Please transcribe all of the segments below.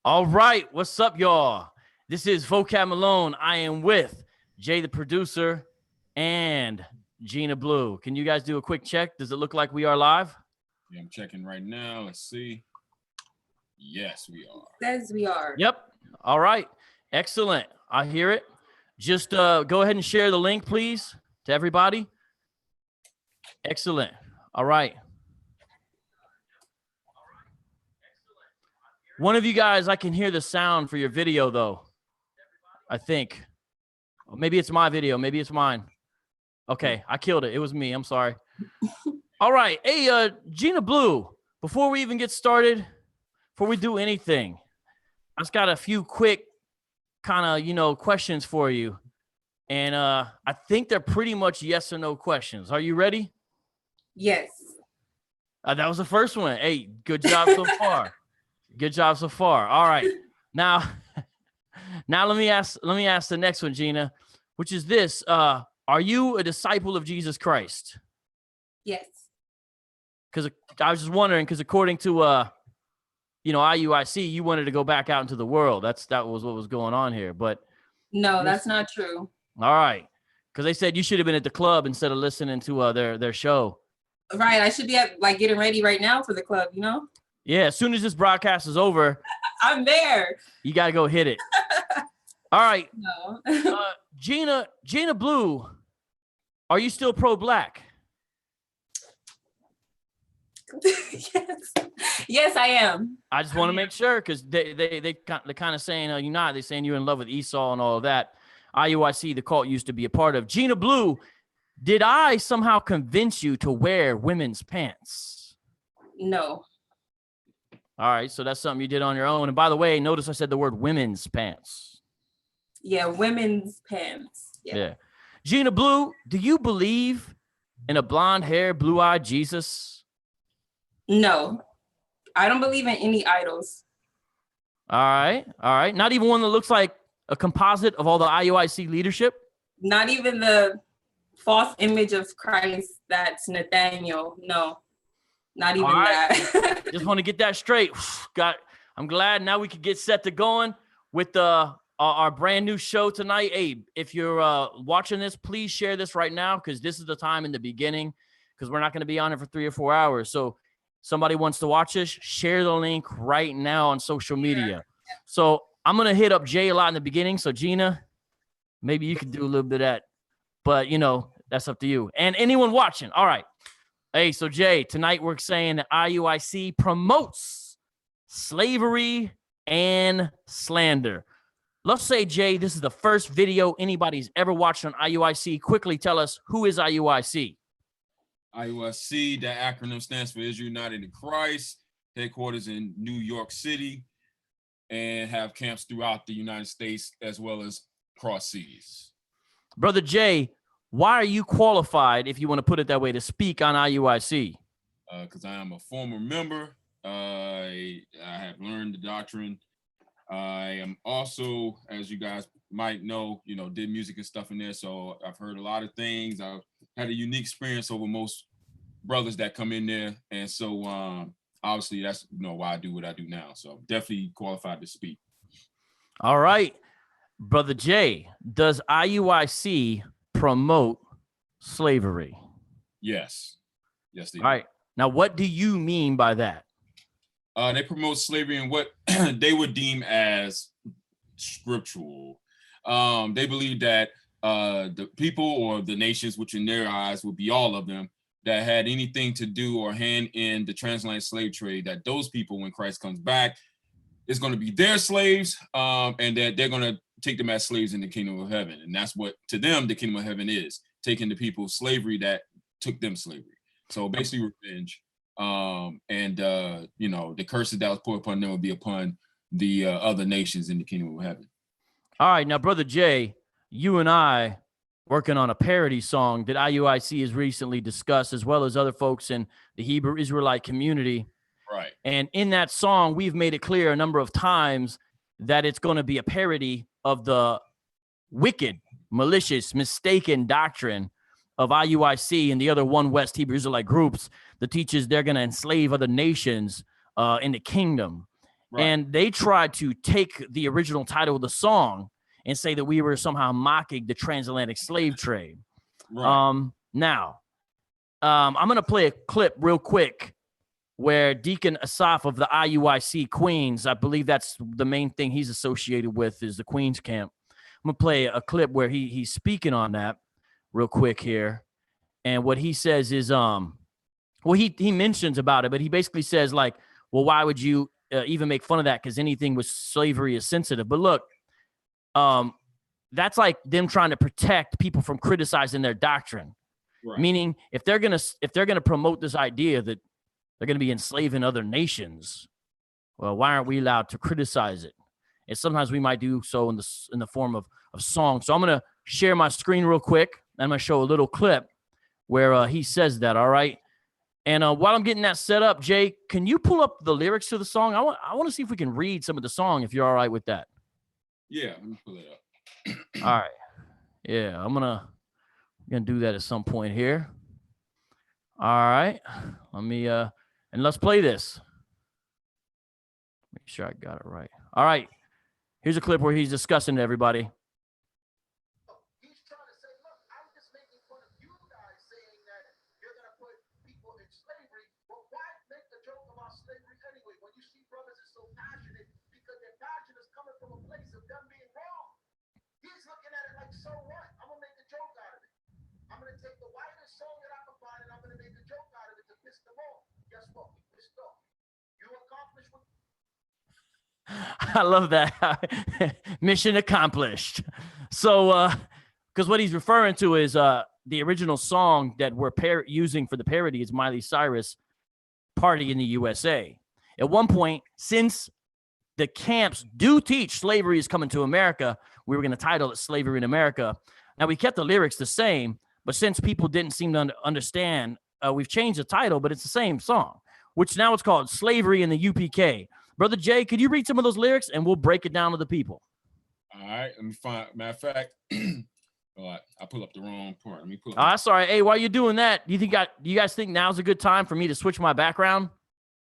All right, what's up, y'all? This is Vocab Malone. I am with Jay, the producer, and Gina Blue. Can you guys do a quick check? Does it look like we are live? Yeah, I'm checking right now. Let's see. Yes, we are. Says we are. Yep. All right. Excellent. I hear it. Just go ahead and share the link, please, to everybody. Excellent. All right. One of you guys, I can hear the sound for your video, though. I think. Maybe it's my video. Maybe it's mine. Okay, I killed it. It was me. I'm sorry. All right. Hey, Gina Blue, before we even get started, before we do anything, I just got a few quick kind of, questions for you. And I think they're pretty much yes or no questions. Are you ready? Yes. That was the first one. Hey, good job so far. Good job so far. All right. Now let me ask the next one, Gina, which is this. Are you a disciple of Jesus Christ? Yes. Because I was just wondering, because according to IUIC, you wanted to go back out into the world. That was what was going on here. But no, that's not true. All right. Because they said you should have been at the club instead of listening to their show. Right. I should be getting ready right now for the club, Yeah, as soon as this broadcast is over, I'm there. You got to go hit it. All right. No. Gina Blue, are you still pro-black? Yes, I am. I just want to make sure, because they're kind of saying you're not. They're saying you're in love with Esau and all of that. IUIC, the cult, used to be a part of. Gina Blue, did I somehow convince you to wear women's pants? No. All right, so that's something you did on your own. And by the way, notice I said the word women's pants. Yeah, women's pants. Yeah. Gina Blue, do you believe in a blonde-haired, blue-eyed Jesus? No. I don't believe in any idols. All right. Not even one that looks like a composite of all the IUIC leadership? Not even the false image of Christ that's Nathaniel. No. Not even that. Just want to get that straight. I'm glad now we can get set to going with our brand new show tonight. Hey, if you're watching this, please share this right now, because this is the time in the beginning, because we're not going to be on it for 3 or 4 hours. So somebody wants to watch this, share the link right now on social media. Yeah. So I'm going to hit up Jay a lot in the beginning. So Gina, maybe you could do a little bit of that, but that's up to you. And anyone watching. All right. Hey, so Jay, tonight we're saying that IUIC promotes slavery and slander. Let's say, Jay, this is the first video anybody's ever watched on IUIC. Quickly tell us, who is IUIC? IUIC, that acronym stands for Israel United in Christ, headquarters in New York City, and have camps throughout the United States as well as cross seas. Brother Jay, why are you qualified, if you want to put it that way, to speak on IUIC? Because I am a former member. I have learned the doctrine. I am also, as you guys might know, did music and stuff in there. So I've heard a lot of things. I've had a unique experience over most brothers that come in there. And so obviously that's why I do what I do now. So I'm definitely qualified to speak. All right. Brother Jay, does IUIC promote slavery? Yes they do. All right, now what do you mean by that? They promote slavery in what they would deem as scriptural. They believe that the people or the nations, which in their eyes would be all of them, that had anything to do or hand in the transatlantic slave trade, that those people, when Christ comes back, is going to be their slaves, and that they're going to take them as slaves in the kingdom of heaven. And that's what, to them, the kingdom of heaven is, taking the people's slavery that took them slavery. So basically revenge. The curses that was put upon them will be upon the other nations in the kingdom of heaven. All right. Now, Brother Jay, you and I working on a parody song that IUIC has recently discussed, as well as other folks in the Hebrew Israelite community. Right. And in that song, we've made it clear a number of times that it's going to be a parody of the wicked, malicious, mistaken doctrine of IUIC and the other One West Hebrew Israelite groups that teaches they're going to enslave other nations in the kingdom. And they tried to take the original title of the song and say that we were somehow mocking the transatlantic slave trade. Right. Now, I'm going to play a clip real quick where Deacon Asaph of the IUIC Queens, I believe that's the main thing he's associated with is the Queens camp. I'm going to play a clip where he's speaking on that real quick here. And what he says is, well, he mentions about it, but he basically says like, well, why would you even make fun of that? Because anything with slavery is sensitive. But look, that's like them trying to protect people from criticizing their doctrine. Right. Meaning, if they're gonna promote this idea that they're gonna be enslaving other nations, well, why aren't we allowed to criticize it? And sometimes we might do so in the form of song. So I'm gonna share my screen real quick. And I'm gonna show a little clip where he says that. All right. And while I'm getting that set up, Jay, can you pull up the lyrics to the song? I want to see if we can read some of the song, if you're all right with that. Yeah, let me pull it up. All right. Yeah, I'm gonna do that at some point here. All right. Let me and let's play this. Make sure I got it right. All right. Here's a clip where he's discussing to everybody. He's trying to say, look, I'm just making fun of you guys saying that you're gonna put people in slavery. Well, why make the joke about slavery anyway? When you see brothers are so passionate because their passion is coming from a place of them being wrong. He's looking at it like, so what? I'm gonna make a joke out of it. I'm gonna take the whitest song that I can find and I'm gonna make a joke out of it to piss them off. Guess what? We pissed off. You accomplished what? I love that. Mission accomplished. So, because what he's referring to is the original song that we're using for the parody is Miley Cyrus' Party in the USA. At one point, since the camps do teach slavery is coming to America, we were going to title it Slavery in America. Now, we kept the lyrics the same, but since people didn't seem to understand, we've changed the title, but it's the same song, which now it's called Slavery in the UPK. Brother Jay, could you read some of those lyrics and we'll break it down to the people? All right, let me find. Matter of fact, oh, I pull up the wrong part. Let me pull up. Oh, sorry. Hey, while you're doing that, do you guys think now's a good time for me to switch my background?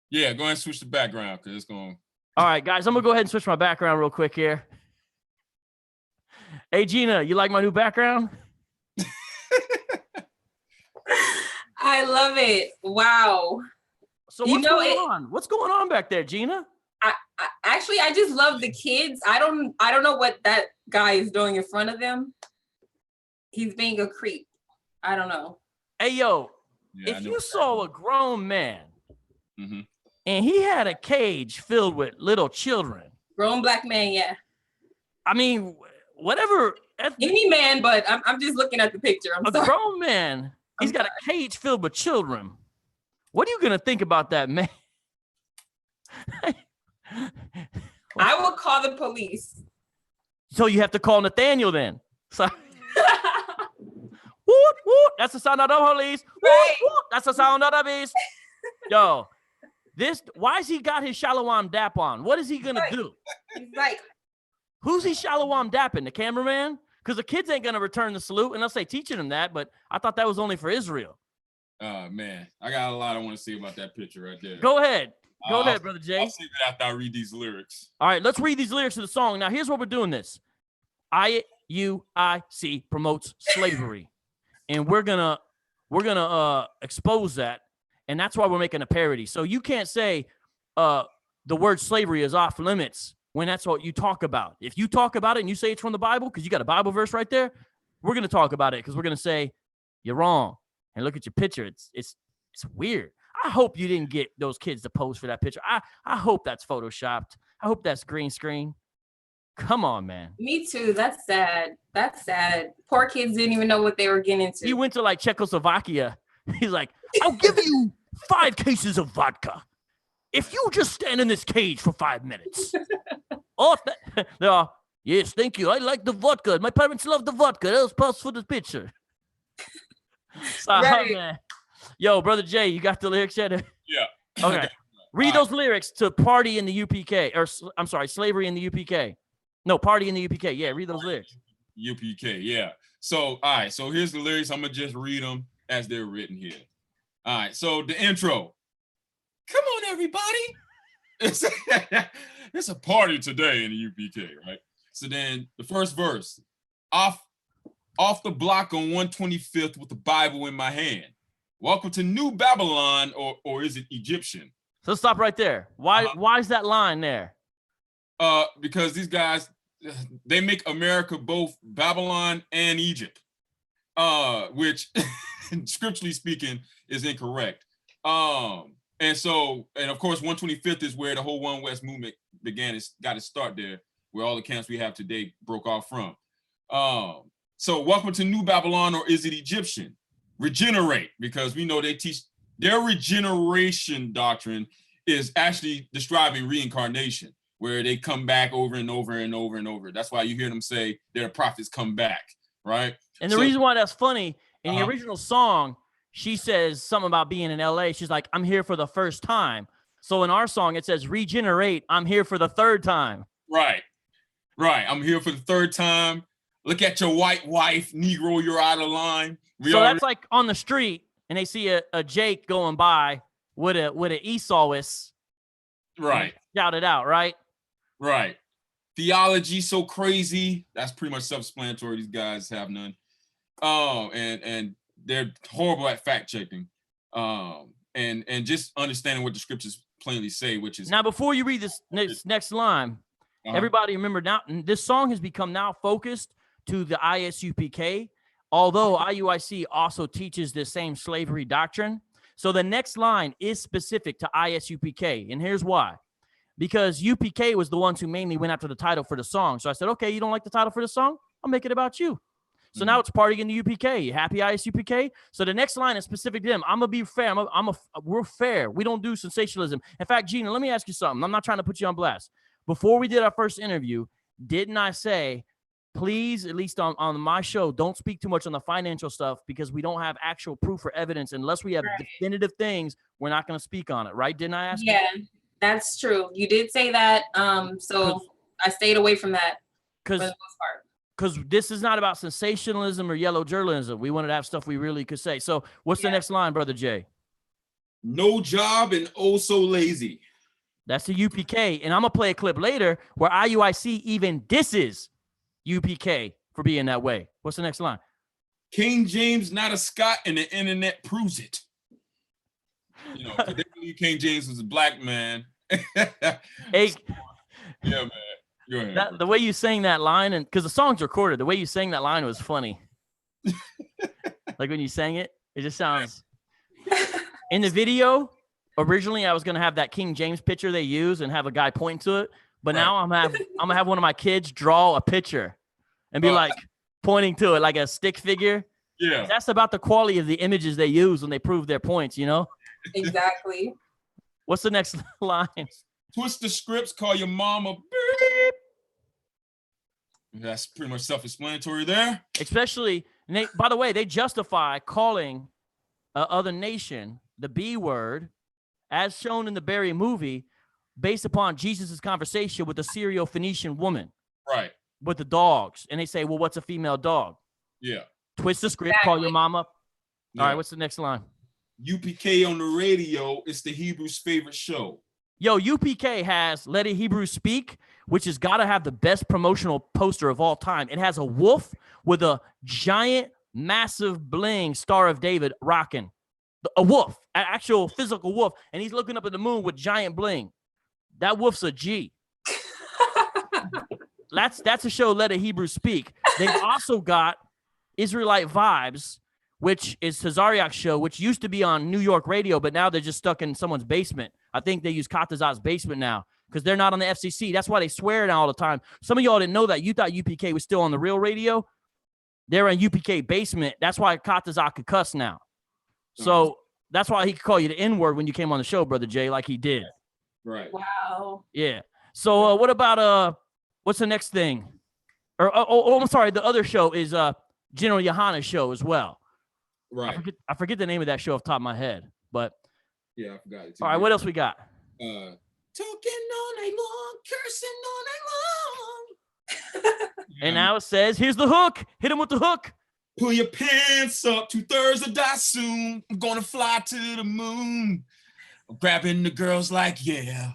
Yeah, go ahead and switch the background because it's going. All right, guys, I'm gonna go ahead and switch my background real quick here. Hey, Gina, you like my new background? I love it. Wow. So what's going on? What's going on back there, Gina? I just love the kids. I don't know what that guy is doing in front of them. He's being a creep. I don't know. Hey, yo, if you saw a grown man mm-hmm. and he had a cage filled with little children. Grown black man, yeah. I mean, whatever. Any man, but I'm just looking at the picture. I'm sorry. Grown man, he's got a cage filled with children. What are you going to think about that, man? I will call the police. So you have to call Nathaniel then. So, woot, woot, that's the sound of the police. Right. Woot, woot, that's the sound of the beast. Yo, why has he got his Shalom dap on? What is he going to do? He's like, who's he Shalom dapping? The cameraman? Because the kids ain't going to return the salute unless they teaching him that, but I thought that was only for Israel. Oh, man, I got a lot I want to say about that picture right there. Go ahead. Go ahead, Brother Jay. I'll see that after I read these lyrics. All right, let's read these lyrics to the song. Now, here's what we're doing this. IUIC promotes slavery. And we're gonna expose that. And that's why we're making a parody. So you can't say the word slavery is off limits when that's what you talk about. If you talk about it and you say it's from the Bible, because you got a Bible verse right there, we're gonna talk about it because we're gonna say you're wrong. And look at your picture. It's weird. I hope you didn't get those kids to pose for that picture. I hope that's photoshopped. I hope that's green screen. Come on, man. Me too. That's sad. That's sad. Poor kids didn't even know what they were getting into. He went to like Czechoslovakia. He's like, I'll give you 5 cases of vodka if you just stand in this cage for 5 minutes. Yes, thank you. I like the vodka. My parents love the vodka. That was pause for the picture. So, right. Man. Yo, Brother Jay, you got the lyrics yet? Yeah. Okay. Read those lyrics to Party in the UPK, or I'm sorry, Slavery in the UPK. No, Party in the UPK. Yeah, read those lyrics. UPK, yeah. So, all right. So here's the lyrics. I'm gonna just read them as they're written here. All right. So the intro. Come on, everybody. it's a party today in the UPK, right? So then the first verse, off the block on 125th with the Bible in my hand. Welcome to New Babylon, or is it Egyptian? So let's stop right there. Why is that line there? Because these guys, they make America both Babylon and Egypt, which scripturally speaking is incorrect. And of course, 125th is where the whole One West movement got its start there, where all the camps we have today broke off from. So welcome to New Babylon, or is it Egyptian? Regenerate, because we know they teach their regeneration doctrine is actually describing reincarnation, where they come back over and over and over and over. That's why you hear them say their prophets come back, right? And the reason why that's funny, in the original song, she says something about being in LA. She's like, I'm here for the first time. So in our song, it says regenerate, I'm here for the third time. Right. I'm here for the third time. Look at your white wife, Negro, you're out of line. That's like on the street, and they see a Jake going by with an Esauist. Right. Shout it out, right? Right. Theology so crazy. That's pretty much self-explanatory. These guys have none. And they're horrible at fact checking. And just understanding what the scriptures plainly say, which is now. Before you read this next line, everybody remember now. This song has become now focused to the ISUPK, although IUIC also teaches the same slavery doctrine. So the next line is specific to ISUPK, and here's why. Because UPK was the ones who mainly went after the title for the song. So I said, okay, you don't like the title for the song? I'll make it about you. So now it's partying in the UPK. You happy ISUPK? So the next line is specific to them. I'm gonna be fair. We're fair. We don't do sensationalism. In fact, Gina, let me ask you something. I'm not trying to put you on blast. Before we did our first interview, didn't I say, please, at least on my show, don't speak too much on the financial stuff because we don't have actual proof or evidence. Unless we have definitive things, we're not going to speak on it, right? Didn't I ask you? That's true. You did say that. So I stayed away from that for the most part. Because this is not about sensationalism or yellow journalism. We wanted to have stuff we really could say. So what's the next line, Brother Jay? No job and oh so lazy. That's the UPK. And I'm going to play a clip later where IUIC even disses UPK for being that way. What's the next line? King James, not a Scot, and the internet proves it. You know, they believe King James was a black man. Hey, yeah, man. Go ahead. The way you sang that line, and because the song's recorded, the way you sang that line was funny. Like when you sang it, it just sounds. In the video, originally I was gonna have that King James picture they use and have a guy point to it, but now I'm gonna have one of my kids draw a picture and be like pointing to it like a stick figure. Yeah, that's about the quality of the images they use when they prove their points. You know. Exactly. What's the next line? Twist the scripts, call your mama beep. That's pretty much self-explanatory there. Especially, by the way, they justify calling other nation the B word, as shown in the Barry movie, based upon Jesus's conversation with the Syro-Phoenician woman. Right. With the dogs. And they say, well, what's a female dog? Yeah. Twist the script, call your mama. Yeah. All right, what's the next line? UPK on the radio, it's the Hebrews' favorite show. Yo, UPK has Let a Hebrew Speak, which has got to have the best promotional poster of all time. It has a wolf with a giant, massive bling Star of David rocking. A wolf, an actual physical wolf, and he's looking up at the moon with giant bling. That wolf's a G. That's a show, Let a Hebrew Speak. They've also got Israelite Vibes, which is Tazariak's show, which used to be on New York radio, but now they're just stuck in someone's basement. I think they use Katazat's basement now because they're not on the FCC. That's why they swear now all the time. Some of y'all didn't know that. You thought UPK was still on the real radio. They're in UPK basement. That's why Katazat could cuss now. So that's why he could call you the N-word when you came on the show, Brother Jay, like he did. Right. Wow. Yeah. So what about what's the next thing? I'm sorry. The other show is General Yohana's show as well. Right. I forget the name of that show off the top of my head, but yeah, I forgot it too. All right, what else we got? Talking all night long, cursing all night long. And now it says, here's the hook. Hit him with the hook. Pull your pants up, 2/3 of die soon. I'm gonna fly to the moon. I'm grabbing the girls like, yeah.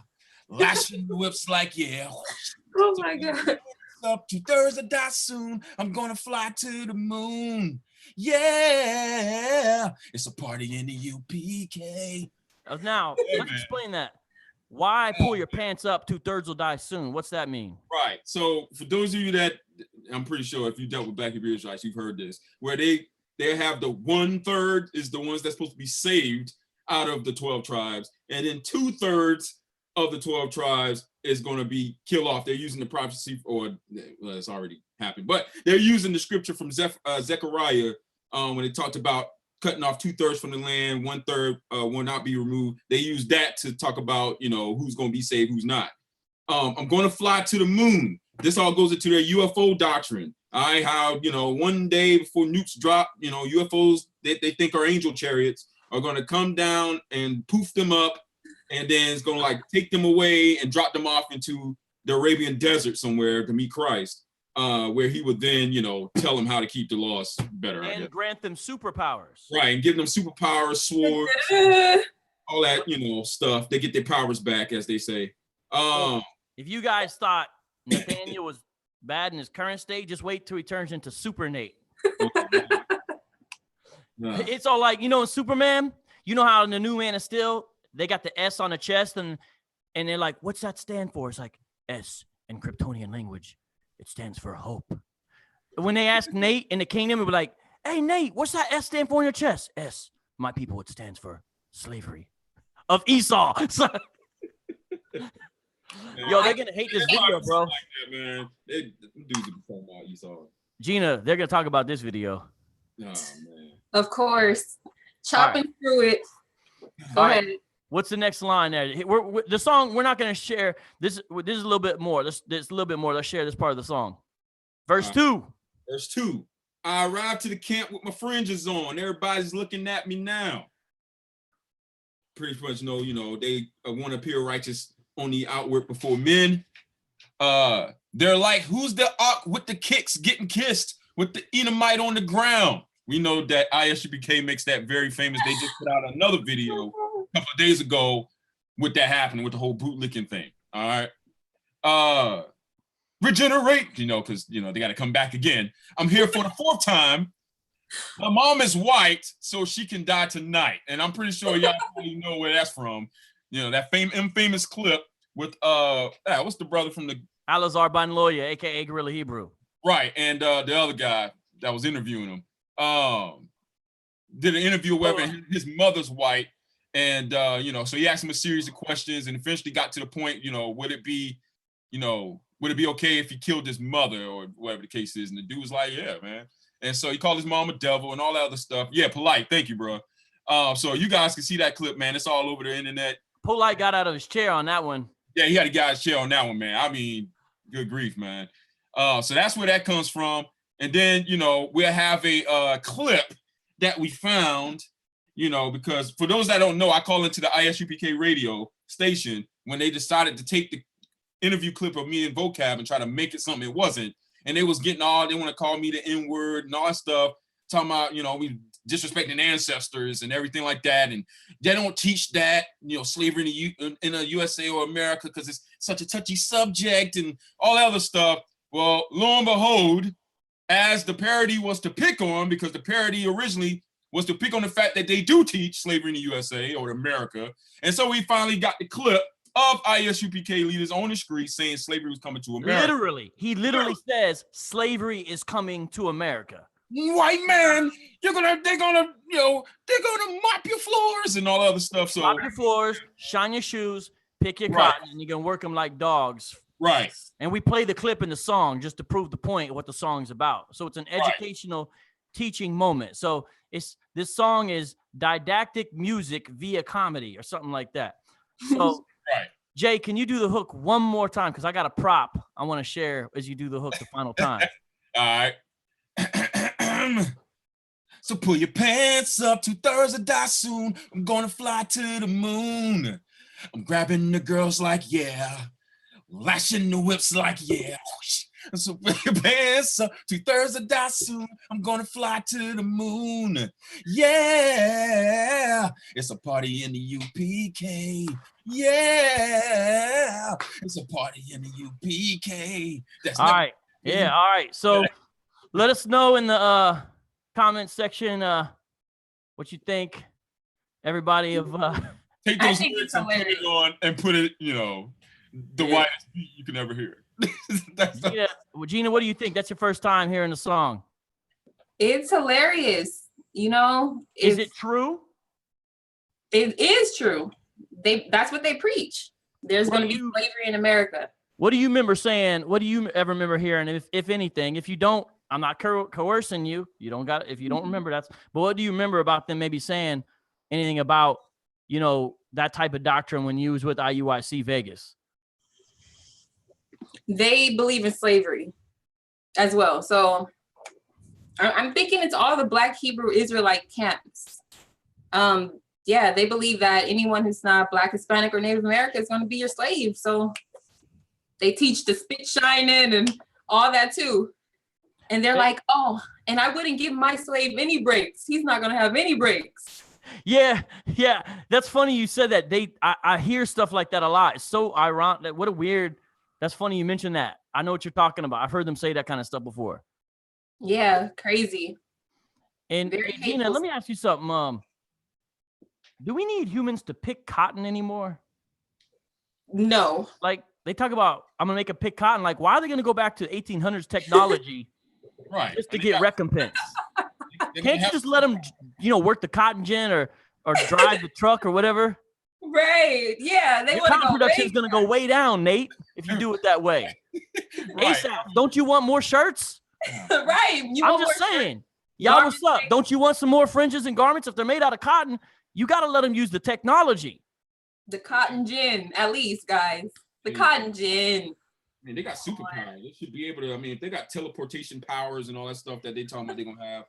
lashing the whips like, yeah. Oh my God. Up 2/3 of die soon. I'm gonna fly to the moon. Yeah, it's a party in the UPK. Now, let's explain that. Why pull your pants up? 2/3 will die soon. What's that mean? Right. So for those of you that, I'm pretty sure if you dealt with Black Hebrew Israelites, you've heard this, where they have the 1/3 is the ones that's supposed to be saved out of the 12 tribes, and then 2/3 of the 12 tribes is going to be killed off. They're using the prophecy, or well, it's already happened, but they're using the scripture from Zechariah when they talked about cutting off 2/3 from the land, 1/3 will not be removed. They use that to talk about, you know, who's going to be saved, who's not. I'm going to fly to the moon. This all goes into their UFO doctrine. All right, how, you know, one day before nukes drop, you know, UFOs they think are angel chariots are going to come down and poof them up, and then it's going to like take them away and drop them off into the Arabian desert somewhere to meet Christ, where he would then, you know, tell them how to keep the laws better. And grant them superpowers. Right, and give them superpowers, swords, all that, you know, stuff. They get their powers back, as they say. If you guys thought Nathaniel was bad in his current state, just wait till he turns into Super Nate. It's all like, you know, in Superman, you know how in the new Man of Steel, they got the S on the chest, and they're like, what's that stand for? It's like S in Kryptonian language. It stands for hope. When they ask Nate in the kingdom, it would be like, hey, Nate, what's that S stand for on your chest? S, my people, it stands for slavery of Esau. Yo, they're gonna hate this video, bro. Like that, man. They dudes are talking about Esau. Gina, they're gonna talk about this video. Oh man. Of course. Chopping through it. Go ahead. What's the next line there? The song, we're not gonna share. This is a little bit more. This a little bit more. Let's share this part of the song. Verse 2. Verse 2. I arrived to the camp with my fringes on. Everybody's looking at me now. Pretty much know, you know, they want to appear righteous on the outward before men. They're like, who's the ark with the kicks getting kissed with the Edomite on the ground? We know that IUIC makes that very famous. They just put out another video a couple of days ago with that happening, with the whole bootlicking thing. All right. Regenerate, you know, because, you know, they got to come back again. I'm here for the 4th time. My mom is white, so she can die tonight. And I'm pretty sure y'all probably know where that's from. You know, that infamous clip with, what's the brother from the... Alazar Banloya, a.k.a. Gorilla Hebrew. Right, and the other guy that was interviewing him did an interview where his mother's white, and, you know, so he asked him a series of questions and eventually got to the point, you know, would it be okay if he killed his mother or whatever the case is? And the dude was like, yeah, man. And so he called his mom a devil and all that other stuff. Yeah, polite. Thank you, bro. So you guys can see that clip, man. It's all over the internet. Polite got out of his chair on that one. Yeah, he had to get out of his chair on that one, man. I mean, good grief, man. So that's where that comes from. And then, you know, we'll have a clip that we found, you know, because for those that don't know, I call into the IUIC radio station when they decided to take the interview clip of me and Vocab and try to make it something it wasn't. And they was getting all, they want to call me the N-word and all that stuff, talking about, you know, we disrespecting ancestors and everything like that. And they don't teach that, you know, slavery in the USA or America because it's such a touchy subject and all that other stuff. Well, lo and behold, as the parody was to pick on, because the parody originally was to pick on the fact that they do teach slavery in the USA or America. And so we finally got the clip of IUIC leaders on the street saying slavery was coming to America. Literally, he literally says slavery is coming to America. White man, they're gonna mop your floors and all other stuff. So mop your floors, shine your shoes, pick your cotton, and you're gonna work them like dogs. Right. And we play the clip in the song just to prove the point of what the song's about. So it's an educational teaching moment. So this song is didactic music via comedy or something like that. So Jay, can you do the hook one more time? Because I got a prop I want to share as you do the hook the final time. All right. So pull your pants up, 2/3 of die soon. I'm gonna fly to the moon. I'm grabbing the girls like, yeah. Lashing the whips like, yeah. So pants, 2/3 of die soon. I'm gonna fly to the moon. Yeah, it's a party in the UPK. Yeah, it's a party in the UPK. That's All right. Yeah. All right. So let us know in the comment section what you think, everybody, of take I those think lyrics it's and put it hilarious. on and put it, you know, the widest beat you can ever hear. Gina. Well, Gina, what do you think? That's your first time hearing the song. It's hilarious. You know, Is it true? It is true. That's what they preach. There's going to be slavery in America. What do you remember saying? What do you ever remember hearing? If anything, if you don't, I'm not coercing you. You don't got, if you don't remember, that's, but what do you remember about them maybe saying anything about, you know, that type of doctrine when you was with IUIC Vegas? They believe in slavery as well. So I'm thinking it's all the Black Hebrew Israelite camps. Yeah, they believe that anyone who's not Black, Hispanic, or Native American is going to be your slave. So they teach the spit shining and all that too. And they're like, oh, and I wouldn't give my slave any breaks. He's not going to have any breaks. Yeah. That's funny you said that. I hear stuff like that a lot. It's so ironic. What a weird, that's funny you mentioned that. I know what you're talking about. I've heard them say that kind of stuff before. Yeah, crazy. And Gina, let me ask you something. Do we need humans to pick cotton anymore? No. Like they talk about, I'm gonna make a pick cotton. Like, why are they gonna go back to 1800s technology Right. just to get recompense? Can't you just let them, you know, work the cotton gin or drive the truck or whatever? Right. Yeah. They want to Cotton go production is gonna go way down, Nate, if you do it that way. Right. ASAP, don't you want more shirts? Right. I'm just saying. Y'all, what's up? Don't you want some more fringes and garments? If they're made out of cotton, you got to let them use the technology. The cotton gin, at least, guys. The cotton gin. I mean, they got superpowers. They should be able to, I mean, if they got teleportation powers and all that stuff that they talking about they're going to have,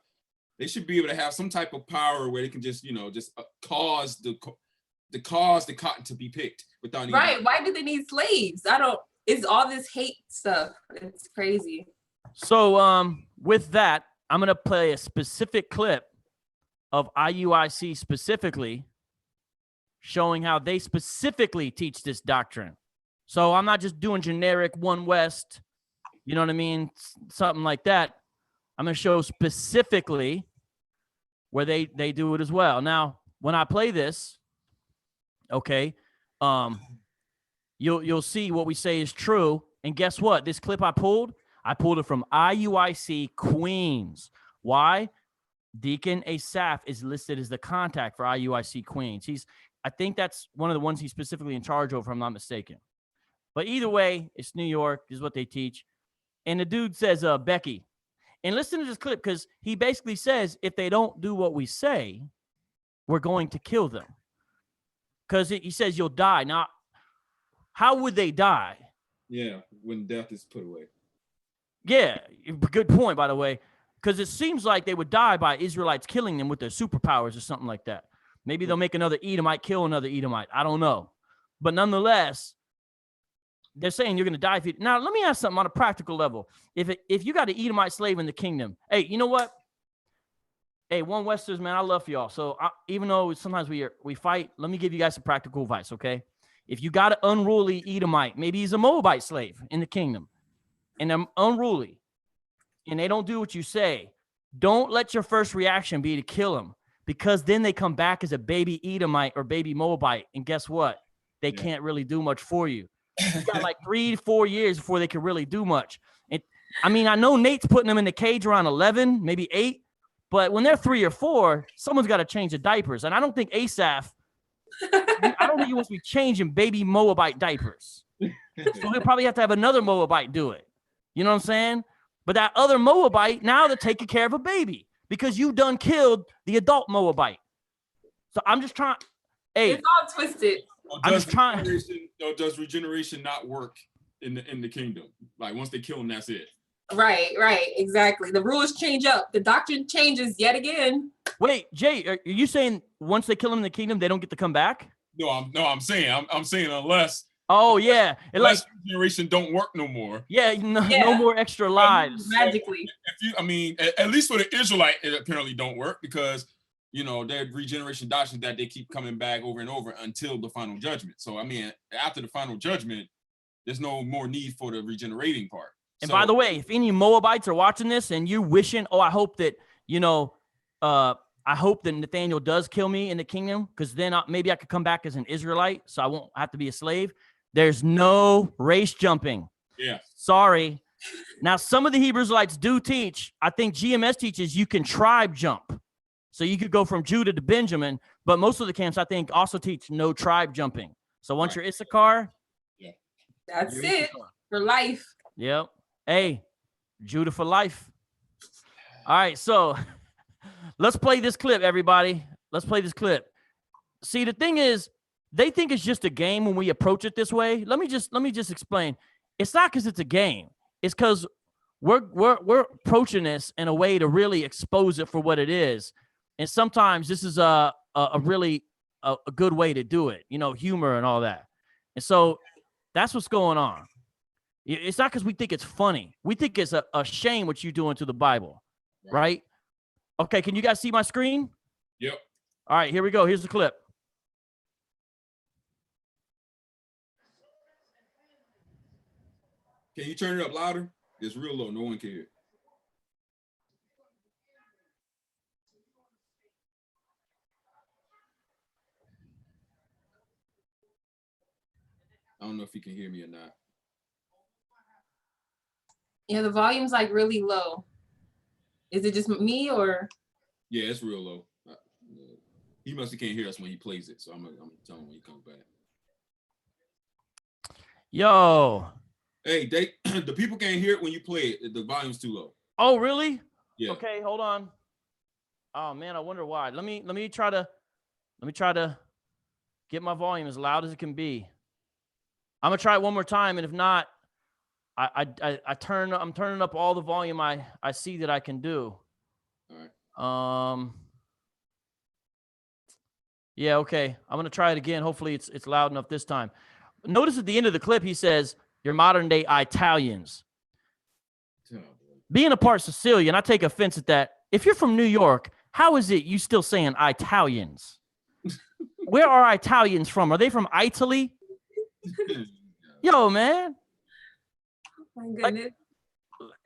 they should be able to have some type of power where they can just, you know, just cause the cotton to be picked without any. Right. Why do they need slaves? It's all this hate stuff. It's crazy. So with that, I'm going to play a specific clip of IUIC specifically showing how they specifically teach this doctrine. So I'm not just doing generic One West, you know what I mean? Something like that. I'm going to show specifically where they do it as well. Now, when I play this, okay, you'll see what we say is true. And guess what? This clip I pulled it from IUIC Queens. Why? Deacon Asaph is listed as the contact for IUIC Queens. I think that's one of the ones he's specifically in charge of, if I'm not mistaken. But either way, it's New York, is what they teach. And the dude says, Becky, and listen to this clip, because he basically says, if they don't do what we say, we're going to kill them. Because he says you'll die. Now, how would they die? Yeah, when death is put away. Yeah, good point, by the way. Because it seems like they would die by Israelites killing them with their superpowers or something like that. Maybe they'll make another Edomite kill another Edomite. I don't know. But nonetheless, they're saying you're going to die if you... Now, let me ask something on a practical level. If you got an Edomite slave in the kingdom, hey, you know what? Hey, One Westers, man, I love y'all. So even though sometimes we fight, let me give you guys some practical advice, okay? If you got an unruly Edomite, maybe he's a Moabite slave in the kingdom, and they're unruly, and they don't do what you say, don't let your first reaction be to kill them, because then they come back as a baby Edomite or baby Moabite, and guess what? They can't really do much for you. You got like 3 to 4 years before they can really do much. I mean, I know Nate's putting them in the cage around 11, maybe 8, but when they're 3 or 4, someone's got to change the diapers, and I don't think Asaph, I don't think he wants to be changing baby Moabite diapers. So he'll probably have to have another Moabite do it. You know what I'm saying? But that other Moabite, now they're taking care of a baby because you done killed the adult Moabite. So I'm just trying. Hey, it's all twisted. I'm just trying. Does regeneration not work in the kingdom? Like once they kill them, that's it. Right, exactly. The rules change up. The doctrine changes yet again. Wait, Jay, are you saying once they kill them in the kingdom, they don't get to come back? No, I'm saying unless Oh yeah, it like Last generation don't work no more. yeah, no Yeah. more extra lives. Magically. If you, I mean, at least for the Israelite, it apparently don't work because their regeneration doctrines that they keep coming back over and over until the final judgment. So I mean, after the final judgment, there's no more need for the regenerating part. And So, by the way, if any Moabites are watching this and you're wishing, oh, I hope that I hope that Nathaniel does kill me in the kingdom, because then maybe I could come back as an Israelite, so I won't have to be a slave. There's no race jumping. yeah, Sorry. Now, some of the Hebrew Israelites do teach, I think GMS teaches you can tribe jump. So you could go from Judah to Benjamin, but most of the camps, I think, also teach no tribe jumping. So once you're Issachar, That's you're it Issachar. for life. Yep. Hey, Judah for life. All right, so let's play this clip, everybody. Let's play this clip. See, the thing is, they think it's just a game when we approach it this way. Let me just explain. It's not because it's a game. It's because we're approaching this in a way to really expose it for what it is. And sometimes this is a really good way to do it. Humor and all that. And so that's what's going on. It's not because we think it's funny. We think it's a shame what you're doing to the Bible, right? Okay, can you guys see my screen? yep. All right, here we go. Here's the clip. Can you turn it up louder? It's real low. No one can hear. I don't know if you can hear me or not. Yeah, the volume's like really low. Is it just me or? Yeah, it's real low. He must have can't hear us when he plays it, so I'm gonna tell him when he comes back. Yo. Hey, the people can't hear it when you play it. The volume's too low. Oh, really? Yeah. Okay, hold on. Oh man, I wonder why. Let me try to get my volume as loud as it can be. I'm gonna try it one more time, and if not, I'm turning up all the volume I see that I can do. All right. Yeah, okay. I'm gonna try it again. Hopefully it's loud enough this time. Notice at the end of the clip he says, "You're modern day Italians." Oh, Being a part Sicilian, I take offense at that. If you're from New York, how is it you still saying Italians? Where are Italians from? Are they from Italy? Yo, man. Oh my goodness.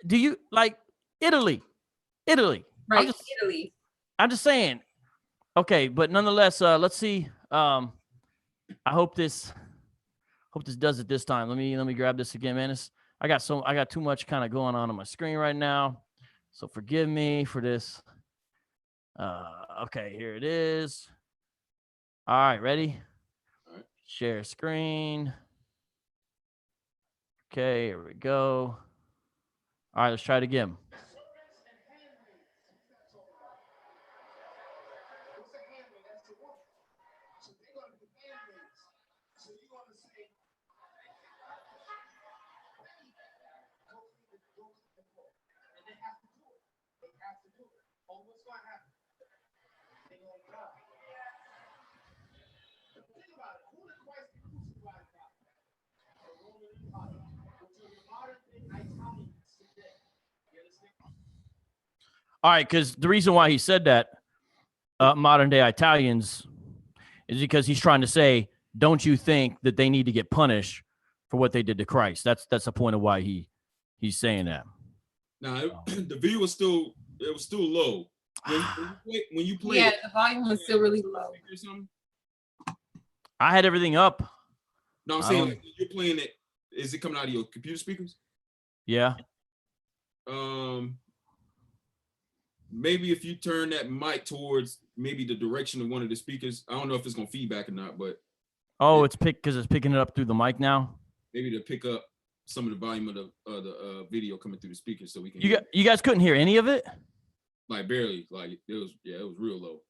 Do you like Italy? Italy. Right, Italy. I'm just saying. Okay, but nonetheless, let's see. I hope this does it this time. Let me grab this again, man. I got too much kind of going on my screen right now, so forgive me for this. Okay, here it is. All right, ready? All right. Share screen. Okay, here we go. All right, let's try it again. All right, because the reason why he said that, modern day Italians, is because he's trying to say, don't you think that they need to get punished for what they did to Christ? That's the point of why he's saying that. Now the video was still low. When you play Yeah, it, the volume was still really low. I had everything up. No, I'm saying like, you're playing it. Is it coming out of your computer speakers? Yeah. Maybe if you turn that mic towards maybe the direction of one of the speakers, I don't know if it's gonna feedback or not, but it's picking it up through the mic now. Maybe to pick up some of the volume of the video coming through the speakers, so we can. You guys couldn't hear any of it? Like barely. Like it was real low.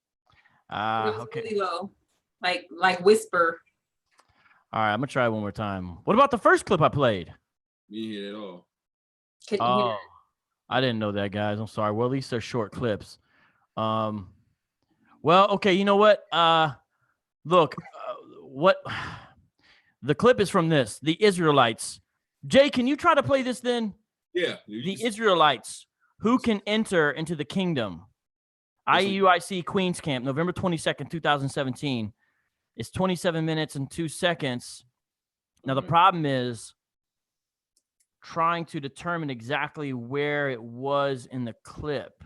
It was Okay. really low, like whisper. All right, I'm gonna try it one more time. What about the first clip I played? We didn't hear it at all. Couldn't hear it. I didn't know that, guys. I'm sorry. Well, at least they're short clips. Well, okay. You know what? Look, The clip is from this, the Israelites. Jay, can you try to play this then? Yeah. The Israelites, who can enter into the kingdom? IUIC Queens Camp, November 22nd, 2017. It's 27 minutes and 2 seconds. Now, the problem is trying to determine exactly where it was in the clip.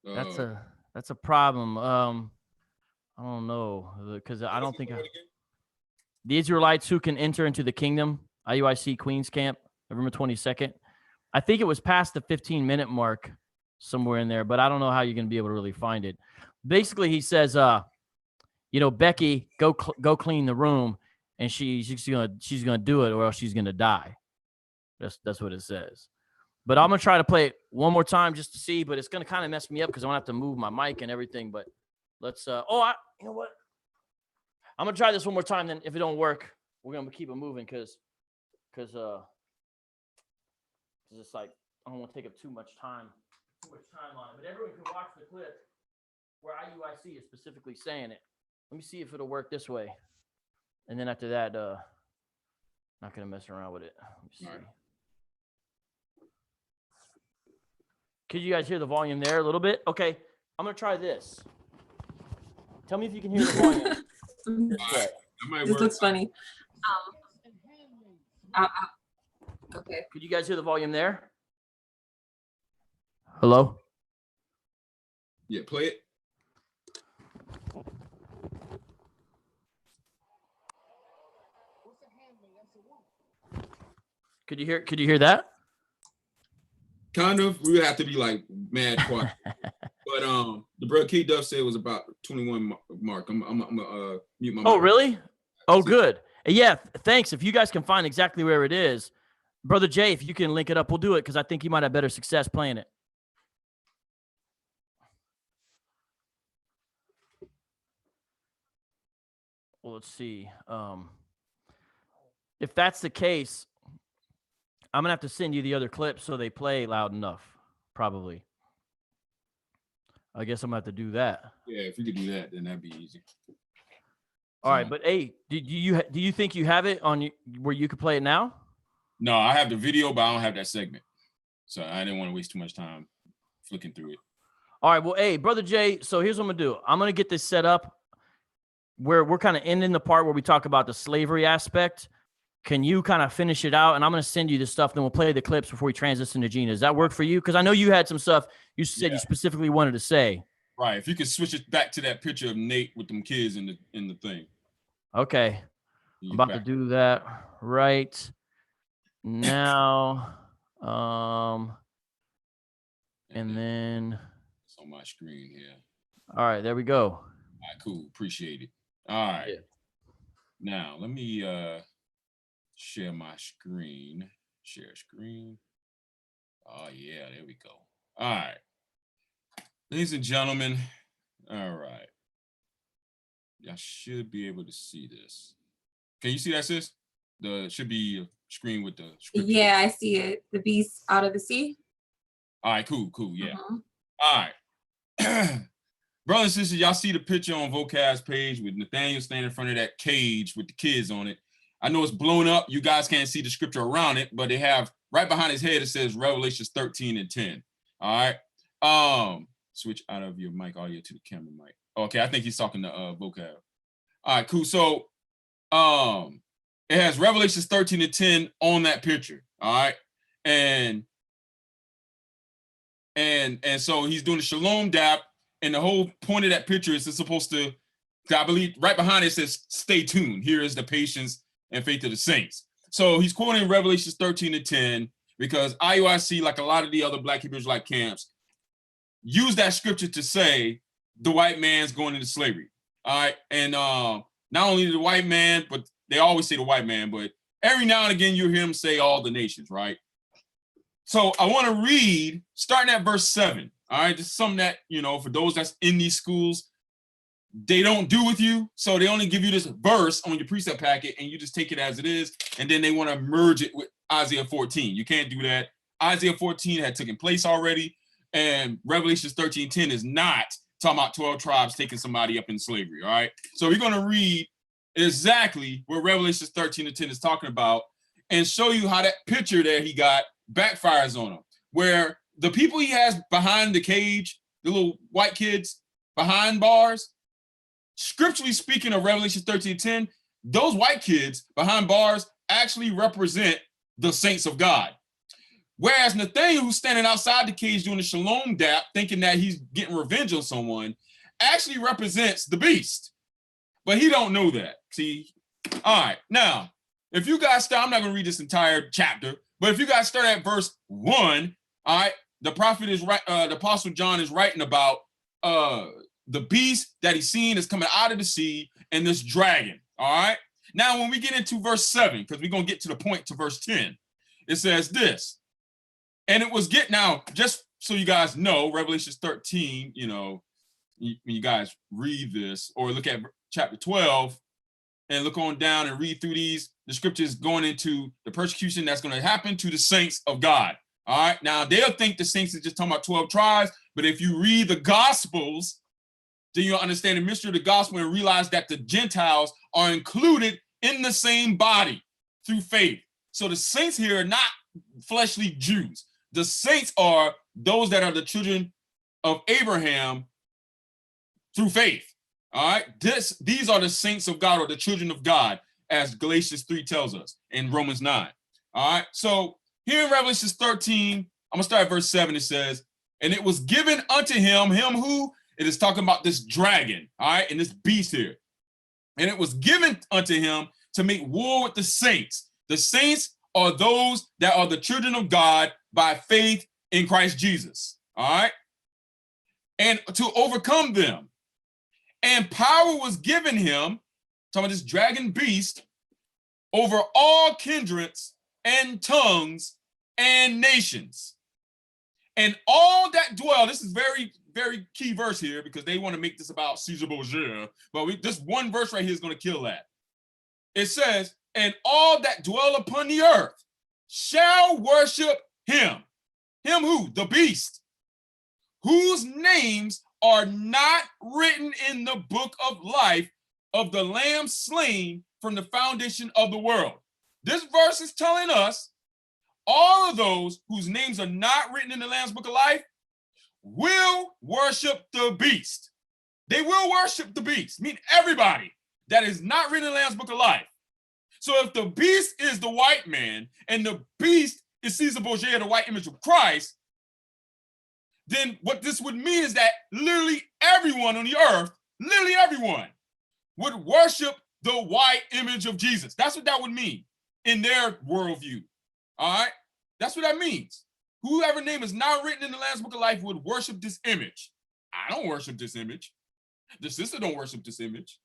That's a problem. I don't know, because I don't think the Israelites who can enter into the kingdom, IUIC Queens Camp, November 22nd. I think it was past the 15-minute mark somewhere in there, but I don't know how you're going to be able to really find it. Basically, he says, Becky, go clean the room, and she's gonna do it, or else she's gonna die. That's what it says. But I'm gonna try to play it one more time just to see. But it's gonna kind of mess me up because I'm gonna have to move my mic and everything. But let's. You know what? I'm gonna try this one more time. Then if it don't work, we're gonna keep it moving because it's like I don't want to take up too much time on it. But everyone can watch the clip where IUIC is specifically saying it. Let me see if it'll work this way. And then after that, not gonna mess around with it. Let me see. Right. Could you guys hear the volume there a little bit? Okay, I'm gonna try this. Tell me if you can hear the volume. This looks funny. Okay. Could you guys hear the volume there? Hello? Yeah, play it. Could you hear that? Kind of. We would have to be like mad quiet. But the brother K Duff said it was about 21 mark. I'm gonna mute my mic. Oh, really? Oh, good. Yeah, thanks. If you guys can find exactly where it is, Brother Jay, if you can link it up, we'll do it because I think you might have better success playing it. Well, let's see. If that's the case, I'm going to have to send you the other clips so they play loud enough, probably. I guess I'm going to have to do that. Yeah, if you could do that, then that'd be easy. All right, but hey, do you think you have it on where you could play it now? No, I have the video, but I don't have that segment. So I didn't want to waste too much time flicking through it. All right, well, hey, Brother Jay, so here's what I'm going to do. I'm going to get this set up where we're kind of ending the part where we talk about the slavery aspect. Can you kind of finish it out? And I'm going to send you this stuff, then we'll play the clips before we transition to Gina. Does that work for you? Because I know you had some stuff you said you specifically wanted to say. Right. If you could switch it back to that picture of Nate with them kids in the thing. Okay. I'm about to do that right now. And then it's on my screen here. All right, there we go. All right, cool. Appreciate it. All right. Yeah. Now let me share my screen. Share screen. Oh yeah, there we go. All right. Ladies and gentlemen, all right. Y'all should be able to see this. Can you see that, sis? Should be a screen with the scripture. Yeah, I see it. The beast out of the sea. All right, cool, yeah. All right. Brothers and sisters, y'all see the picture on Vocab's page with Nathaniel standing in front of that cage with the kids on it. I know it's blown up. You guys can't see the scripture around it, but they have right behind his head, it says Revelations 13:10. All right. Switch out of your mic audio to the camera mic. Okay, I think he's talking to Vocab. All right, cool. So it has Revelations 13:10 on that picture. All right. And so he's doing the Shalom dap, and the whole point of that picture is it's supposed to, I believe right behind it says, stay tuned. Here is the patience and faith of the saints. So he's quoting Revelations 13:10 because IUIC, like a lot of the other Black Hebrew Israelite camps, use that scripture to say the white man's going into slavery. All right. And not only the white man, but they always say the white man, but every now and again you hear him say all the nations, right? So I want to read, starting at verse 7. All right. This is something that, for those that's in these schools, they don't do with you. So they only give you this verse on your precept packet and you just take it as it is. And then they want to merge it with Isaiah 14. You can't do that. Isaiah 14 had taken place already. And Revelations 13:10 is not talking about 12 tribes taking somebody up in slavery. All right. So we're going to read exactly what Revelation 13:10 is talking about and show you how that picture there he got backfires on him, where the people he has behind the cage, the little white kids behind bars, scripturally speaking of Revelation 13:10, those white kids behind bars actually represent the saints of God. Whereas Nathaniel, who's standing outside the cage doing the shalom dap, thinking that he's getting revenge on someone, actually represents the beast. But he don't know that. See? All right. Now, if you guys start, I'm not going to read this entire chapter, but if you guys start at verse 1, all right, the prophet is right, the apostle John is writing about the beast that he's seen is coming out of the sea and this dragon. All right. Now, when we get into verse 7, because we're going to get to the point to verse 10, it says this. And it was now, just so you guys know, Revelation 13, you know, when you guys read this or look at chapter 12 and look on down and read through these, the scriptures going into the persecution that's going to happen to the saints of God. All right. Now, they'll think the saints is just talking about 12 tribes, but if you read the Gospels, then you'll understand the mystery of the gospel and realize that the Gentiles are included in the same body through faith. So the saints here are not fleshly Jews. The saints are those that are the children of Abraham through faith. All right. These are the saints of God or the children of God, as Galatians 3 tells us in Romans 9. All right. So here in Revelation 13, I'm going to start at verse 7. It says, and it was given unto him who, it is talking about this dragon, all right, and this beast here. And it was given unto him to make war with the saints. The saints are those that are the children of God by faith in Christ Jesus, all right? And to overcome them. And power was given him, talking about this dragon beast, over all kindreds and tongues and nations. And all that dwell, this is very, very key verse here because they want to make this about Caesar Borgia, but this one verse right here is going to kill that. It says, and all that dwell upon the earth shall worship him. Him who? The beast, whose names are not written in the book of life of the Lamb slain from the foundation of the world. This verse is telling us all of those whose names are not written in the Lamb's book of life will worship the beast. They will worship the beast, meaning everybody that is not written in the Lamb's book of life. So if the beast is the white man and the beast is Caesar Borgia, the white image of Christ, then what this would mean is that literally everyone on the earth, literally everyone, would worship the white image of Jesus. That's what that would mean in their worldview. All right? That's what that means. Whoever name is not written in the Lamb's book of life would worship this image. I don't worship this image. The sister don't worship this image.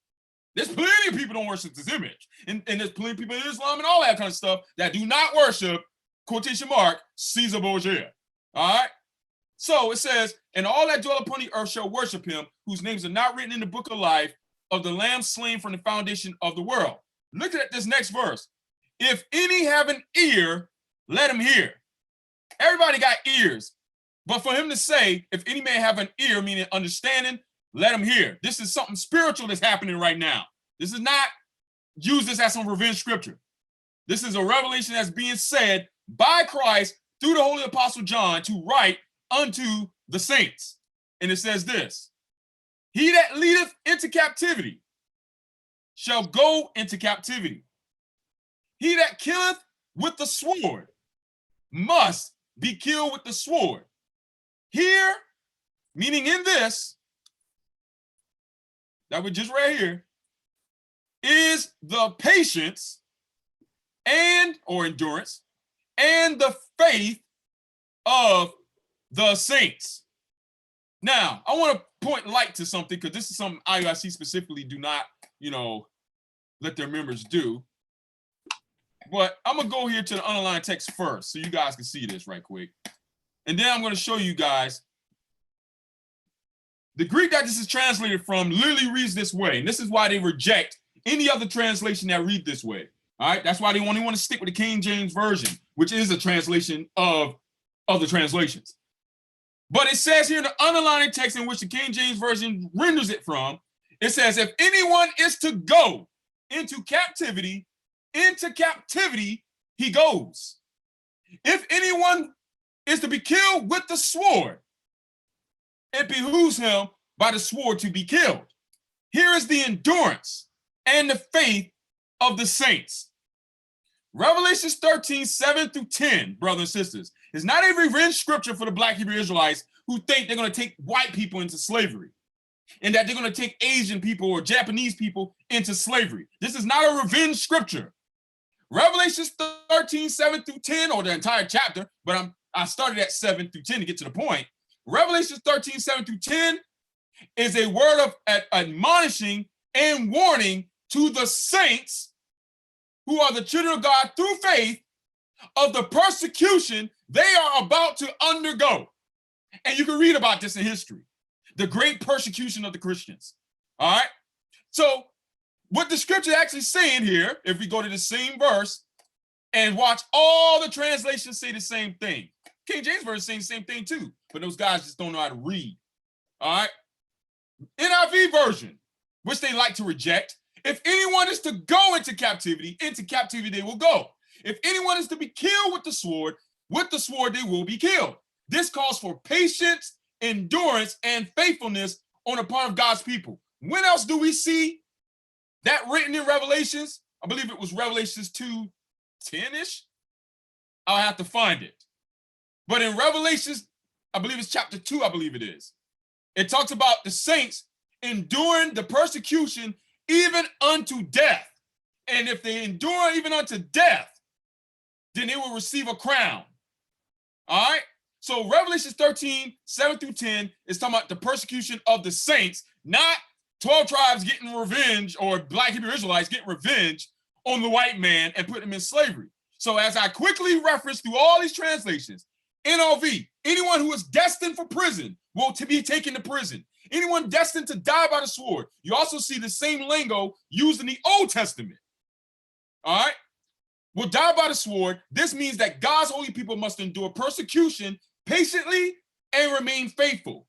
There's plenty of people don't worship this image. And there's plenty of people in Islam and all that kind of stuff that do not worship, quotation mark, Caesar Borgia. All right? So it says, and all that dwell upon the earth shall worship him, whose names are not written in the book of life of the Lamb slain from the foundation of the world. Look at this next verse. If any have an ear, let him hear. Everybody got ears. But for him to say, if any man have an ear, meaning understanding, let him hear. This is something spiritual that's happening right now. This is not use this as some revenge scripture. This is a revelation that's being said by Christ through the Holy Apostle John to write unto the saints. And it says this, he that leadeth into captivity shall go into captivity. He that killeth with the sword must be killed with the sword. Here, meaning in this, that we just read here, is the patience and or endurance and the faith of the saints. Now, I want to point light to something because this is something IUIC specifically do not, let their members do. But I'm going to go here to the underlined text first so you guys can see this right quick. And then I'm going to show you guys the Greek that this is translated from literally reads this way. And this is why they reject any other translation that read this way. All right. That's why they only want to stick with the King James Version, which is a translation of other translations. But it says here in the underlying text in which the King James Version renders it from, it says, if anyone is to go into captivity he goes. If anyone is to be killed with the sword, it behooves him by the sword to be killed. Here is the endurance and the faith of the saints. Revelation 13, 7 through 10, brothers and sisters, is not a revenge scripture for the Black Hebrew Israelites who think they're going to take white people into slavery and that they're going to take Asian people or Japanese people into slavery. This is not a revenge scripture. Revelation 13, 7 through 10, or the entire chapter, but I started at 7 through 10 to get to the point. Revelation 13, 7 through 10 is a word of admonishing and warning to the saints who are the children of God through faith of the persecution they are about to undergo. And you can read about this in history, the great persecution of the Christians. All right. So what the scripture actually saying here, if we go to the same verse and watch all the translations say the same thing. King James Version saying the same thing too, but those guys just don't know how to read. All right. NIV version, which they like to reject. If anyone is to go into captivity they will go. If anyone is to be killed with the sword they will be killed. This calls for patience, endurance, and faithfulness on the part of God's people. When else do we see that written in Revelations? I believe it was Revelations 2:10-ish. I'll have to find it. But in Revelations, I believe it's chapter 2, I believe it is. It talks about the saints enduring the persecution even unto death. And if they endure even unto death, then they will receive a crown. All right? So Revelation 13, 7 through 10 is talking about the persecution of the saints, not 12 tribes getting revenge or Black Hebrew Israelites getting revenge on the white man and putting him in slavery. So as I quickly reference through all these translations, NLV, anyone who is destined for prison will to be taken to prison. Anyone destined to die by the sword. You also see the same lingo used in the Old Testament. All right? Will die by the sword. This means that God's holy people must endure persecution patiently and remain faithful.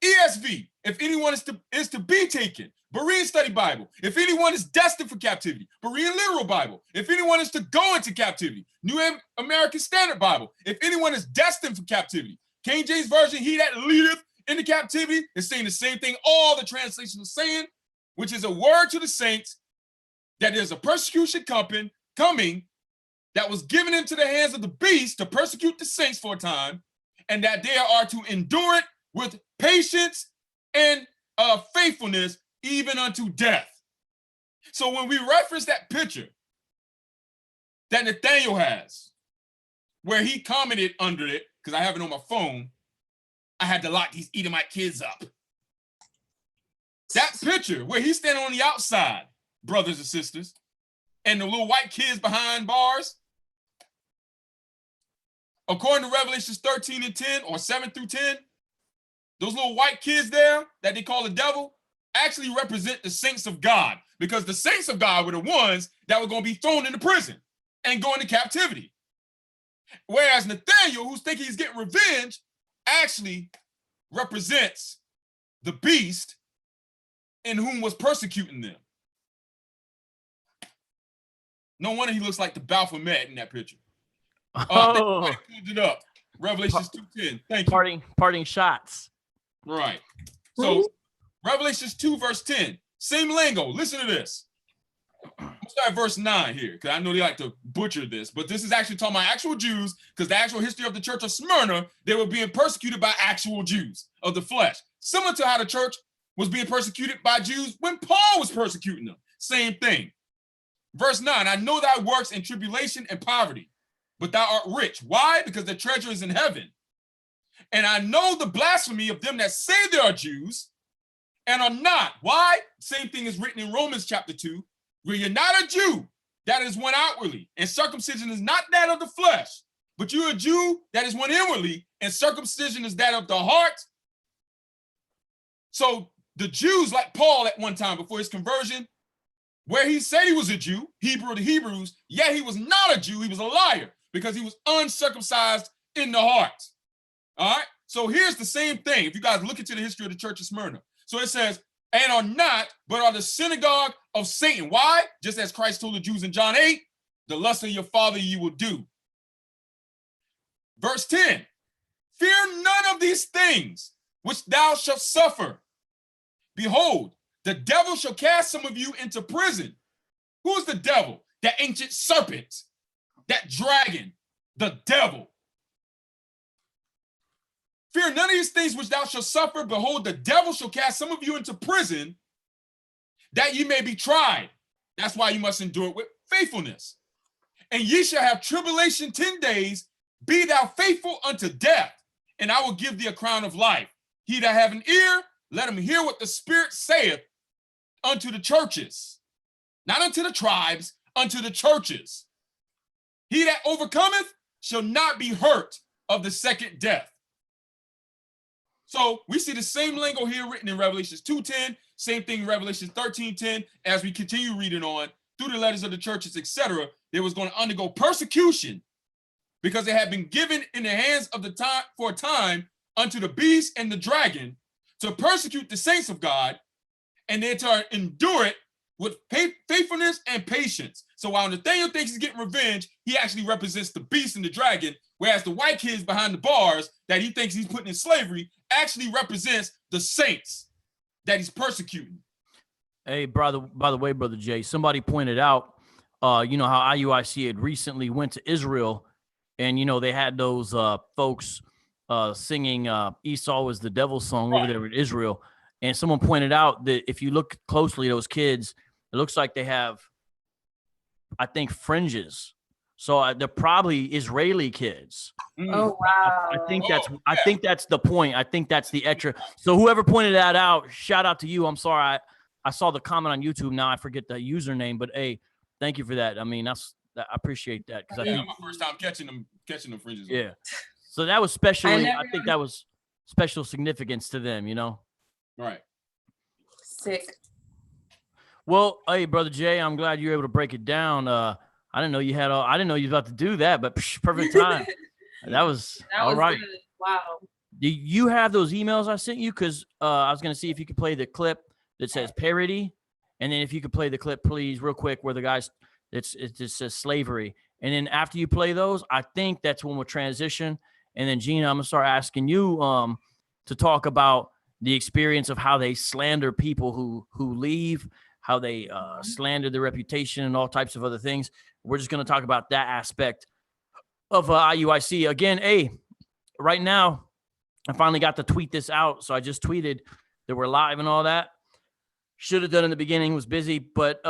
ESV, if anyone is to be taken. Berean Study Bible, if anyone is destined for captivity. Berean Literal Bible, if anyone is to go into captivity. New American Standard Bible, if anyone is destined for captivity. King James Version, he that leadeth into captivity, is saying the same thing all the translations are saying, which is a word to the saints that there's a persecution coming that was given into the hands of the beast to persecute the saints for a time, and that they are to endure it with patience and faithfulness even unto death. So when we reference that picture that Nathaniel has, where he commented under it, because I have it on my phone, I had to lock these Edomite kids up. That picture where he's standing on the outside, brothers and sisters, and the little white kids behind bars, according to Revelations 13 and 10 or 7 through 10, those little white kids there that they call the devil actually represent the saints of God, because the saints of God were the ones that were going to be thrown into prison and go into captivity. Whereas Nathaniel, who's thinking he's getting revenge, actually represents the beast in whom was persecuting them. No wonder he looks like the Baphomet in that picture. Oh, It up. Revelations 2:10. Thank you. Parting shots. Right. So Revelations 2 verse 10. Same lingo. Listen to this. I'll start at verse 9 here, because I know they like to butcher this, but this is actually talking about actual Jews, because the actual history of the church of Smyrna, they were being persecuted by actual Jews of the flesh. Similar to how the church was being persecuted by Jews when Paul was persecuting them. Same thing. Verse 9, I know thy works in tribulation and poverty, but thou art rich. Why? Because the treasure is in heaven. And I know the blasphemy of them that say they are Jews and are not. Why? Same thing is written in Romans chapter 2, where you're not a Jew, that is one outwardly, and circumcision is not that of the flesh, but you're a Jew that is one inwardly, and circumcision is that of the heart. So the Jews, like Paul at one time before his conversion, where he said he was a Jew, Hebrew to Hebrews, yet he was not a Jew, he was a liar, because he was uncircumcised in the heart. All right? So here's the same thing. If you guys look into the history of the church of Smyrna. So it says, and are not, but are the synagogue of Satan. Why? Just as Christ told the Jews in John 8, the lust of your father you will do. Verse 10, fear none of these things which thou shalt suffer. Behold, the devil shall cast some of you into prison. Who is the devil? That ancient serpent, that dragon, the devil. Fear none of these things which thou shalt suffer. Behold, the devil shall cast some of you into prison, that ye may be tried. That's why you must endure it with faithfulness. And ye shall have tribulation 10 days. Be thou faithful unto death, and I will give thee a crown of life. He that have an ear, let him hear what the Spirit saith unto the churches. Not unto the tribes, unto the churches. He that overcometh shall not be hurt of the second death. So we see the same lingo here written in Revelations 2:10, same thing in Revelation 13:10. As we continue reading on through the letters of the churches, etc., they was going to undergo persecution because they had been given in the hands of the time for a time unto the beast and the dragon to persecute the saints of God, and then to endure it with faithfulness and patience. So while Nathaniel thinks he's getting revenge, he actually represents the beast and the dragon, whereas the white kids behind the bars that he thinks he's putting in slavery actually represents the saints that he's persecuting. Hey, brother, by the way, Brother Jay, somebody pointed out, you know, how IUIC had recently went to Israel, and, you know, they had those folks singing Esau was the devil song over there in Israel. And someone pointed out that if you look closely, those kids, it looks like they have, I think, fringes. So they're probably Israeli kids. Oh, wow. I think that's the point. I think that's the extra. So whoever pointed that out, shout out to you. I'm sorry. I saw the comment on YouTube. Now I forget the username, but hey, thank you for that. I mean, I appreciate that. Because I think my first time catching them fringes. Yeah. So that was especially, I think that was special significance to them, you know? Right. Sick. Well, hey, Brother Jay, I'm glad you were able to break it down. I didn't know you had I didn't know you were about to do that, but perfect time. that was all right. Good. Wow. Do you have those emails I sent you? Because I was going to see if you could play the clip that says parody. And then if you could play the clip, please, real quick, where the guys, it just says slavery. And then after you play those, I think that's when we'll transition. And then, Gina, I'm going to start asking you to talk about the experience of how they slander people who leave, how they slander their reputation and all types of other things. We're just going to talk about that aspect of IUIC. Again, hey, right now, I finally got to tweet this out. So I just tweeted that we're live and all that. Should have done in the beginning, was busy. But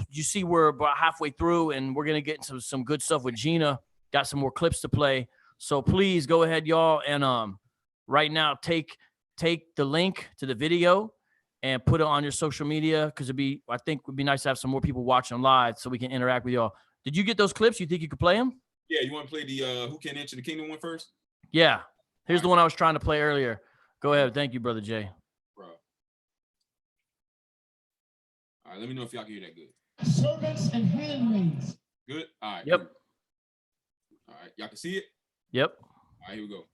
you see we're about halfway through, and we're going to get into some good stuff with Gina. Got some more clips to play. So please go ahead, y'all. And right now, take the link to the video and put it on your social media, because I think it would be nice to have some more people watching live so we can interact with y'all. Did you get those clips? You think you could play them? Yeah, you want to play the Who Can Enter the Kingdom one first? Yeah. Here's the one I was trying to play earlier. Go ahead. Thank you, Brother Jay. Bro. All right, let me know if y'all can hear that good. Servants and handmaids. Good? All right. Yep. All right, y'all can see it? Yep. All right, here we go.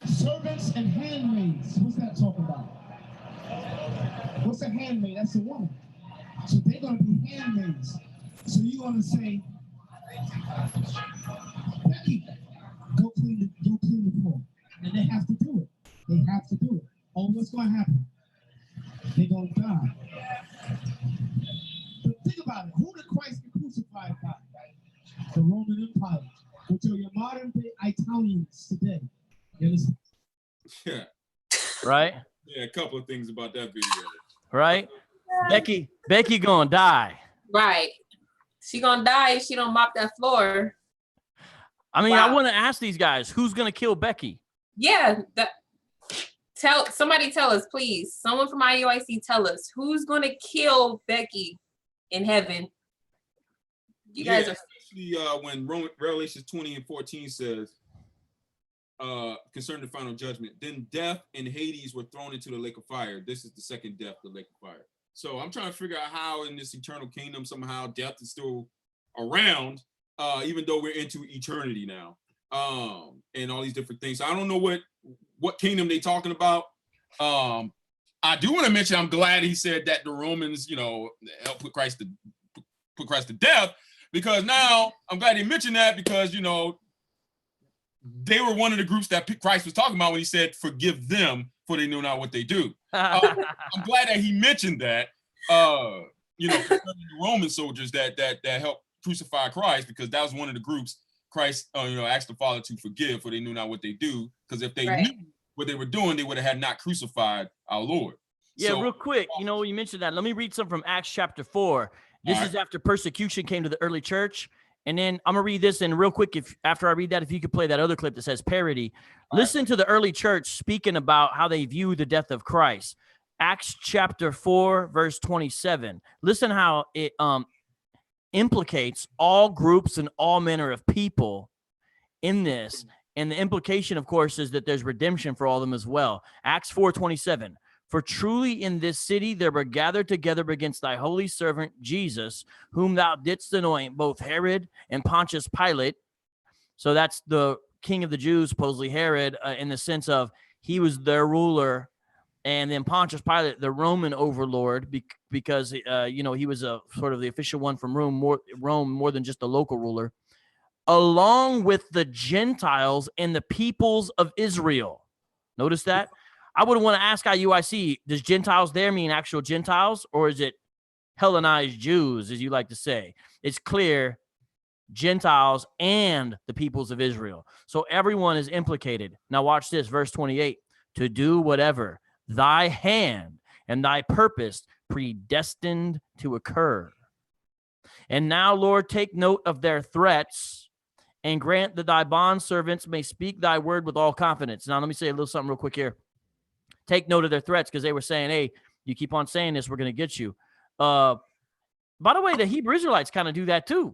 Servants and handmaids. What's that talking about? What's a handmaid? That's a woman. So they're going to be handmaids. So you're going to say, Becky, go clean the floor. And they have to do it. They have to do it. Oh, what's going to happen? They're going to die. But think about it. Who did Christ get crucified by? The Roman Empire. Which are your modern day Italians today. You understand? Yeah. Right? Yeah, a couple of things about that video. Right? Becky gonna die. Right. She gonna die if she don't mop that floor. I mean, Wow. I want to ask these guys, who's gonna kill Becky? Yeah. Somebody tell us, please. Someone from IUIC tell us who's gonna kill Becky in heaven. You guys are especially when Revelation 20:14 says, concerning the final judgment, then death and Hades were thrown into the lake of fire. This is the second death, the lake of fire. So I'm trying to figure out how in this eternal kingdom somehow death is still around, even though we're into eternity now, and all these different things. So I don't know what kingdom they talking about. I I do want to mention, I'm glad he said that the Romans, helped put Christ to death, because now I'm glad he mentioned that, because, they were one of the groups that Christ was talking about when he said, forgive them, for they know not what they do. I'm glad that he mentioned that, concerning the Roman soldiers that helped crucify Christ, because that was one of the groups Christ, asked the Father to forgive, for they knew not what they do. Because if they knew what they were doing, they would have had not crucified our Lord. Yeah, so, real quick, you mentioned that. Let me read something from Acts chapter 4. This is after persecution came to the early church. And then I'm going to read this, and real quick, after I read that, if you could play that other clip that says parody. Listen to the early church speaking about how they view the death of Christ. Acts chapter 4, verse 27. Listen how it implicates all groups and all manner of people in this. And the implication, of course, is that there's redemption for all of them as well. Acts 4:27. For truly in this city there were gathered together against thy holy servant Jesus, whom thou didst anoint, both Herod and Pontius Pilate. So that's the king of the Jews, supposedly Herod, in the sense of he was their ruler, and then Pontius Pilate, the Roman overlord, because he was a sort of the official one from Rome more than just a local ruler, along with the Gentiles and the peoples of Israel. Notice that? I would want to ask IUIC, does Gentiles there mean actual Gentiles, or is it Hellenized Jews, as you like to say? It's clear Gentiles and the peoples of Israel. So everyone is implicated. Now watch this, verse 28. To do whatever thy hand and thy purpose predestined to occur. And now, Lord, take note of their threats and grant that thy bondservants may speak thy word with all confidence. Now let me say a little something real quick here. Take note of their threats, because they were saying, hey, you keep on saying this, we're going to get you. By the way, the Hebrew Israelites kind of do that too.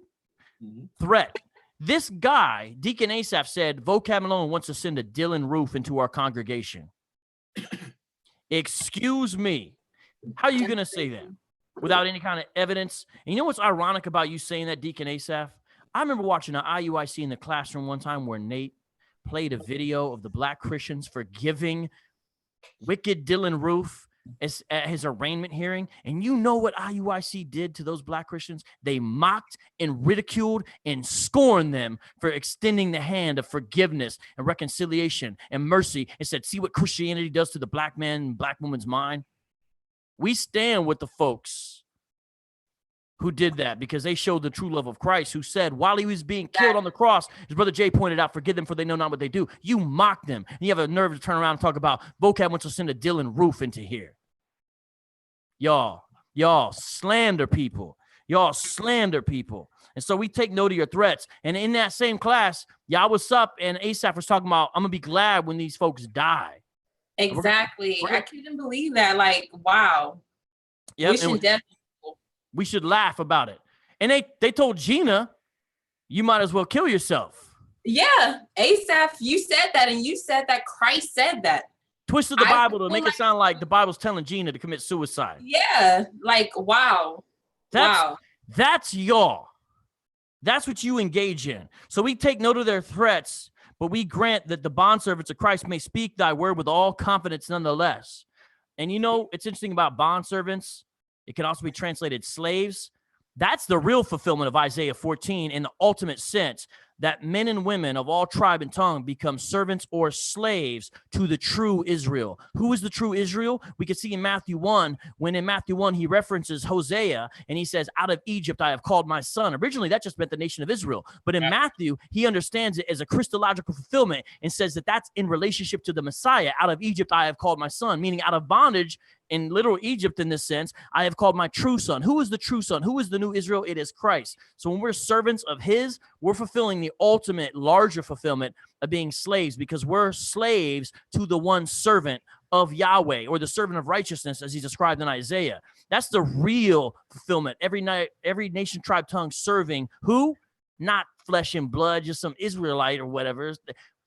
Threat. This guy, Deacon Asaph, said, Vocab Malone wants to send a Dylan Roof into our congregation. Excuse me. How are you going to say that without any kind of evidence? And you know what's ironic about you saying that, Deacon Asaph? I remember watching an IUIC in the classroom one time where Nate played a video of the black Christians forgiving wicked Dylan Roof at his arraignment hearing. And you know what IUIC did to those black Christians? They mocked and ridiculed and scorned them for extending the hand of forgiveness and reconciliation and mercy, and said, see what Christianity does to the black man and black woman's mind. We stand with the folks who did that, because they showed the true love of Christ, who said while he was being killed on the cross, his brother Jay pointed out, forgive them for they know not what they do. You mocked them. And you have a nerve to turn around and talk about Vocab wants to send a Dylan Roof into here. Y'all slander people. Y'all slander people. And so we take note of your threats. And in that same class, y'all was up, and Asaph was talking about, I'm going to be glad when these folks die. Exactly. I couldn't believe that. Like, wow. Yeah, we should laugh about it. And they told Gina, you might as well kill yourself. Yeah, Asaph, you said that, and you said that Christ said that. Twisted the Bible to make it sound like the Bible's telling Gina to commit suicide. Yeah, like, wow. That's y'all. That's what you engage in. So we take note of their threats, but we grant that the bondservants of Christ may speak thy word with all confidence nonetheless. And it's interesting about bondservants. It can also be translated slaves. That's the real fulfillment of Isaiah 14 in the ultimate sense, that men and women of all tribe and tongue become servants or slaves to the true Israel. Who is the true Israel? We can see in Matthew 1, when in Matthew 1 he references Hosea, and he says, out of Egypt I have called my son. Originally, that just meant the nation of Israel. But in Matthew, he understands it as a Christological fulfillment and says that that's in relationship to the Messiah. Out of Egypt I have called my son, meaning out of bondage, in literal Egypt in this sense, I have called my true son. Who is the true son? Who is the new Israel? It is Christ. So when we're servants of his, we're fulfilling the ultimate, larger fulfillment of being slaves, because we're slaves to the one servant of Yahweh, or the servant of righteousness, as he's described in Isaiah. That's the real fulfillment. Every nation, tribe, tongue serving who? not flesh and blood, just some Israelite or whatever,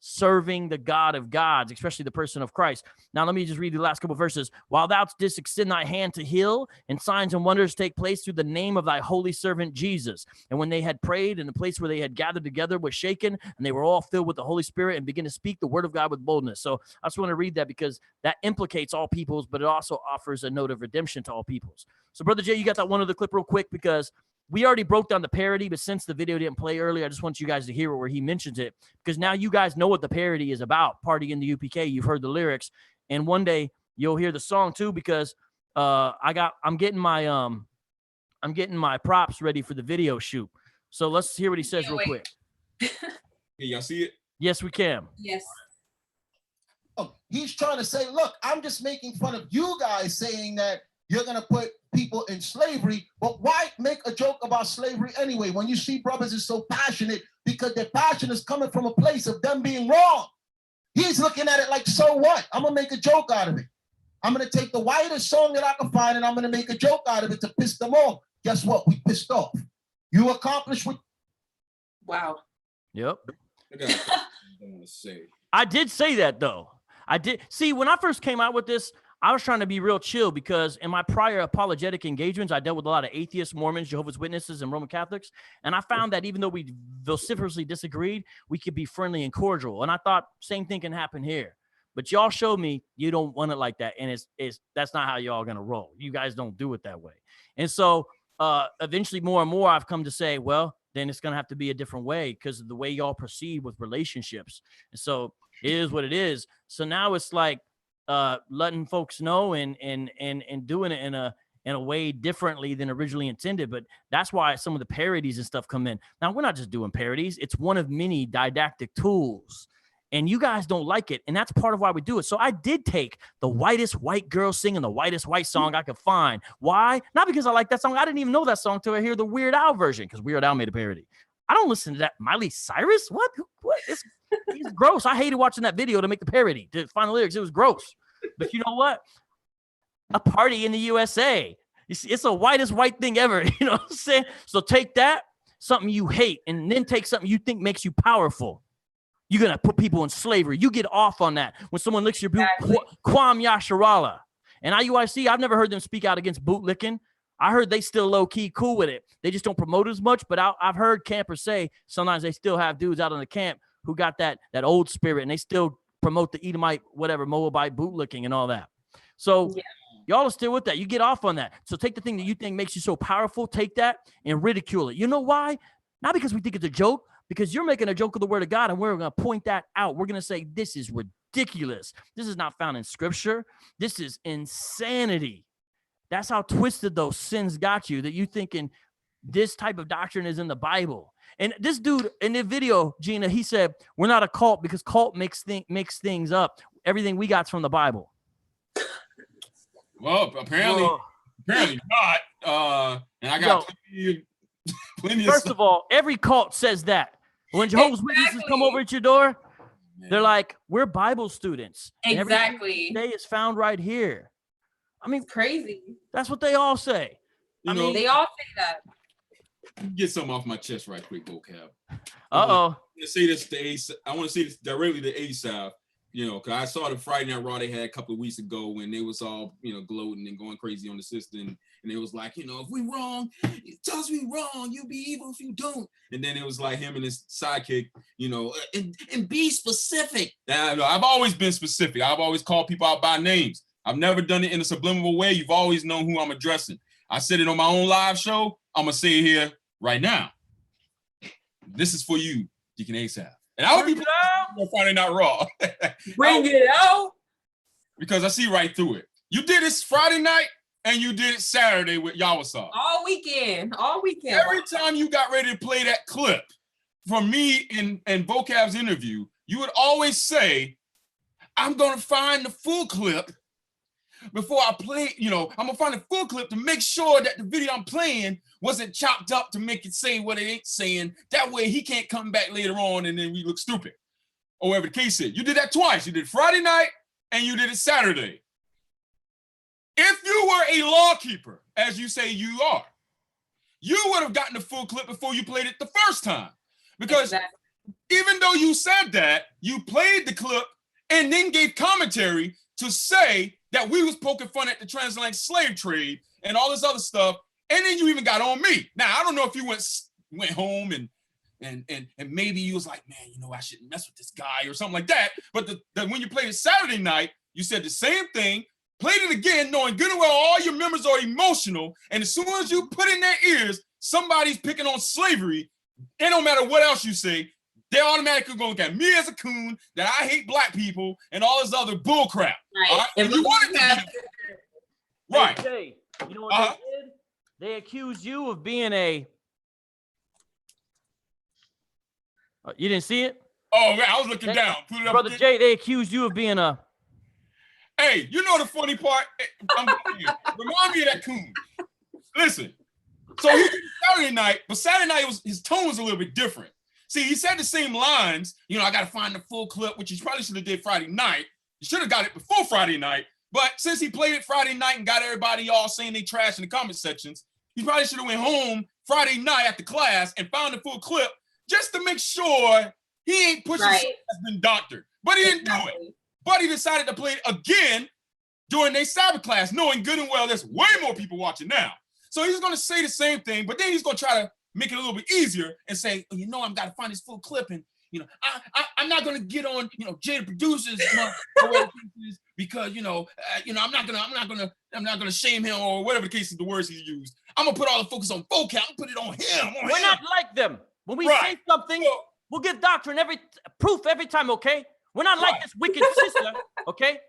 serving the God of gods, especially the person of Christ. Now, let me just read the last couple of verses. While thou didst extend thy hand to heal, and signs and wonders take place through the name of thy holy servant Jesus. And when they had prayed, and the place where they had gathered together was shaken, and they were all filled with the Holy Spirit and began to speak the word of God with boldness. So I just want to read that because that implicates all peoples, but it also offers a note of redemption to all peoples. So, Brother Jay, you got that one other clip real quick because we already broke down the parody, but since the video didn't play earlier, I just want you guys to hear it where he mentions it, because now you guys know what the parody is about. Party in the UPK, you've heard the lyrics, and one day you'll hear the song too, because I'm getting my props ready for the video shoot. So let's hear what he says real quick. Hey, y'all see it? Yes, we can. Yes. Oh, he's trying to say, look, I'm just making fun of you guys saying that you're going to put people in slavery, but why make a joke about slavery anyway when you see brothers is so passionate, because their passion is coming from a place of them being wrong. He's looking at it like, so what? I'm going to make a joke out of it. I'm going to take the whitest song that I can find and I'm going to make a joke out of it to piss them off. Guess what? We pissed off. You accomplished what? Wow. Yep. I got something I want to say. I did say that, though. I did. See, when I first came out with this, I was trying to be real chill because in my prior apologetic engagements, I dealt with a lot of atheists, Mormons, Jehovah's Witnesses, and Roman Catholics. And I found that even though we vociferously disagreed, we could be friendly and cordial. And I thought same thing can happen here. But y'all showed me you don't want it like that. And that's not how y'all going to roll. You guys don't do it that way. And so eventually more and more I've come to say, well, then it's going to have to be a different way because of the way y'all proceed with relationships. And so it is what it is. So now it's like, letting folks know and doing it in a way differently than originally intended. But that's why some of the parodies and stuff come in. Now, we're not just doing parodies. It's one of many didactic tools. And you guys don't like it. And that's part of why we do it. So I did take the whitest white girl singing the whitest white song I could find. Why? Not because I like that song. I didn't even know that song until I hear the Weird Al version, because Weird Al made a parody. I don't listen to that. Miley Cyrus? What? It's gross. I hated watching that video to make the parody, to find the lyrics. It was gross. But you know what? A party in the USA. It's the whitest white thing ever. You know what I'm saying? So take that, something you hate, and then take something you think makes you powerful. You're going to put people in slavery. You get off on that. When someone licks your boot, Kwam Yasharala. And IUIC, I've never heard them speak out against boot licking. I heard they still low-key cool with it. They just don't promote as much, but I've heard campers say sometimes they still have dudes out on the camp who got that old spirit, and they still promote the Edomite, whatever, Moabite bootlicking and all that. So y'all are still with that. You get off on that. So take the thing that you think makes you so powerful, take that and ridicule it. You know why? Not because we think it's a joke, because you're making a joke of the word of God, and we're going to point that out. We're going to say, this is ridiculous. This is not found in Scripture. This is insanity. That's how twisted those sins got you, that you thinking this type of doctrine is in the Bible. And this dude in the video, Gina, he said, we're not a cult because cult makes things up. Everything we got's from the Bible. Well, apparently not. And I got plenty of First of all, every cult says that. When Jehovah's Witnesses come over at your door, they're like, we're Bible students. Exactly. Today is found right here. I mean, crazy. That's what they all say. They all say that. Get something off my chest right quick, Vocab. Uh-oh. I want to say this directly to ASAP, because I saw the Friday Night Raw they had a couple of weeks ago when they was all, gloating and going crazy on the system. And it was like, if we wrong, tell us we wrong. You be evil if you don't. And then it was like him and his sidekick, and be specific. Now, I've always been specific. I've always called people out by names. I've never done it in a subliminal way. You've always known who I'm addressing. I said it on my own live show. I'm going to say it here right now. This is for you, Deacon ASAP. And I would be on Friday Night Raw. Bring it out. Because I see right through it. You did this Friday night and you did it Saturday with Yawasab. All weekend. Every time you got ready to play that clip from me and Vocab's interview, you would always say, I'm going to find the full clip before I play, I'm gonna find a full clip to make sure that the video I'm playing wasn't chopped up to make it say what it ain't saying. That way he can't come back later on and then we look stupid. Or whatever the case is. You did that twice. You did Friday night and you did it Saturday. If you were a law keeper, as you say you are, you would have gotten the full clip before you played it the first time. Because even though you said that, you played the clip and then gave commentary to say that we was poking fun at the transatlantic slave trade and all this other stuff. And then you even got on me. Now, I don't know if you went home and maybe you was like, man, you know, I shouldn't mess with this guy or something like that. But when you played it Saturday night, you said the same thing, played it again, knowing good and well all your members are emotional. And as soon as you put in their ears, somebody's picking on slavery, it don't matter what else you say, they're automatically going to look at me as a coon, that I hate black people, and all this other bull crap. Right. All right? If you wanted to right. Hey, you know what they did? They accused you of being a... you didn't see it? Oh, man, I was looking down. Put it up Brother again. Jay, they accused you of being a... Hey, you know the funny part? Remind me of that coon. Listen. So he did it Saturday night, but Saturday night, his tone was a little bit different. See, he said the same lines. You know, I got to find the full clip, which he probably should have did Friday night. He should have got it before Friday night. But since he played it Friday night and got everybody all saying they trash in the comment sections, he probably should have went home Friday night after class and found the full clip just to make sure he ain't pushing something that's been doctored. But he didn't do it. But he decided to play it again during their Sabbath class, knowing good and well there's way more people watching now. So he's going to say the same thing, but then he's going to try to make it a little bit easier and say, you know, I've got to find this full clip, and you know, I'm not going to get on, you know, Jay the producers, because you know, I'm not gonna shame him or whatever the case is, the words he used. I'm gonna put all the focus on vocab. I'm put it on him. We're not like them. When we say something, we'll give doctrine proof every time. Okay, we're not like this wicked sister. Okay,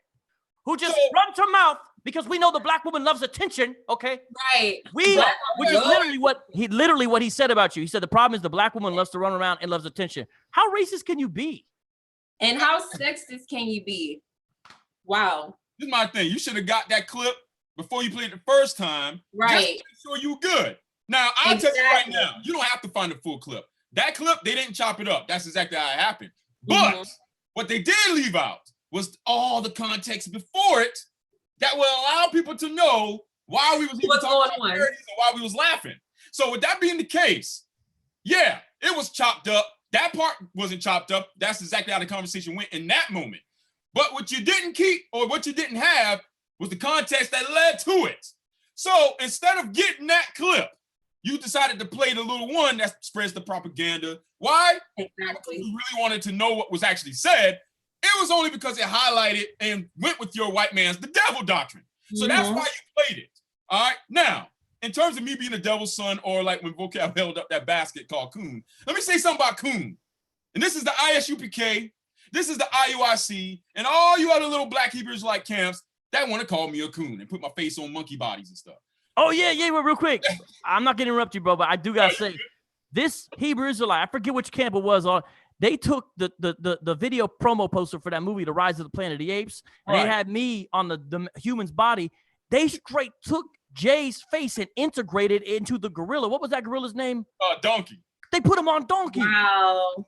who just runs her mouth because we know the black woman loves attention. Okay, which is literally what he said about you. He said the problem is the black woman loves to run around and loves attention. How racist can you be? And how sexist can you be? Wow. This is my thing. You should have got that clip before you played it the first time. Just to make sure you good. Now, I'll tell you right now, you don't have to find the full clip. That clip, they didn't chop it up. That's exactly how it happened. But what they did leave out was all the context before it that will allow people to know why we was even talking about parodies and why we was laughing. So with that being the case, yeah, it was chopped up. That part wasn't chopped up. That's exactly how the conversation went in that moment. But what you didn't keep or what you didn't have was the context that led to it. So instead of getting that clip, you decided to play the little one that spreads the propaganda. Why? Exactly. You really wanted to know what was actually said. It was only because it highlighted and went with your white man's the devil doctrine. So that's why you played it. All right. Now, in terms of me being a devil's son, or like when Vocab held up that basket called coon, let me say something about coon. And this is the ISUPK, this is the IUIC, and all you other little black Hebrews like camps that want to call me a coon and put my face on monkey bodies and stuff. Oh, yeah, real quick. I'm not going to interrupt you, bro, but I do got to say, this Hebrew Israelite, I forget which camp it was on, they took the video promo poster for that movie, The Rise of the Planet of the Apes, and they had me on the human's body. They straight took Jay's face and integrated it into the gorilla. What was that gorilla's name? Donkey. They put him on Donkey. Wow.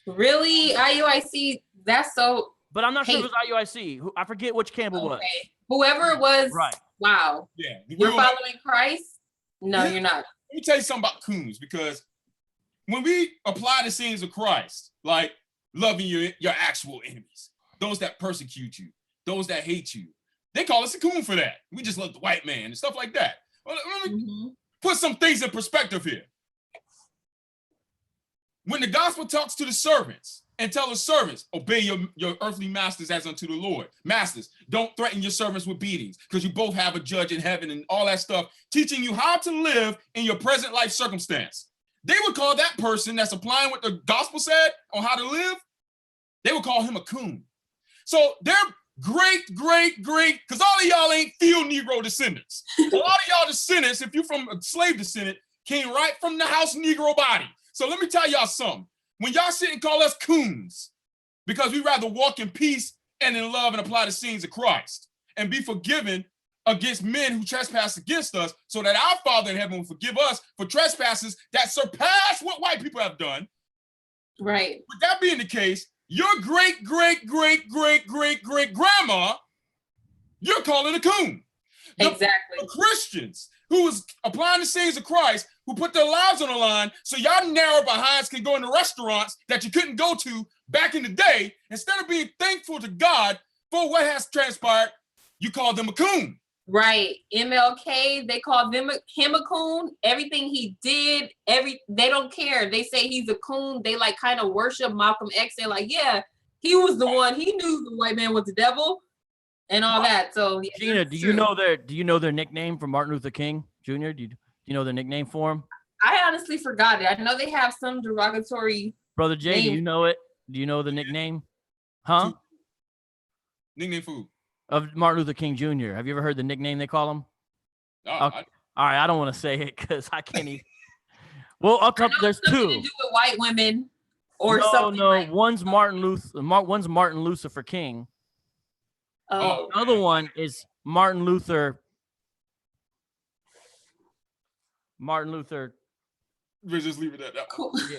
Really? IUIC? That's so... But I'm not sure if it was IUIC. I forget which camp it was. Whoever it was, wow. Yeah. You're following Christ? No, you're not. Let me tell you something about coons, because when we apply the sayings of Christ, like loving your actual enemies, those that persecute you, those that hate you, they call us a coon for that. We just love the white man and stuff like that. Well, let me put some things in perspective here. When the gospel talks to the servants and tell the servants, obey your earthly masters as unto the Lord. Masters, don't threaten your servants with beatings, because you both have a judge in heaven and all that stuff, teaching you how to live in your present life circumstance. They would call that person that's applying what the gospel said on how to live, they would call him a coon. So they're great, because all of y'all ain't field Negro descendants. A lot of y'all descendants, if you're from a slave descendant, came right from the house Negro body. So let me tell y'all something. When y'all sit and call us coons, because we rather walk in peace and in love and apply the sayings of Christ and be forgiven against men who trespass against us, so that our Father in heaven will forgive us for trespasses that surpass what white people have done. Right. With that being the case, your great grandma, you're calling a coon. Exactly. The Christians who was applying the sayings of Christ, who put their lives on the line so y'all narrow behinds can go into restaurants that you couldn't go to back in the day. Instead of being thankful to God for what has transpired, you call them a coon. Right. MLK, they call him a coon. Everything he did, they don't care. They say he's a coon. They like kind of worship Malcolm X. They're like, yeah, he was the one. He knew the white man was the devil and all that. So yeah, Gina, do you know their nickname for Martin Luther King Jr.? Do you know their nickname for him? I honestly forgot it. I know they have some derogatory. Brother Jay, name. do you know it? Do you know the nickname? Huh? Nickname food. Of Martin Luther King Jr. Have you ever heard the nickname they call him? Oh, All right, I don't want to say it because I can't even. Well, up top, there's Something two. to do with white women or something. No, like, one's Martin Lucifer King. oh, The other one is Martin Luther. We'll just leave it at that. cool. Yeah.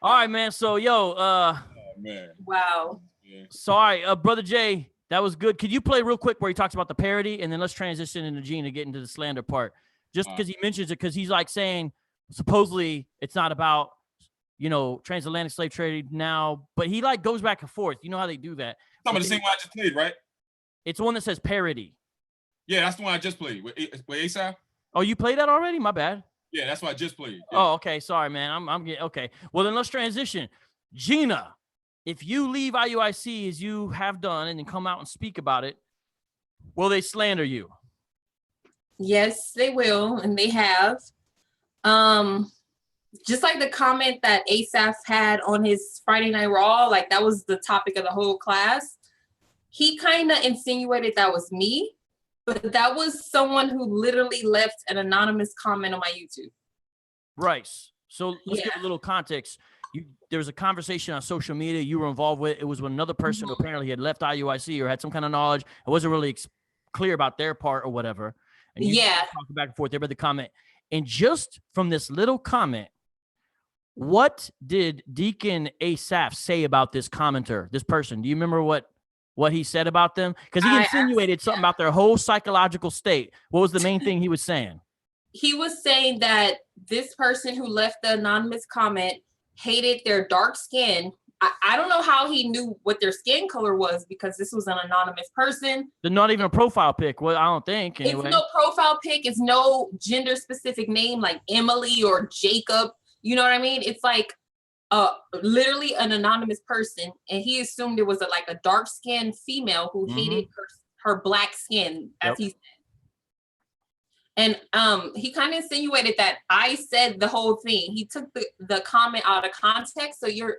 All right, man. So, Oh, man. Wow. Yeah. sorry, Brother Jay, that was good. Could you play real quick where he talks about the parody, and then let's transition into Gina to get into the slander part? Just because he mentions it, because he's like saying supposedly it's not about transatlantic slave trade now, but he like goes back and forth. You know how they do that? Talking about the same one I just played, right? It's one that says parody. Yeah, that's the one I just played with ASAP. Oh, you played that already? My bad. Yeah, that's what I just played. Yeah. Oh, okay. Sorry, man. I'm getting okay. Well, then let's transition. Gina, if you leave IUIC as you have done and then come out and speak about it, will they slander you? Yes, they will, and they have. Just like the comment that Asaph had on his Friday Night Raw, like that was the topic of the whole class. He kind of insinuated that was me, but that was someone who literally left an anonymous comment on my YouTube. Right. So let's give a little context. There was a conversation on social media you were involved with. It was with another person who apparently had left IUIC or had some kind of knowledge. It wasn't really clear about their part or whatever. And you talking back and forth there by the comment. And just from this little comment, what did Deacon Asaph say about this commenter, this person? Do you remember what he said about them? Because he insinuated something about their whole psychological state. What was the main thing he was saying? He was saying that this person who left the anonymous comment hated their dark skin. I don't know how he knew what their skin color was because this was an anonymous person. They're not even a profile pic. Well, I don't think. Anyway. It's no profile pic. It's no gender specific name like Emily or Jacob. You know what I mean? It's like literally an anonymous person. And he assumed it was a dark skinned female who hated her black skin, as he said. And he kind of insinuated that I said the whole thing. He took the comment out of context. So you're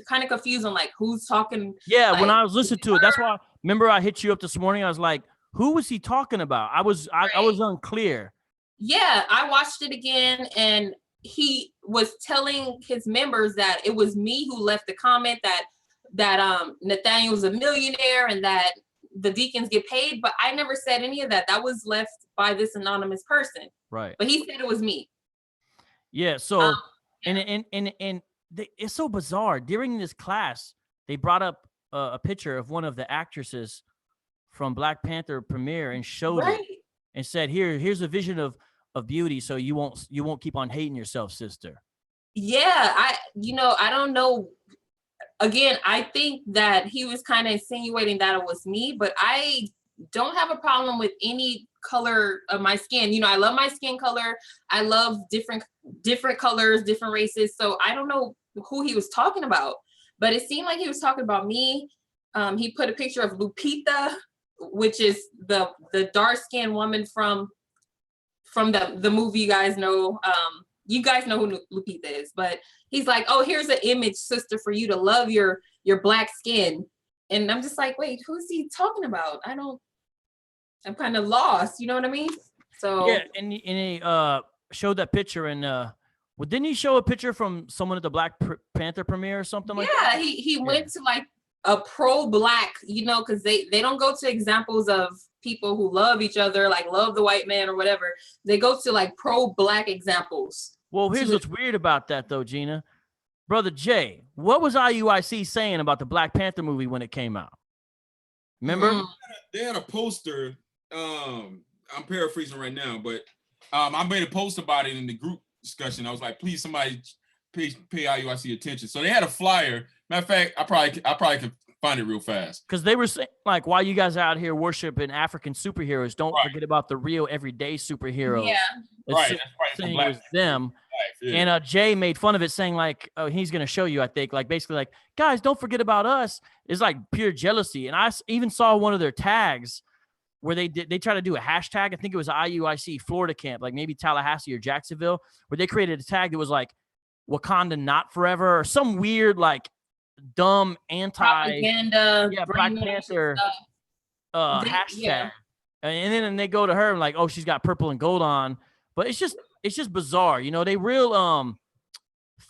kind of confused on like who's talking. Yeah, like, when I was listening to it, that's why. Remember, I hit you up this morning. I was like, "Who was he talking about?" I was unclear. Yeah, I watched it again, and he was telling his members that it was me who left the comment that Nathaniel's a millionaire and that the deacons get paid, but I never said any of that. That was left by this anonymous person. Right. But he said it was me. Yeah. So it's so bizarre. During this class, they brought up a picture of one of the actresses from Black Panther premiere and showed it and said, here's a vision of beauty. So you won't keep on hating yourself, sister. Yeah. I don't know. Again, I think that he was kind of insinuating that it was me, but I don't have a problem with any color of my skin. I love my skin color. I love different colors, different races. So I don't know who he was talking about, but it seemed like he was talking about me. He put a picture of Lupita, which is the dark-skinned woman from the movie you guys know. You guys know who Lupita is, but he's like, oh, here's an image, sister, for you to love your black skin. And I'm just like, wait, who's he talking about? I'm kind of lost. You know what I mean? So yeah, and he showed that picture, and didn't he show a picture from someone at the Black Panther premiere or something like that? Yeah, he went to like a pro-black, because they don't go to examples of people who love each other, like love the white man or whatever. They go to like pro-black examples. Well, here's what's weird about that though, Gina. Brother Jay, what was IUIC saying about the Black Panther movie when it came out? Remember? They had a poster. I'm paraphrasing right now, but I made a post about it in the group discussion. I was like, please, somebody pay IUIC attention. So they had a flyer. Matter of fact, I probably can find it real fast. Because they were saying, like, while you guys out here worshiping African superheroes, don't forget about the real everyday superheroes. Yeah. Right. Saying it was them. Yeah. And Jay made fun of it, saying like, oh, he's going to show you, I think, like basically like, guys, don't forget about us. It's like pure jealousy. And I even saw one of their tags where they tried to do a hashtag. I think it was IUIC Florida camp, like maybe Tallahassee or Jacksonville, where they created a tag that was like Wakanda not forever or some weird, like dumb propaganda, Black Panther hashtag. Yeah. And then they go to her and like, oh, she's got purple and gold on. But it's just bizarre. You know, they real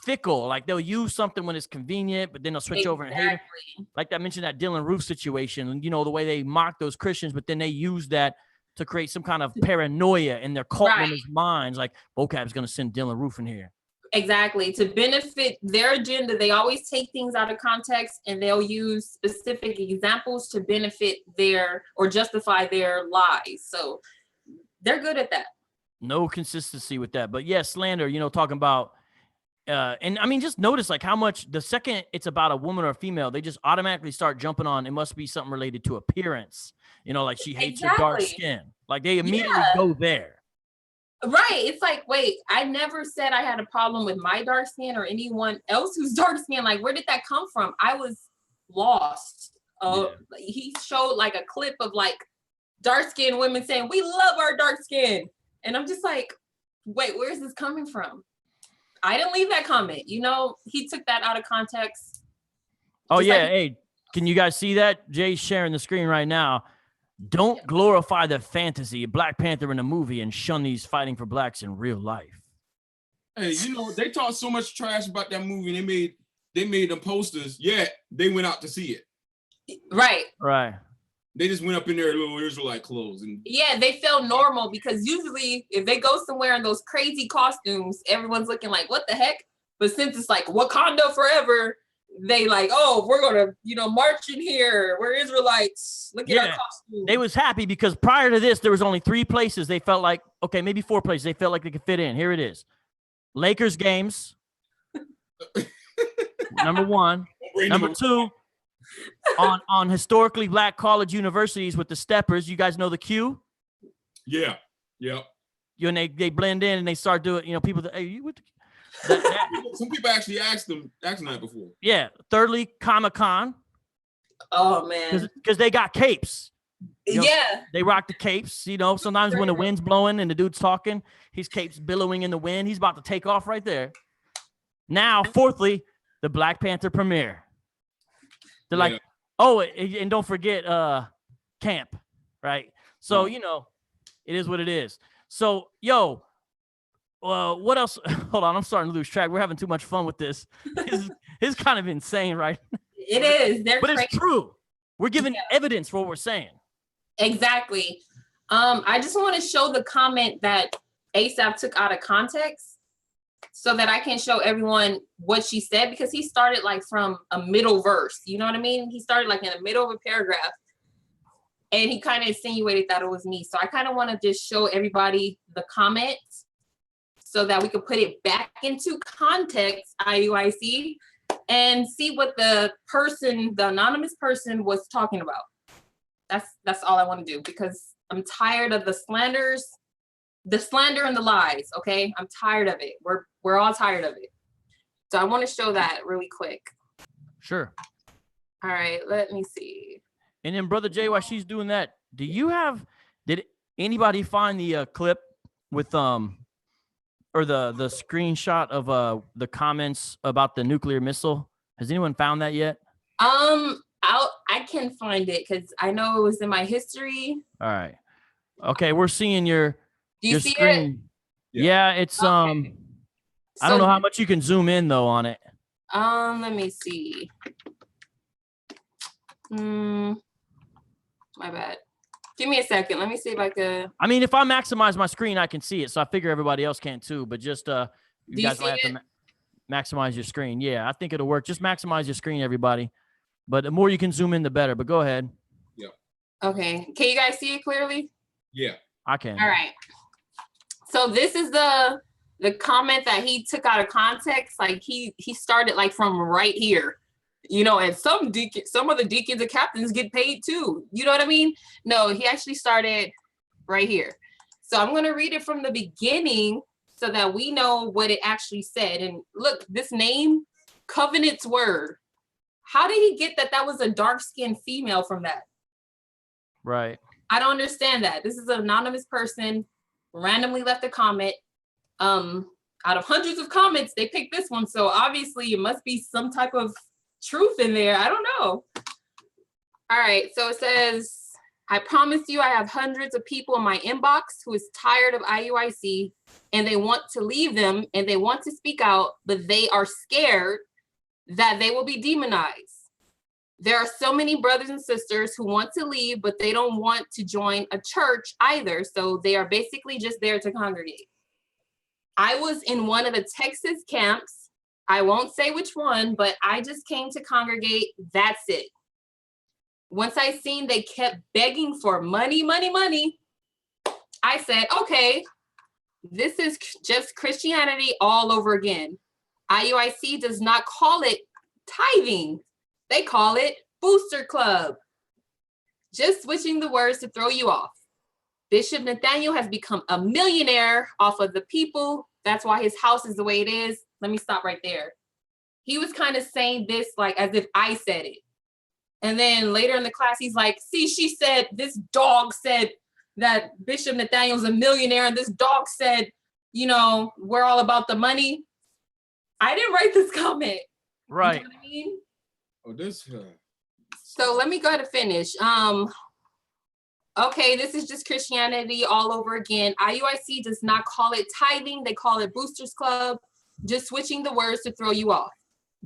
fickle. Like they'll use something when it's convenient, but then they'll switch over and hate it. Like I mentioned that Dylan Roof situation, you know, the way they mock those Christians, but then they use that to create some kind of paranoia in their cult members' minds. Like Vocab's going to send Dylan Roof in here. Exactly. To benefit their agenda, they always take things out of context and they'll use specific examples to benefit their or justify their lies. So they're good at that. No consistency with that. But yeah, slander, you know, talking about, and I mean, just notice like how much the second it's about a woman or a female, they just automatically start jumping on. It must be something related to appearance. You know, like she hates her dark skin. Like they immediately go there. Right. It's like, wait, I never said I had a problem with my dark skin or anyone else who's dark skin. Like, where did that come from? I was lost. He showed like a clip of like dark skinned women saying, we love our dark skin. And I'm just like, wait, where is this coming from? I didn't leave that comment. You know, he took that out of context. Oh, yeah. Hey, can you guys see that? Jay's sharing the screen right now. Don't glorify the fantasy of Black Panther in a movie and shun these fighting for blacks in real life. Hey, you know, they talked so much trash about that movie. They made them posters. Yeah, they went out to see it. Right. They just went up in their little Israelite clothes. And yeah, they felt normal because usually if they go somewhere in those crazy costumes, everyone's looking like, what the heck? But since it's like Wakanda forever, they like, oh, we're going to, you know, march in here. We're Israelites. Look at our costumes. They was happy because prior to this, there was only 3 places they felt like, okay, maybe 4 places they felt like they could fit in. Here it is. Lakers games. Number 1. Number 2. On historically Black college universities with the steppers. You guys know the Q? Yeah. Yep. And they blend in and they start doing, you know, people that, hey, you with some people actually asked that before. Yeah. Thirdly, Comic-Con. Oh man. Because they got capes. You know, yeah. They rock the capes. You know, sometimes when the wind's blowing and the dude's talking, his cape's billowing in the wind. He's about to take off right there. Now, fourthly, the Black Panther premiere. They're like, oh, and don't forget camp, right? So, you know, it is what it is. So, yo, what else? Hold on, I'm starting to lose track. We're having too much fun with this. It's kind of insane, right? It is. But it's true. We're giving evidence for what we're saying. Exactly. I just want to show the comment that ASAP took out of context so that I can show everyone what she said, because he started like from a middle verse. You know what I mean? He started like in the middle of a paragraph and he kind of insinuated that it was me. So I kind of want to just show everybody the comment so that we could put it back into context, IUIC, and see what the anonymous person was talking about. That's all I want to do, because I'm tired of the slander and the lies. Okay, I'm tired of it. We're all tired of it. So I want to show that really quick. Sure. All right, let me see. And then, Brother Jay, while she's doing that, did anybody find the clip with or the screenshot of the comments about the nuclear missile? Has anyone found that yet? I can find it because I know it was in my history. All right. Okay, we're seeing your Do you see screen. it? Yeah, it's Okay. I don't know how much you can zoom in though on it. Let me see. My bad. Give me a second. Let me see if I could. I mean, if I maximize my screen, I can see it. So I figure everybody else can too. But just you guys might have to maximize your screen. Yeah, I think it'll work. Just maximize your screen, everybody. But the more you can zoom in, the better. But go ahead. Yeah. Okay. Can you guys see it clearly? Yeah. I can. All right. So this is the the comment that he took out of context, like he started like from right here, you know, and some of the deacons and captains get paid too. You know what I mean? No, he actually started right here. So I'm going to read it from the beginning so that we know what it actually said. And look, this name, Covenant's Word. How did he get that was a dark-skinned female from that? Right. I don't understand that. This is an anonymous person, randomly left a comment. Out of hundreds of comments, they picked this one. So obviously it must be some type of truth in there. I don't know. All right, so it says, I promise you I have hundreds of people in my inbox who is tired of IUIC and they want to leave them and they want to speak out, but they are scared that they will be demonized. There are so many brothers and sisters who want to leave, but they don't want to join a church either. So they are basically just there to congregate. I was in one of the Texas camps. I won't say which one, but I just came to congregate. That's it. Once I seen they kept begging for money, I said, okay, this is just Christianity all over again. IUIC does not call it tithing. They call it booster club. Just switching the words to throw you off. Bishop Nathaniel has become a millionaire off of the people. That's why his house is the way it is. Let me stop right there. He was kind of saying this like as if I said it. And then later in the class, he's like, see, she said, this dog said that Bishop Nathaniel's a millionaire. And this dog said, you know, we're all about the money. I didn't write this comment. Right. You know what I mean? Oh, this. So let me go ahead and finish. Okay, this is just Christianity all over again. IUIC does not call it tithing. They call it Boosters Club. Just switching the words to throw you off.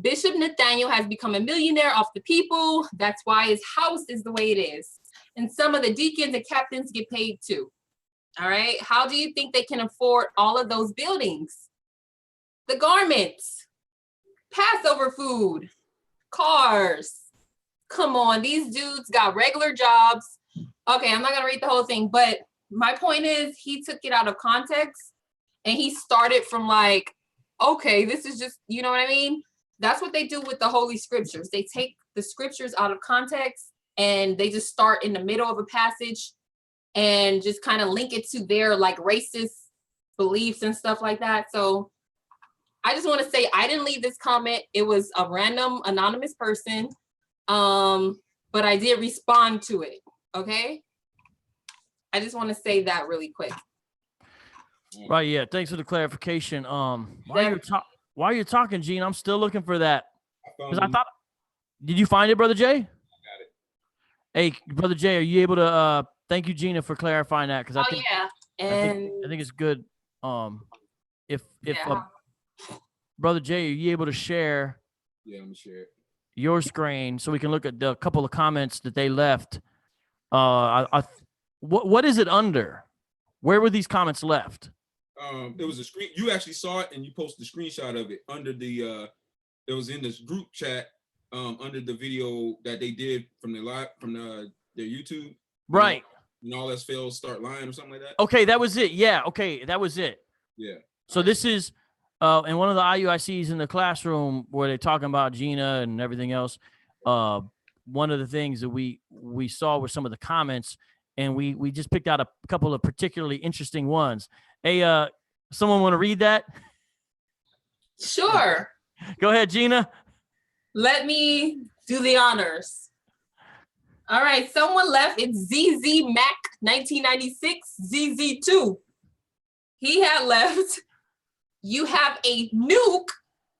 Bishop Nathaniel has become a millionaire off the people. That's why his house is the way it is. And some of the deacons and captains get paid too. All right. How do you think they can afford all of those buildings? The garments, Passover food, cars. Come on, these dudes got regular jobs. Okay, I'm not gonna read the whole thing, but my point is he took it out of context and he started from like, okay, this is just, you know what I mean? That's what they do with the Holy Scriptures. They take the scriptures out of context and they just start in the middle of a passage and just kind of link it to their like racist beliefs and stuff like that. So I just want to say I didn't leave this comment. It was a random anonymous person, but I did respond to it. Okay. I just want to say that really quick. Right. Yeah. Thanks for the clarification. While you're talking, Gene, I'm still looking for that. Because I thought, did you find it, Brother Jay? I got it. Hey, Brother Jay, are you able to, thank you, Gina, for clarifying that. Because I think it's good. If Brother Jay, are you able to share? Yeah, I'm gonna share it. Your screen so we can look at the couple of comments that they left. What is it under? Where were these comments left? There was a screen. You actually saw it, and you posted a screenshot of it under the. It was in this group chat under the video that they did from their YouTube. Right. And all else fails, start lying or something like that. Okay, that was it. Yeah. Okay, that was it. Yeah. So this is in one of the IUICs in the classroom where they're talking about Gina and everything else. One of the things that we saw were some of the comments, and we just picked out a couple of particularly interesting ones. Hey, someone want to read that? Sure. Go ahead, Gina. Let me do the honors. All right, someone left. It's ZZ Mac 1996 ZZ2. He had left. You have a nuke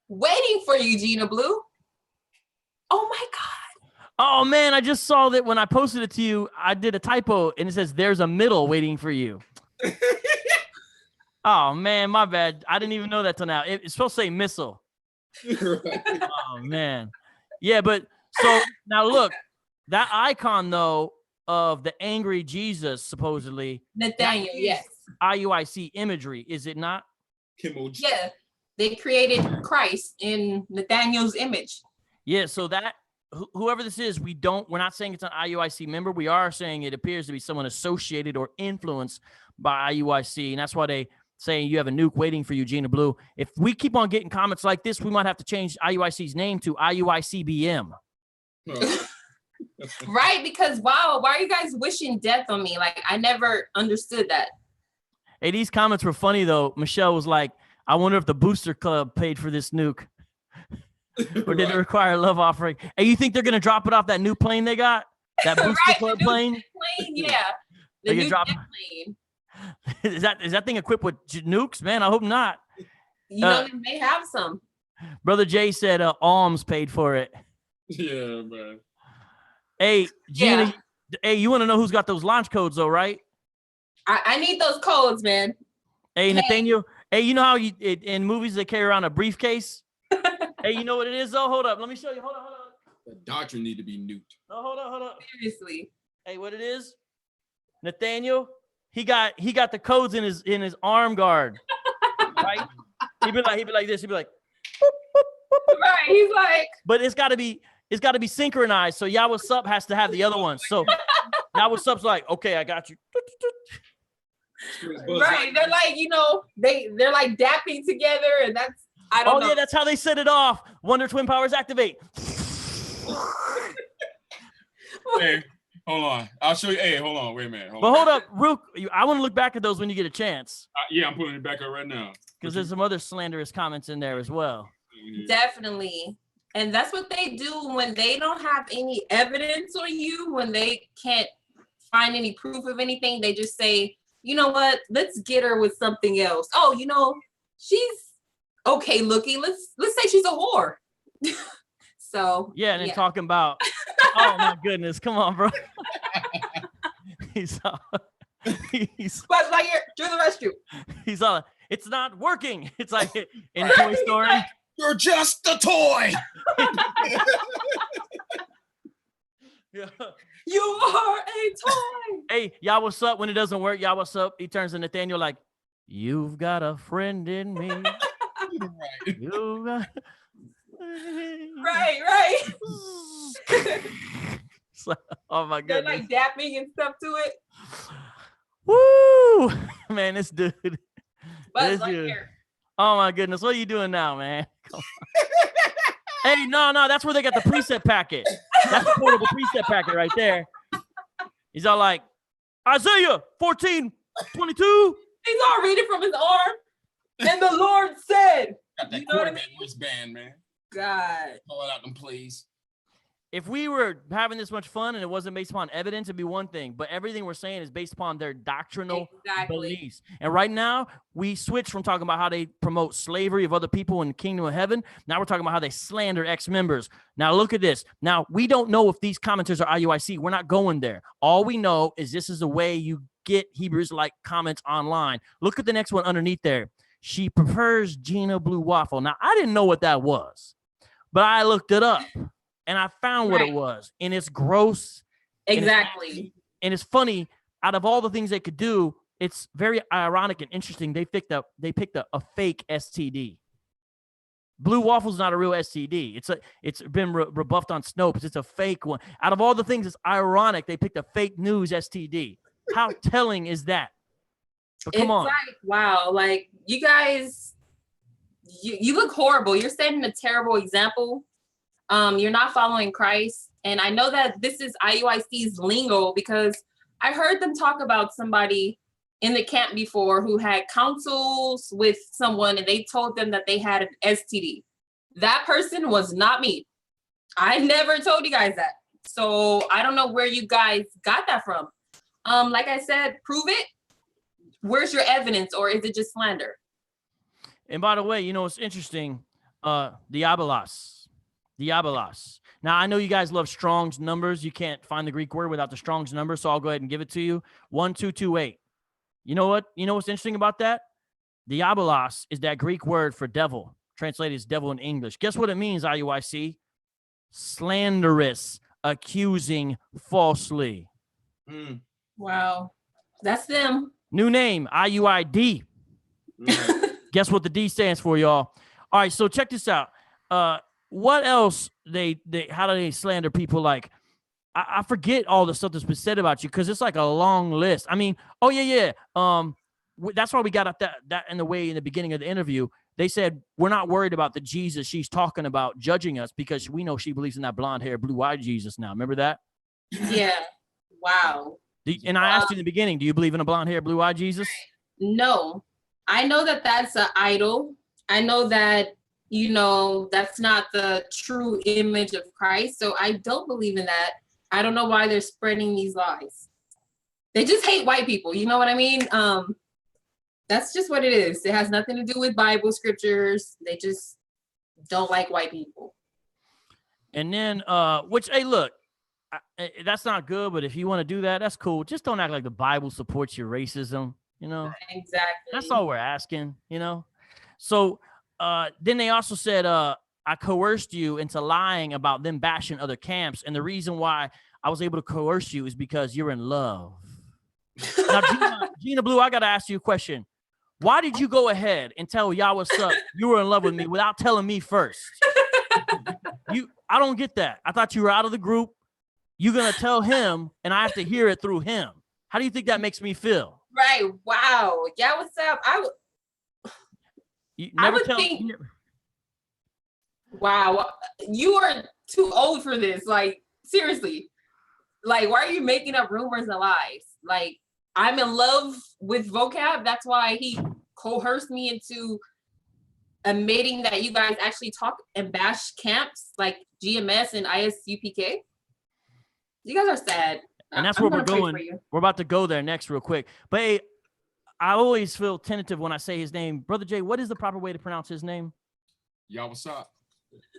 waiting for you, Gina Blue. Oh my God. Oh man, I just saw that when I posted it to you, I did a typo and it says there's a middle waiting for you. Oh man, my bad. I didn't even know that till now. It's supposed to say missile. Oh man. Yeah, but so now look, that icon though of the angry Jesus supposedly. Nathaniel, yes. IUIC imagery, is it not? Yeah, they created Christ in Nathaniel's image. Yeah, so that whoever this is, we're not saying it's an IUIC member. We are saying it appears to be someone associated or influenced by IUIC, and that's why saying you have a nuke waiting for you, Gina Blue. If we keep on getting comments like this, we might have to change IUIC's name to IUICBM. Right, because wow, why are you guys wishing death on me? Like, I never understood that. Hey, these comments were funny though. Michelle was like, I wonder if the Booster Club paid for this nuke. Or did it require a love offering? Hey, you think they're gonna drop it off that new plane they got? That Booster Club plane? Yeah. The new jet plane. Is that thing equipped with nukes? Man, I hope not. You know, they may have some. Brother Jay said alms paid for it. Yeah, man. Hey, Gina, hey, you want to know who's got those launch codes though, right? I need those codes, man. Hey, Nathaniel. Hey, you know how in movies they carry around a briefcase? Hey, you know what it is though? Hold up. Let me show you. Hold on. The doctrine need to be nuked. No, hold up. Seriously. Hey, what it is? Nathaniel, he got the codes in his arm guard. Right? He'd be like this. He'd be like, boop, boop, boop, boop. Right. He's like, but it's gotta be synchronized. So Yah What's Up has to have the other one. So Yah What's Up's like, okay, I got you. Right. They're like, you know, they're like dapping together, and that's I don't know. Yeah, that's how they set it off. Wonder Twin Powers activate. Hey, hold on. I'll show you. Hey, hold on. Wait a minute. Hold up, Rook. I want to look back at those when you get a chance. Yeah, I'm putting it back up right now. Because there's some other slanderous comments in there as well. Definitely. And that's what they do when they don't have any evidence on you, when they can't find any proof of anything. They just say, you know what? Let's get her with something else. Oh, you know, she's okay looking. Let's say she's a whore. So yeah, and then talking about, oh my goodness, come on, bro. he's Buzz Lightyear, to the rescue. He's all, it's not working. It's like in Toy Story. Like, you're just a toy. Yeah. You are a toy. Hey, Yah What's Up? When it doesn't work, Yah What's Up? He turns to Nathaniel like, you've got a friend in me. Right. You got... Right. Oh my They're goodness. like dapping and stuff to it. Woo! Man, this dude. Buzz Lightyear. Oh my goodness. What are you doing now, man? Hey, no, that's where they got the preset packet. That's the portable preset packet right there. He's all like, Isaiah 14:22. He's all reading from his arm. And the Lord said. Got that You know what I quarterback wristband, man. God. Pull it out them, please. If we were having this much fun and it wasn't based upon evidence, it'd be one thing. But everything we're saying is based upon their doctrinal beliefs. And right now, we switch from talking about how they promote slavery of other people in the kingdom of heaven. Now we're talking about how they slander ex-members. Now look at this. Now, we don't know if these commenters are IUIC. We're not going there. All we know is this is the way you get Hebrews like comments online. Look at the next one underneath there. She prefers Gina Blue Waffle. Now, I didn't know what that was, but I looked it up. And I found what it was, and it's gross. Exactly. And it's funny. Out of all the things they could do, it's very ironic and interesting. They picked a fake STD. Blue waffle's not a real STD. It's been rebuffed on Snopes. It's a fake one. Out of all the things, it's ironic they picked a fake news STD. How telling is that? But come on. Like, wow, like you guys, you look horrible. You're setting a terrible example. You're not following Christ. And I know that this is IUIC's lingo because I heard them talk about somebody in the camp before who had counsels with someone and they told them that they had an STD. That person was not me. I never told you guys that. So I don't know where you guys got that from. Like I said, prove it. Where's your evidence, or is it just slander? And by the way, you know, it's interesting. Diabolos. Now, I know you guys love Strong's numbers. You can't find the Greek word without the Strong's number, so I'll go ahead and give it to you. 1228. You know what? You know what's interesting about that? Diabolos is that Greek word for devil, translated as devil in English. Guess what it means, IUIC? Slanderous, accusing falsely. Wow. That's them. New name, IUID. Guess what the D stands for, y'all? All right, so check this out. What else how do they slander people? Like, I forget all the stuff that's been said about you because it's like a long list. I mean, that's why we got up that in the way in the beginning of the interview. They said, we're not worried about the Jesus she's talking about judging us because we know she believes in that blonde hair, blue-eyed Jesus now. Remember that? Yeah. Wow. And I asked you in the beginning, do you believe in a blonde hair, blue-eyed Jesus? No. I know that that's an idol. I know that, you know, that's not the true image of Christ. So I don't believe in that. I don't know why they're spreading these lies. They just hate white people. You know what I mean? That's just what it is. It has nothing to do with Bible scriptures. They just don't like white people. And then, which, hey, look, that's not good, but if you want to do that, that's cool. Just don't act like the Bible supports your racism, you know? Exactly. That's all we're asking, you know? So then they also said, I coerced you into lying about them bashing other camps. And the reason why I was able to coerce you is because you're in love. Now, Gina Blue, I got to ask you a question. Why did you go ahead and tell y'all what's up? You were in love with me without telling me first. I don't get that. I thought you were out of the group. You're going to tell him, and I have to hear it through him. How do you think that makes me feel? Right. Wow. Yeah, what's up? I would think, wow, you are too old for this. Like, seriously. Like, why are you making up rumors and lies? Like, I'm in love with Vocab. That's why he coerced me into admitting that you guys actually talk and bash camps like GMS and ISUPK. You guys are sad. And that's where we're going. We're about to go there next real quick. But hey, I always feel tentative when I say his name. Brother Jay, what is the proper way to pronounce his name? Yawasop.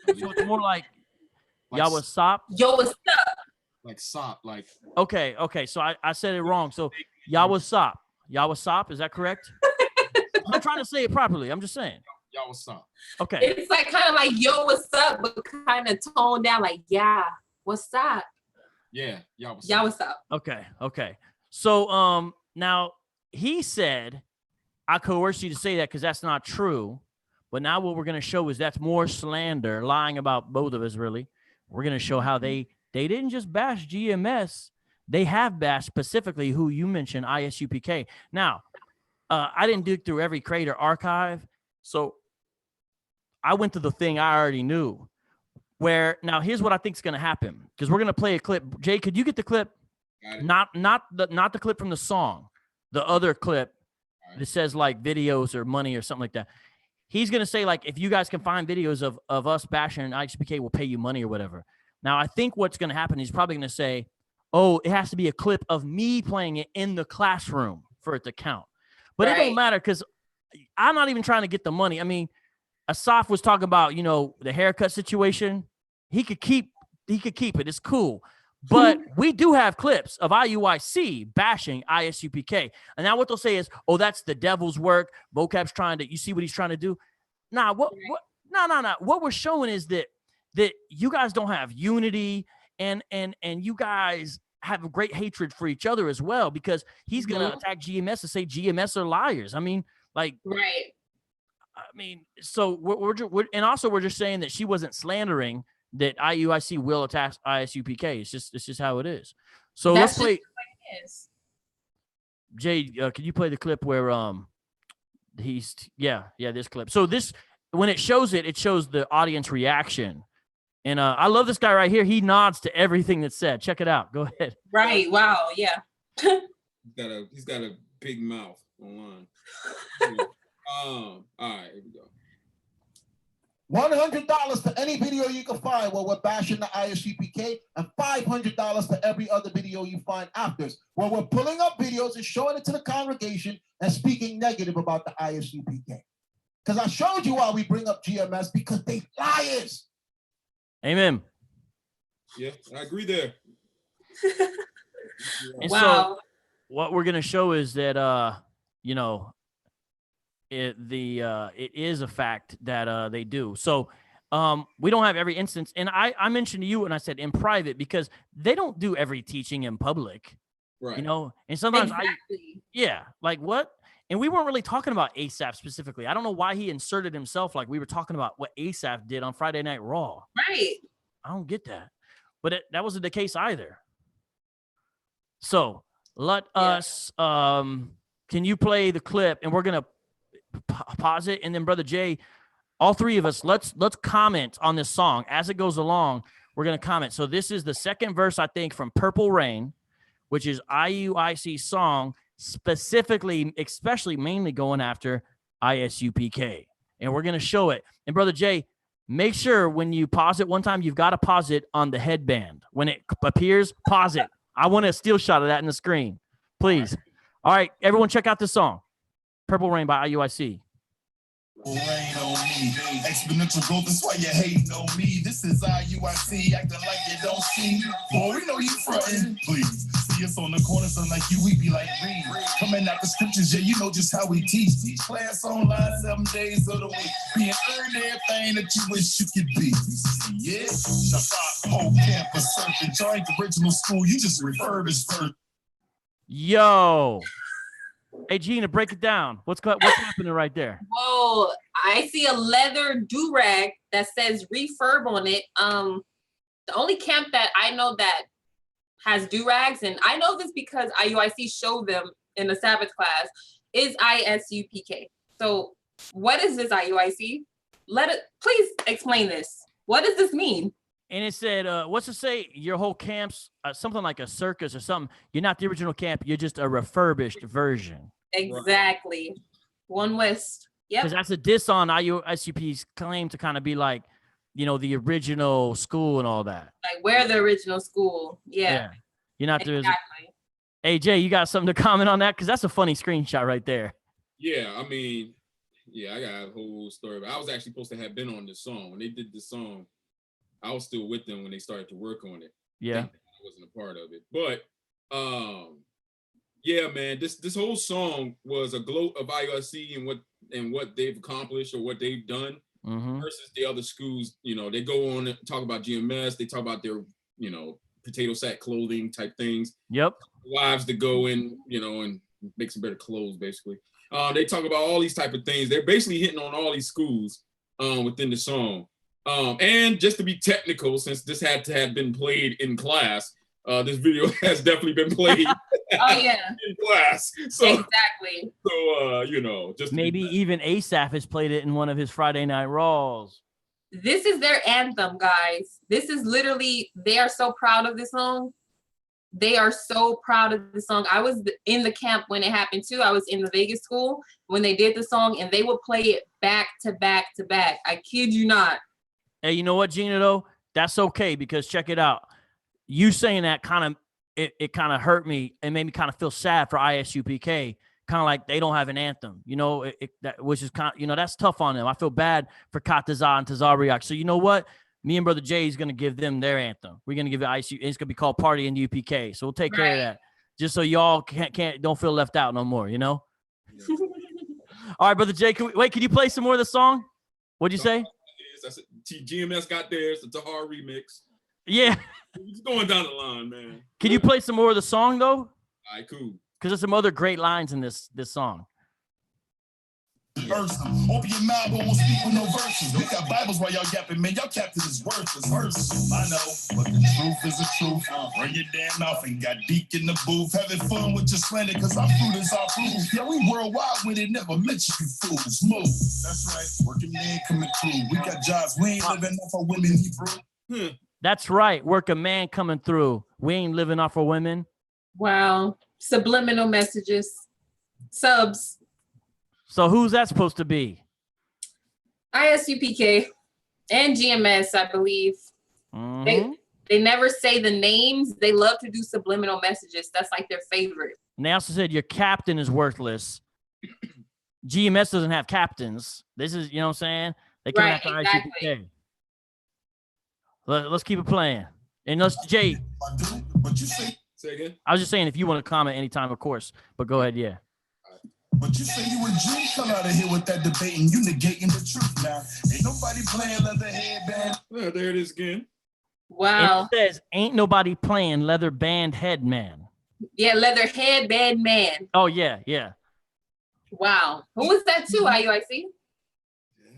So it's more like Yawasop? Yo, what's up? Like sop, like. Okay. So I said it wrong. So Yawasop. Yawasop, is that correct? I'm trying to say it properly. I'm just saying. Yawasop. Okay. It's like kind of like yo, what's up, but kind of toned down like, yeah, what's up? Yeah, Yawasop. Yeah, what's up? Okay. So now he said, I coerced you to say that because that's not true. But now what we're going to show is that's more slander, lying about both of us, really. We're going to show how they didn't just bash GMS. They have bashed specifically who you mentioned, ISUPK. Now, I didn't dig through every creator archive. So I went to the thing I already knew. Where now here's what I think is going to happen, because we're going to play a clip. Jay, could you get the clip? Not the clip from the song, the other clip that says like videos or money or something like that. He's going to say like, if you guys can find videos of us bashing ISPK, we'll pay you money or whatever. Now I think what's going to happen, he's probably going to say, oh, it has to be a clip of me playing it in the classroom for it to count. But It don't matter, because I'm not even trying to get the money. I mean, Asaf was talking about, you know, the haircut situation. He could keep it. It's cool. But we do have clips of IUIC bashing ISUPK. And now what they'll say is, oh, that's the devil's work. Vocab's trying to, you see what he's trying to do? Nah, no. What we're showing is that you guys don't have unity and you guys have a great hatred for each other as well, because he's going to attack GMS and say GMS are liars. I mean, like, right. I mean, so we're just saying that she wasn't slandering that IUIC will attack ISUPK. It's just how it is. So let's play. Jay, can you play the clip where this clip. So this, when it shows the audience reaction, and I love this guy right here. He nods to everything that's said. Check it out. Go ahead. Right. Wow. Yeah. He's got a big mouth online. All right, here we go. $100 for any video you can find where we're bashing the ISUPK, and $500 for every other video you find after, where we're pulling up videos and showing it to the congregation and speaking negative about the ISUPK. Because I showed you why we bring up GMS, because they liars. Amen. Yeah, I agree there. And wow. So what we're gonna show is that it is a fact that they do. So we don't have every instance, and I mentioned to you and I said in private, because they don't do every teaching in public, right? You know, and sometimes exactly. like what? And we weren't really talking about ASAP specifically. I don't know why he inserted himself like we were talking about what ASAP did on Friday Night Raw. Right. I don't get that, but that wasn't the case either. So let us can you play the clip? And we're gonna pause it, and then Brother Jay, all three of us, let's comment on this song as it goes along. We're gonna comment. So this is the second verse, I think, from Purple Rain, which is IUIC's song, specifically, especially mainly going after ISUPK. And we're gonna show it. And Brother Jay, make sure when you pause it one time, you've got to pause it on the headband. When it appears, pause it. I want a still shot of that in the screen, please. All right, everyone check out this song, Purple Rain by IUIC. Rain on me, exponential growth, that's why you hating on me. This is IUIC, acting like you don't see. Boy, we know you frontin', please. See us on the corner, so like you, we be like, read. Coming out the scriptures, yeah, you know just how we teach. Teach class online 7 days of the week. Being earned everything that you wish you could be. Yeah, Shabbat, whole campus surfing. Joint the original school, you just refurbished first. Yo. Hey, Gina, break it down. What's happening right there? Whoa, I see a leather do-rag that says refurb on it. The only camp that I know that has do-rags, and I know this because IUIC showed them in the Sabbath class, is ISUPK. So what is this IUIC? Please explain this. What does this mean? And it said, what's it say? Your whole camp's something like a circus or something. You're not the original camp. You're just a refurbished version. Exactly. One West. Yep. Because that's a diss on IUICP's claim to kind of be like, you know, the original school and all that. Like, we're the original school. Yeah. You're not exactly. the... Hey, Jay, you got something to comment on that? Because that's a funny screenshot right there. Yeah, I mean, yeah, I got a whole story. But I was actually supposed to have been on this song. When they did this song, I was still with them when they started to work on it. Yeah. I wasn't a part of it. But yeah, man, this whole song was a gloat of IUIC and what they've accomplished or what they've done versus the other schools. You know, they go on and talk about GMS, they talk about their, you know, potato sack clothing type things. Yep. Wives that go in, you know, and make some better clothes, basically. They talk about all these type of things. They're basically hitting on all these schools within the song. And just to be technical, since this had to have been played in class, this video has definitely been played in class. So, exactly. So, you know, just maybe even Asaph has played it in one of his Friday Night Raws. This is their anthem, guys. This is literally, they are so proud of this song. They are so proud of the song. I was in the camp when it happened too. I was in the Vegas school when they did the song, and they would play it back to back to back. I kid you not. Hey, you know what, Gina, though? That's okay, because check it out. You saying that kind of, it kind of hurt me and made me kind of feel sad for ISUPK. Kind of like they don't have an anthem, you know, which is kind of, you know, that's tough on them. I feel bad for Katazah and Tazariak. So you know what? Me and Brother Jay is going to give them their anthem. We're going to give it ISU. It's going to be called Party in the UPK. So we'll take care of that. Just so y'all don't feel left out no more, you know? All right, Brother Jay, can you play some more of the song? What'd you say? GMS got theirs, the Tahar remix. Yeah. It's going down the line, man. Can you play some more of the song, though? All right, cool. Because there's some other great lines in this song. Open your mouth, but won't speak with no verses. We got Bibles while y'all yapping, man. Y'all captain is worthless. I know, but the truth is the truth. Run your damn mouth and got Deek in the booth. Having fun with your slander, because our fruit is our proof. Yeah, we worldwide with it, never mention you fools. Move. That's right. Working man coming through. We got jobs. We ain't living off our women, Hebrew. That's right. Work a man coming through. We ain't living off our women. Wow. Subliminal messages. Subs. So who's that supposed to be? ISUPK and GMS, I believe. They never say the names. They love to do subliminal messages. That's like their favorite. And they also said your captain is worthless. GMS doesn't have captains. This is, you know what I'm saying? They come after ISUPK. Let's keep it playing. And Jay. But you say again? I was just saying, if you want to comment anytime, of course. But go ahead, yeah. But you say you a G, come out of here with that debate and you negating the truth now. Ain't nobody playing leather headband. Well, there it is again. Wow. And it says, ain't nobody playing leather band head man. Yeah, leather headband man. Oh, yeah, yeah. Wow. Who was that too, IUIC? I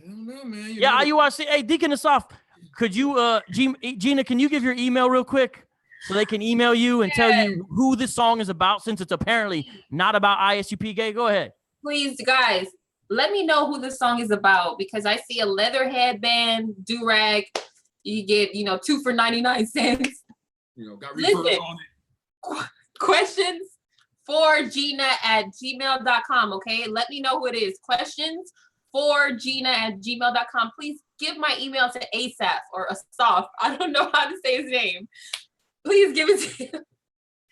don't know, man. IUIC. Hey, Deacon Asaf, could you, Gina, can you give your email real quick? so they can email you and tell you who this song is about, since it's apparently not about ISUPK? Go ahead. Please, guys, let me know who this song is about, because I see a leather headband, do-rag. You get, 2 for 99 cents. Got reverse on it. Questions for Gina@gmail.com. Okay, let me know who it is. Questions for Gina@gmail.com. Please give my email to Asaph or Asaph. I don't know how to say his name. Please give it to him.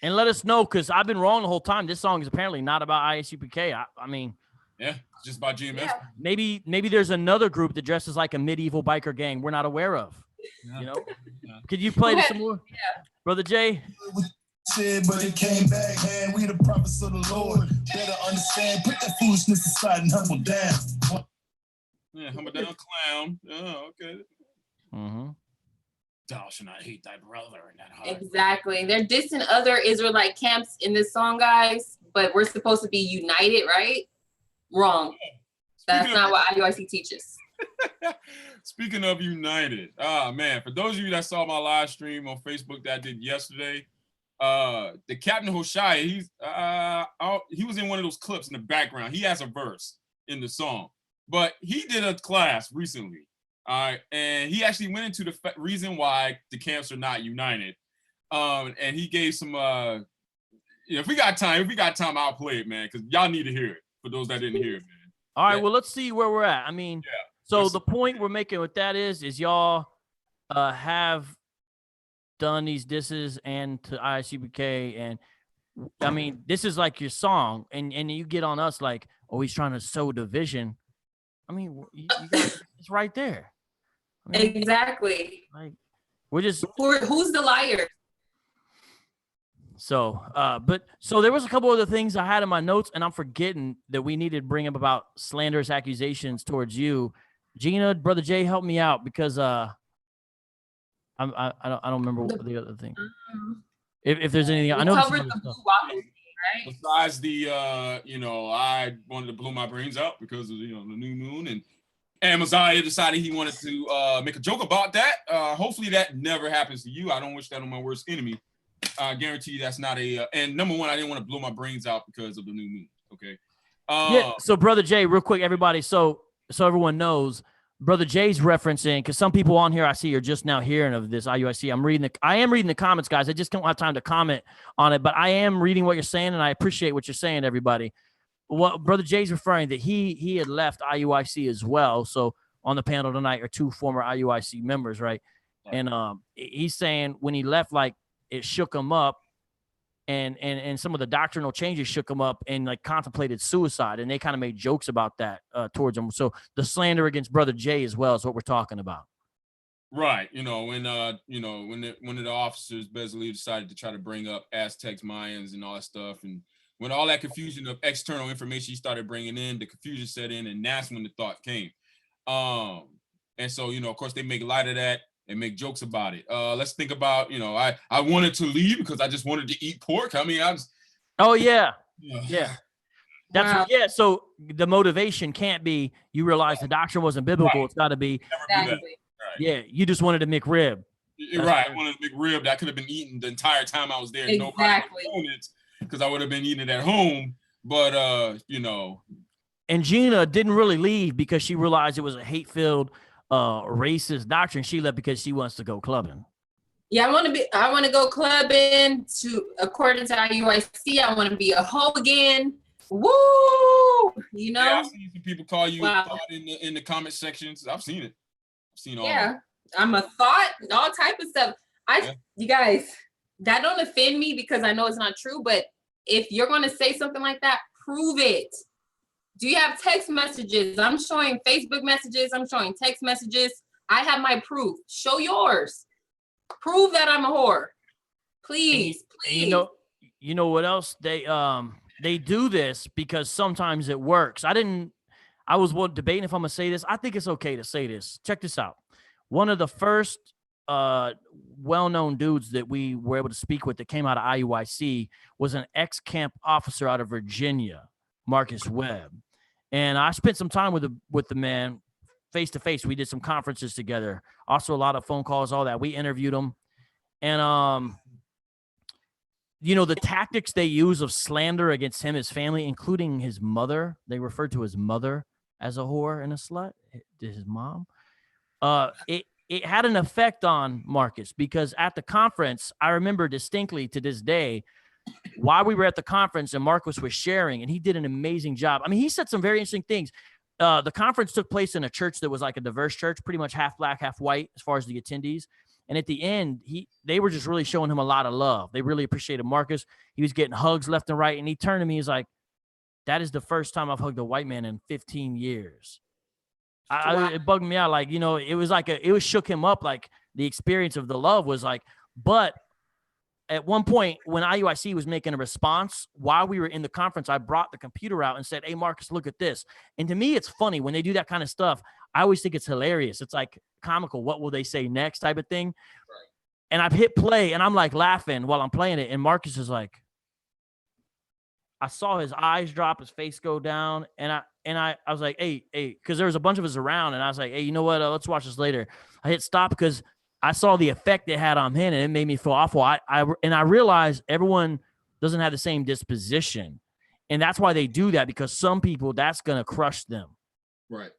And let us know, because I've been wrong the whole time. This song is apparently not about ISUPK. I mean, yeah, it's just about GMS. Yeah. maybe there's another group that dresses like a medieval biker gang we're not aware of. Yeah. Yeah. Could you play this some more? Yeah. Brother Jay? But it came back, man. We the prophets of the Lord. Better understand. Put that foolishness aside and humble down. Yeah, humble down, clown. Oh, okay. Mm-hmm. Thou shalt not hate thy brother in that heart. Exactly. They're dissing other Israelite camps in this song, guys, but we're supposed to be united, right? Wrong. That's not what IUIC teaches. Speaking of united, man, for those of you that saw my live stream on Facebook that I did yesterday, the Captain Hoshea, he was in one of those clips in the background. He has a verse in the song, but he did a class recently. All right, and he actually went into the reason why the camps are not united. And he gave some, if we got time, I'll play it, man, because y'all need to hear it for those that didn't hear it, man. All right, well, let's see where we're at. I mean, so the point we're making with that is y'all have done these disses and to ISUPK, and I mean, this is like your song, and you get on us like, oh, he's trying to sow division. I mean, you guys, it's right there. I mean, Exactly. like, we're just Who's the liar? so so there was a couple other things I had in my notes, and I'm forgetting that we needed to bring up about slanderous accusations towards you. Gina, Brother Jay, help me out, because I don't remember what the other thing. If there's anything, I know there's some Covered other the stuff. blue waffle, right? Besides the, I wanted to blow my brains out because of the new moon, and Amaziah decided he wanted to make a joke about that. Hopefully that never happens to you. I don't wish that on my worst enemy. I guarantee you that's not a. And number one, I didn't want to blow my brains out because of the new moon. Okay. Yeah. So Brother Jay, real quick, everybody. So everyone knows, Brother Jay's referencing, because some people on here I see are just now hearing of this IUIC. I am reading the comments, guys. I just don't have time to comment on it, but I am reading what you're saying, and I appreciate what you're saying, everybody. What Brother Jay's referring that he had left IUIC as well. So on the panel tonight are 2 former IUIC members, right? And he's saying when he left, like, it shook him up, and some of the doctrinal changes shook him up, and like contemplated suicide, and they kind of made jokes about that towards him. So the slander against Brother Jay as well is what we're talking about. Right. When one of the officers basically decided to try to bring up Aztecs, Mayans, and all that stuff, and when all that confusion of external information he started bringing in, the confusion set in, and that's when the thought came. And so, of course, they make light of that and make jokes about it. Let's think about, I wanted to leave because I just wanted to eat pork. I mean, Oh, yeah. Yeah. Yeah. That's Wow. yeah. So the motivation can't be you realize the doctrine wasn't biblical. Right. It's got to be, never do that. Exactly. Right. yeah, you just wanted to McRib. You're right. I wanted a McRib that could have been eaten the entire time I was there. Exactly. Nobody would have known it because I would have been eating it at home. But And Gina didn't really leave because she realized it was a hate-filled, racist doctrine. She left because she wants to go clubbing. Yeah, I want to go clubbing according to IUIC. I want to be a hoe again. Woo! Yeah, I've seen some people call you Wow. a thought in the comment sections. I've seen it. I've seen all Yeah, that. I'm a thought, all type of stuff. You guys, that don't offend me because I know it's not true, but if you're going to say something like that, prove it. Do you have text messages? I'm showing Facebook messages. I'm showing text messages. I have my proof. Show yours. Prove that I'm a whore. Please, please. And you know what else? They do this because sometimes it works. I was debating if I'm gonna say this. I think it's okay to say this. Check this out. One of the first well-known dudes that we were able to speak with that came out of IUIC was an ex-camp officer out of Virginia, Marcus Webb. And I spent some time with the man face to face. We did some conferences together. Also a lot of phone calls, all that. We interviewed him. And you know, the tactics they use of slander against him, his family, including his mother. They referred to his mother as a whore and a slut, his mom. It had an effect on Marcus, because at the conference, I remember distinctly to this day, while we were at the conference and Marcus was sharing, and he did an amazing job. I mean, he said some very interesting things. The conference took place in a church that was like a diverse church, pretty much half black, half white as far as the attendees. And at the end, they were just really showing him a lot of love. They really appreciated Marcus. He was getting hugs left and right. And he turned to me, he's like, that is the first time I've hugged a white man in 15 years. It bugged me out. Like, you know, it was like it shook him up. Like the experience of the love was like, but at one point when IUIC was making a response while we were in the conference, I brought the computer out and said, hey, Marcus, look at this. And to me, it's funny when they do that kind of stuff. I always think it's hilarious. It's like comical. What will they say next type of thing? Right. And I've hit play and I'm like laughing while I'm playing it. And Marcus is like, I saw his eyes drop, his face go down. And I was like, hey, because there was a bunch of us around. And I was like, hey, you know what? Let's watch this later. I hit stop because I saw the effect it had on him, and it made me feel awful. I realized everyone doesn't have the same disposition, and that's why they do that, because some people, that's gonna crush them. Right.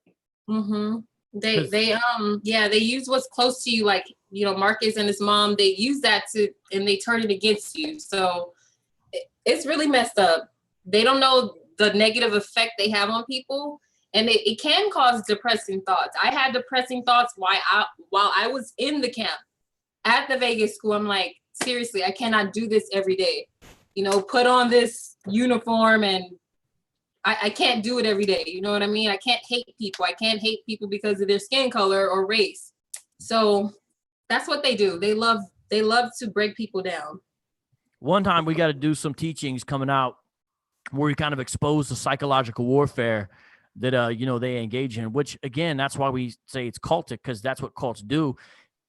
Mm-hmm. They use what's close to you, like, you know, Marcus and his mom. They use that and they turn it against you. So it's really messed up. They don't know the negative effect they have on people. And it can cause depressing thoughts. I had depressing thoughts while I was in the camp at the Vegas school. I'm like, seriously, I cannot do this every day. You know, put on this uniform and I can't do it every day. You know what I mean? I can't hate people. I can't hate people because of their skin color or race. So that's what they do. They love to break people down. One time we got to do some teachings coming out where we kind of expose the psychological warfare that, you know, they engage in, which again, that's why we say it's cultic, because that's what cults do.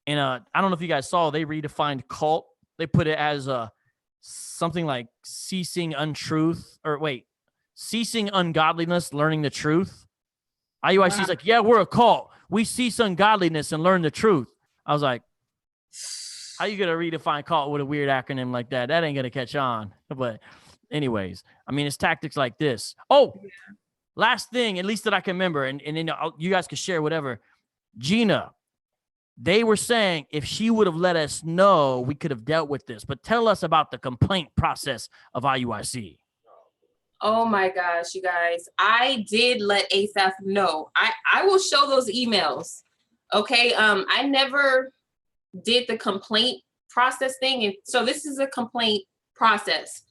And I don't know if you guys saw, they redefined cult. They put it as something like ceasing ungodliness, learning the truth. IUIC is like, yeah, we're a cult. We cease ungodliness and learn the truth. I was like, how you going to redefine cult with a weird acronym like that? That ain't going to catch on. But anyways, I mean, it's tactics like this. Oh, yeah. Last thing, at least that I can remember, and then you guys can share whatever. Gina, they were saying if she would have let us know, we could have dealt with this. But tell us about the complaint process of IUIC. Oh my gosh, you guys. I did let Asaph know. I will show those emails. Okay. I never did the complaint process thing. And so this is a complaint process.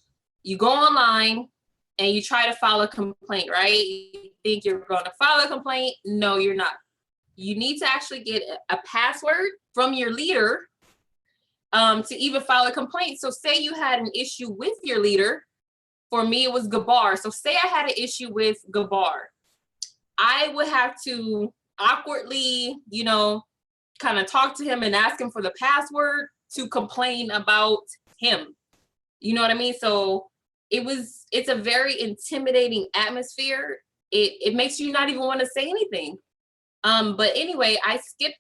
You go online and you try to file a complaint, right? You think you're going to file a complaint. No, you're not. You need to actually get a password from your leader to even file a complaint. So say you had an issue with your leader. For me, it was Gabar. So say I had an issue with Gabar. I would have to awkwardly, you know, kind of talk to him and ask him for the password to complain about him. You know what I mean? So it's a very intimidating atmosphere. It makes you not even want to say anything. But anyway, I skipped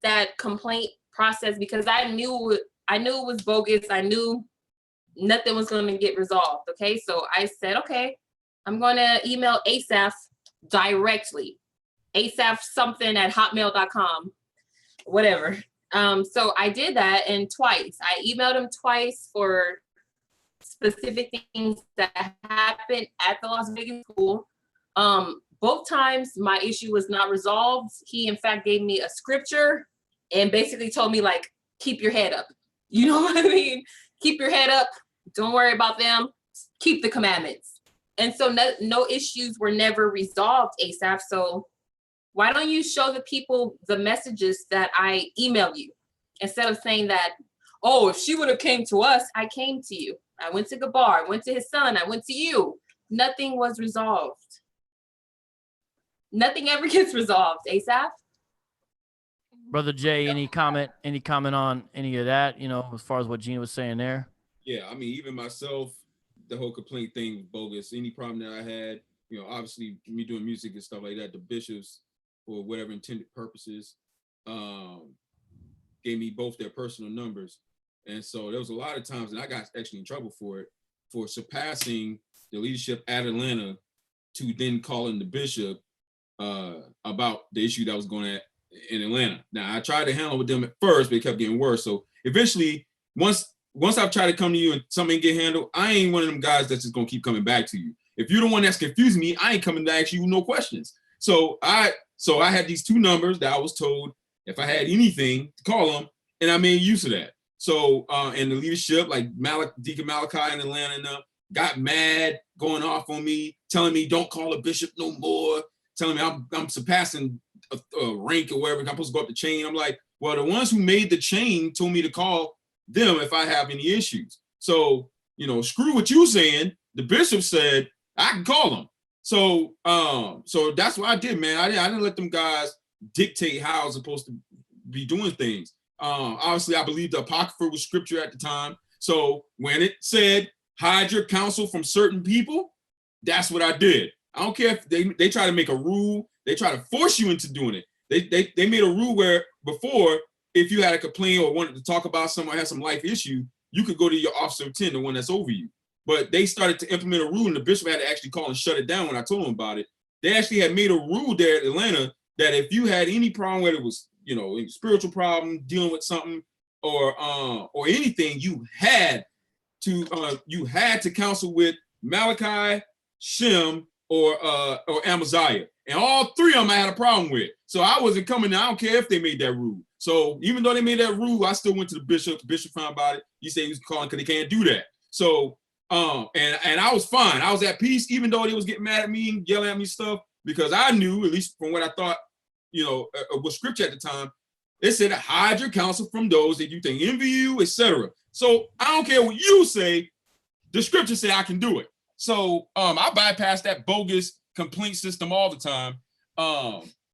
that complaint process because I knew it was bogus. I knew nothing was going to get resolved. Okay. So I said, okay, I'm going to email Asaph directly. Asaph something at hotmail.com, whatever. So I did that, and twice. I emailed him twice for specific things that happened at the Las Vegas school. Both times my issue was not resolved. He in fact gave me a scripture and basically told me, like, keep your head up. You know what I mean? Keep your head up. Don't worry about them. Keep the commandments. And so no issues were never resolved, Asaph. So why don't you show the people the messages that I emailed you, instead of saying that, oh, if she would have came to us, I came to you. I went to Gabar, I went to his son, I went to you. Nothing was resolved. Nothing ever gets resolved, Asaph. Brother Jay, any comment on any of that, you know, as far as what Gina was saying there? Yeah, I mean, even myself, the whole complaint thing was bogus. Any problem that I had, you know, obviously me doing music and stuff like that, the bishops, for whatever intended purposes, gave me both their personal numbers. And so there was a lot of times, and I got actually in trouble for it, for surpassing the leadership at Atlanta to then calling the bishop about the issue that was going on in Atlanta. Now, I tried to handle with them at first, but it kept getting worse. So eventually, once I've tried to come to you and something get handled, I ain't one of them guys that's just gonna keep coming back to you. If you're the one that's confusing me, I ain't coming to ask you no questions. So I had these 2 numbers that I was told if I had anything to call them, and I made use of that. So and the leadership, like Deacon Malachi in Atlanta, and got mad, going off on me, telling me don't call a bishop no more, telling me I'm surpassing a rank or whatever. I'm supposed to go up the chain. I'm like, well, the ones who made the chain told me to call them if I have any issues. So, screw what you saying. The bishop said I can call them. So that's what I did, man. I didn't let them guys dictate how I was supposed to be doing things. Obviously, I believe the Apocrypha was scripture at the time. So when it said hide your counsel from certain people, that's what I did. I don't care if they try to make a rule, they try to force you into doing it. They made a rule where before, if you had a complaint or wanted to talk about someone had some life issue, you could go to your officer of 10, the one that's over you. But they started to implement a rule, and the bishop had to actually call and shut it down when I told him about it. They actually had made a rule there at Atlanta that if you had any problem, whether it was, a spiritual problem, dealing with something, or anything, you had to counsel with Malachi, Shem, or Amaziah. And all 3 of them I had a problem with. So I wasn't coming there. I don't care if they made that rule. So even though they made that rule, I still went to the bishop. The bishop found about it. He said he was calling because they can't do that. So and I was fine. I was at peace, even though they was getting mad at me and yelling at me stuff, because I knew, at least from what I thought, was scripture at the time, it said hide your counsel from those that you think envy you, etc. So I don't care what you say, the scripture say I can do it. So I bypass that bogus complaint system all the time.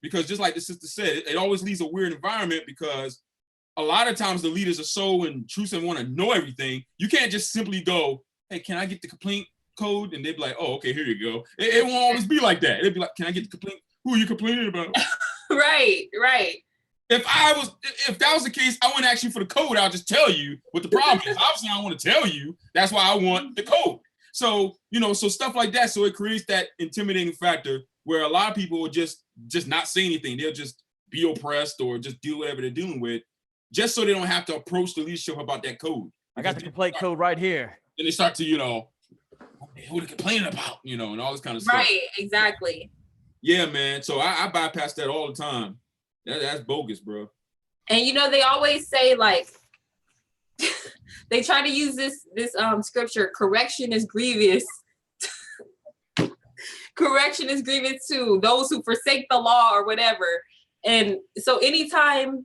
Because just like the sister said, it always leaves a weird environment because a lot of times the leaders are so intrusive and want to know everything. You can't just simply go, hey, can I get the complaint code? And they'd be like, oh, okay, here you go. It won't always be like that. It'd be like, can I get the complaint? Who are you complaining about? Right. If that was the case, I wouldn't ask you for the code. I'll just tell you what the problem is. Obviously, I don't want to tell you. That's why I want the code. So, so stuff like that. So it creates that intimidating factor where a lot of people will just not say anything. They'll just be oppressed or just do whatever they're dealing with, just so they don't have to approach the leadership about that code. I got the complaint code right here. Then they start to, what are they complaining about, and all this kind of stuff. Right, exactly. Yeah, man. So I bypass that all the time. That's bogus, bro. And they always say, like, they try to use this scripture, correction is grievous. Correction is grievous to those who forsake the law or whatever. And so anytime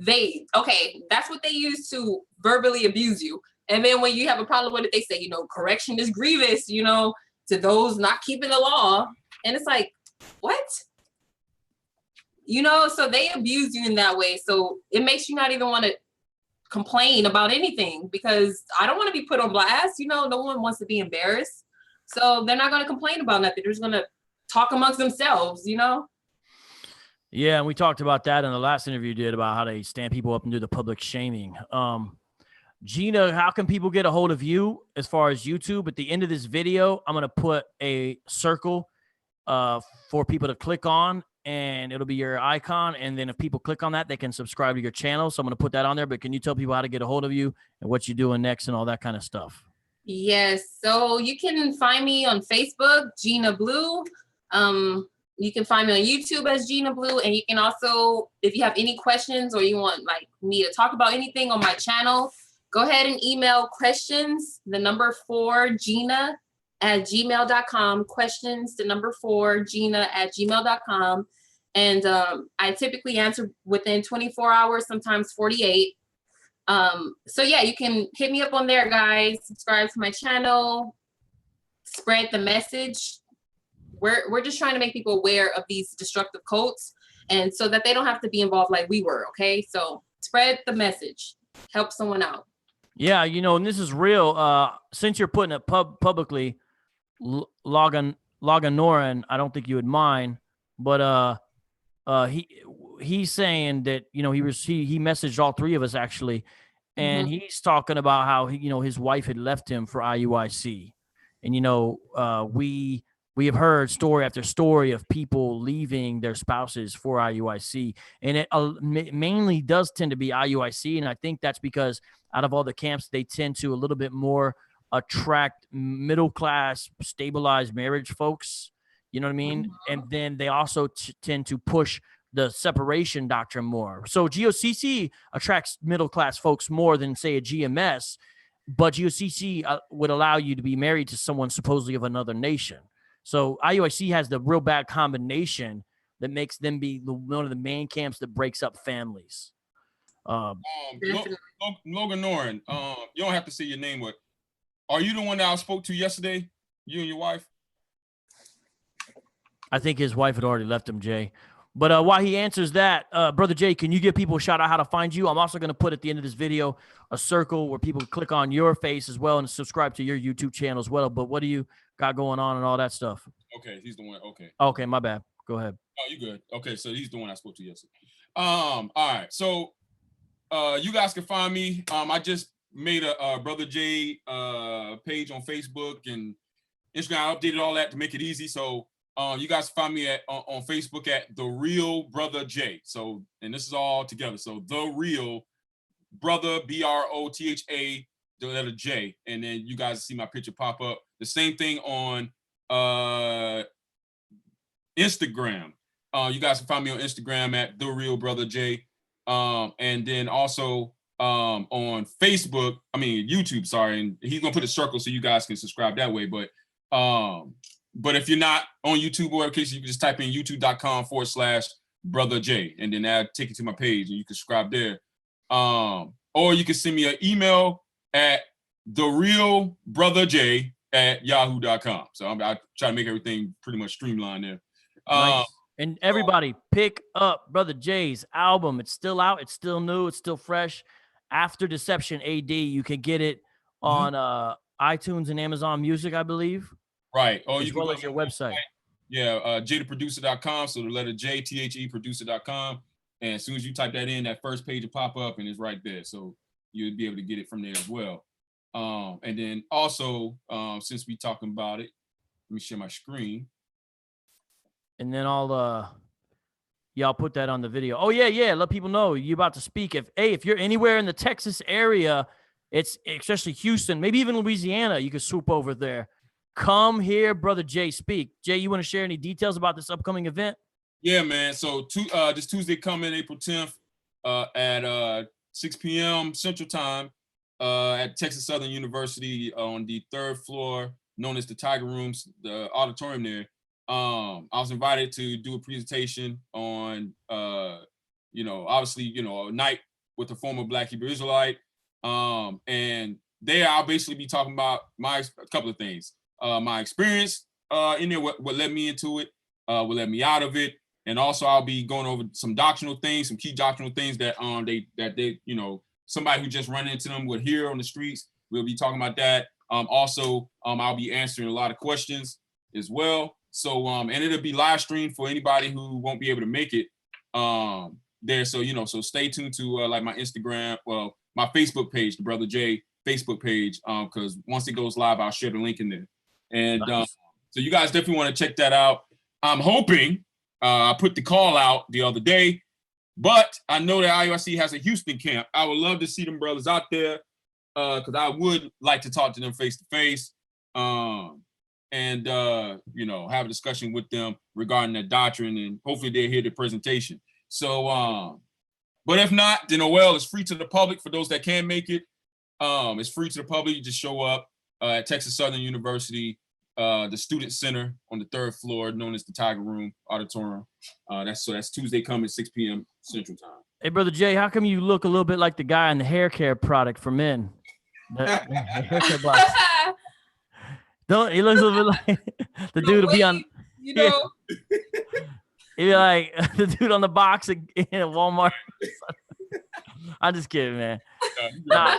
that's what they use to verbally abuse you. And then when you have a problem with it, they say, correction is grievous, to those not keeping the law. And it's like, what? So they abuse you in that way. So it makes you not even want to complain about anything because I don't want to be put on blast. No one wants to be embarrassed. So they're not going to complain about nothing. They're just going to talk amongst themselves, Yeah, and we talked about that in the last interview you did about how they stand people up and do the public shaming. Gina, how can people get a hold of you as far as YouTube? At the end of this video, I'm going to put a circle for people to click on, and it'll be your icon. And then if people click on that, they can subscribe to your channel. So I'm going to put that on there. But can you tell people how to get a hold of you and what you're doing next and all that kind of stuff? Yes. So you can find me on Facebook, Gina Blue. You can find me on YouTube as Gina Blue. And you can also, if you have any questions or you want me to talk about anything on my channel, go ahead and email questions, 4 Gina @gmail.com, questions, 4 Gina @gmail.com. And I typically answer within 24 hours, sometimes 48. So yeah, you can hit me up on there, guys. Subscribe to my channel, spread the message. We're just trying to make people aware of these destructive cults, and so that they don't have to be involved like we were. Okay, so spread the message, help someone out. Yeah, and this is real. Since you're putting it publicly, Logan Noran, I don't think you would mind, but he's saying that he messaged all 3 of us actually, and he's talking about how his wife had left him for IUIC, and we have heard story after story of people leaving their spouses for IUIC, and it mainly does tend to be IUIC, and I think that's because out of all the camps, they tend to a little bit more attract middle class, stabilized marriage folks. You know what I mean? And then they also tend to push the separation doctrine more. So GOCC attracts middle class folks more than say a GMS, but GOCC would allow you to be married to someone supposedly of another nation. So IUIC has the real bad combination that makes them be one of the main camps that breaks up families. Logan Noren, you don't have to say your name. What? Are you the one that I spoke to yesterday? You and your wife? I think his wife had already left him, Jay. But while he answers that, Brother Jay, can you give people a shout out how to find you? I'm also going to put at the end of this video a circle where people can click on your face as well and subscribe to your YouTube channel as well. But what do you got going on and all that stuff? Okay, he's the one. Okay. Okay, my bad. Go ahead. Oh, you good. Okay, so he's the one I spoke to yesterday. All right. So you guys can find me. I just made a Brother Jay page on Facebook and Instagram. I updated all that to make it easy. So you guys find me on Facebook at The Real Brother Jay. So, and this is all together. So The Real Brother, BROTHA, the letter J. And then you guys see my picture pop up. The same thing on Instagram. You guys can find me on Instagram at The Real Brother Jay. And then also on Facebook, YouTube, sorry, and he's gonna put a circle so you guys can subscribe that way. But if you're not on YouTube or case, you can just type in youtube.com/Brother J, and then that'll take you to my page and you can subscribe there. Or you can send me an email at therealbrotherj@yahoo.com. So I try to make everything pretty much streamlined there. Nice. And everybody, pick up Brother Jay's album. It's still out. It's still new. It's still fresh. After Deception AD, you can get it on iTunes and Amazon Music, I believe. Right. Or as you can well go as your website. Yeah, jtheproducer.com. So the letter J, THE, producer.com. And as soon as you type that in, that first page will pop up and it's right there. So you'll be able to get it from there as well. And then also, since we talking about it, let me share my screen. And then I'll put that on the video. Oh yeah. Let people know you're about to speak. If you're anywhere in the Texas area, it's especially Houston, maybe even Louisiana, you can swoop over there. Come here, Brother Jay, speak. Jay, you want to share any details about this upcoming event? Yeah, man. So this Tuesday coming, April 10th, at 6 p.m. Central Time, at Texas Southern University on the 3rd floor, known as the Tiger Rooms, the auditorium there. I was invited to do a presentation on, obviously, a night with a former Black Hebrew Israelite. And there I'll basically be talking about a couple of things. My experience in there, what led me into it, what led me out of it. And also I'll be going over some doctrinal things, some key doctrinal things that they somebody who just run into them would hear on the streets. We'll be talking about that. Also, I'll be answering a lot of questions as well. So, and it'll be live streamed for anybody who won't be able to make it there. So, so stay tuned to like my Instagram, my Facebook page, the Brother J Facebook page, because once it goes live, I'll share the link in there. And Nice. So you guys definitely want to check that out. I'm hoping, I put the call out the other day, but I know that IUIC has a Houston camp. I would love to see them brothers out there because I would like to talk to them face to face. And have a discussion with them regarding their doctrine, and hopefully they hear the presentation. So, but if not, then it's free to the public for those that can make it. It's free to the public. You just show up at Texas Southern University, the Student Center on the 3rd floor, known as the Tiger Room Auditorium. That's Tuesday coming, 6 p.m. Central Time. Hey, Brother Jay, how come you look a little bit like the guy in the hair care product for men? The hair care box. He looks a little bit like the dude will be on, he'd be like the dude on the box in Walmart. I'm just kidding, man. Nah.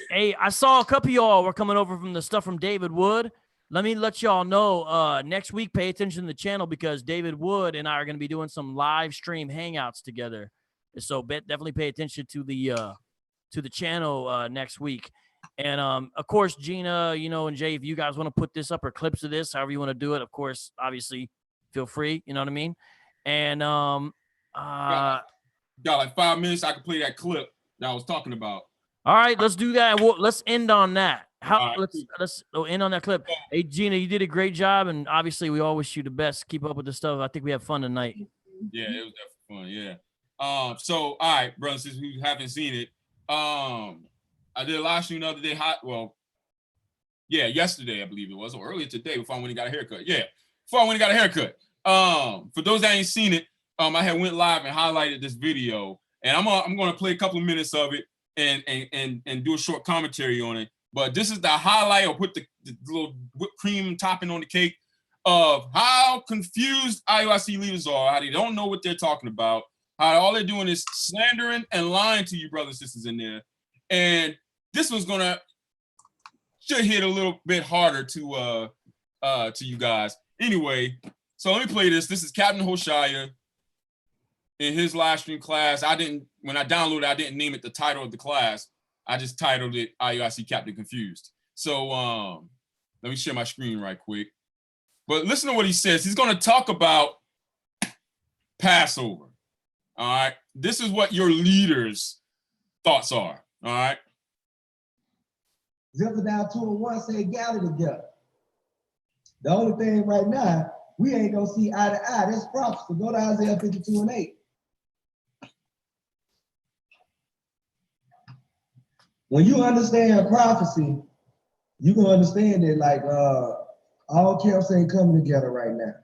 Hey, I saw a couple of y'all were coming over from the stuff from David Wood. Let me let y'all know, next week, pay attention to the channel because David Wood and I are going to be doing some live stream hangouts together. So definitely pay attention to the to the channel next week. And of course, Gina, and Jay, if you guys want to put this up or clips of this, however you want to do it, of course, obviously, feel free. You know what I mean? And got like 5 minutes. I can play that clip that I was talking about. All right, let's do that. Let's end on that. Right. Let's end on that clip. Hey, Gina, you did a great job, and obviously, we all wish you the best. Keep up with the stuff. I think we have fun tonight. Yeah, it was definitely fun. Yeah. So, all right, brothers, since we haven't seen it, I did a live stream the other day. Yesterday, I believe it was, or earlier today, before I went and got a haircut. Yeah, before I went and got a haircut. For those that ain't seen it, I had went live and highlighted this video, and I'm gonna play a couple of minutes of it and do a short commentary on it. But this is the highlight, or put the little whipped cream topping on the cake of how confused IUIC leaders are, how they don't know what they're talking about, how all they're doing is slandering and lying to you, brothers and sisters in there. And this one's should hit a little bit harder to you guys. Anyway, so let me play this. This is Captain Hoshaya in his live stream class. When I downloaded it, I didn't name it the title of the class. I just titled it IUIC Captain Confused. So let me share my screen right quick. But listen to what he says. He's going to talk about Passover. All right. This is what your leaders' thoughts are. All right. Zephaniah 2:1 say gather together. The only thing right now, we ain't gonna see eye to eye. That's prophecy. Go to Isaiah 52:8. When you understand prophecy, you're gonna understand that like all camps ain't coming together right now.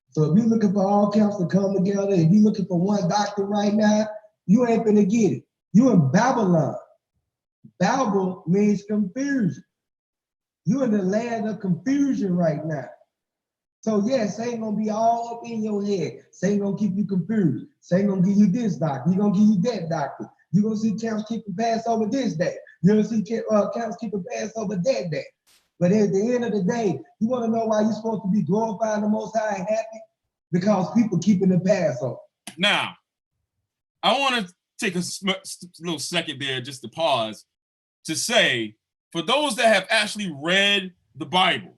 So if you're looking for all camps to come together, if you're looking for one doctrine right now, you ain't gonna get it. You in Babylon. Babel means confusion. You in the land of confusion right now. So yes, Satan gonna be all up in your head. Satan gonna keep you confused. Satan gonna give you this doctrine. He gonna give you that doctrine. You're gonna see camps keeping Passover this day. You're gonna see camps keeping Passover that day. But at the end of the day, you wanna know why you're supposed to be glorifying the Most High and happy? Because people keeping the Passover. Now, I wanna take a little second there just to pause to say, for those that have actually read the Bible,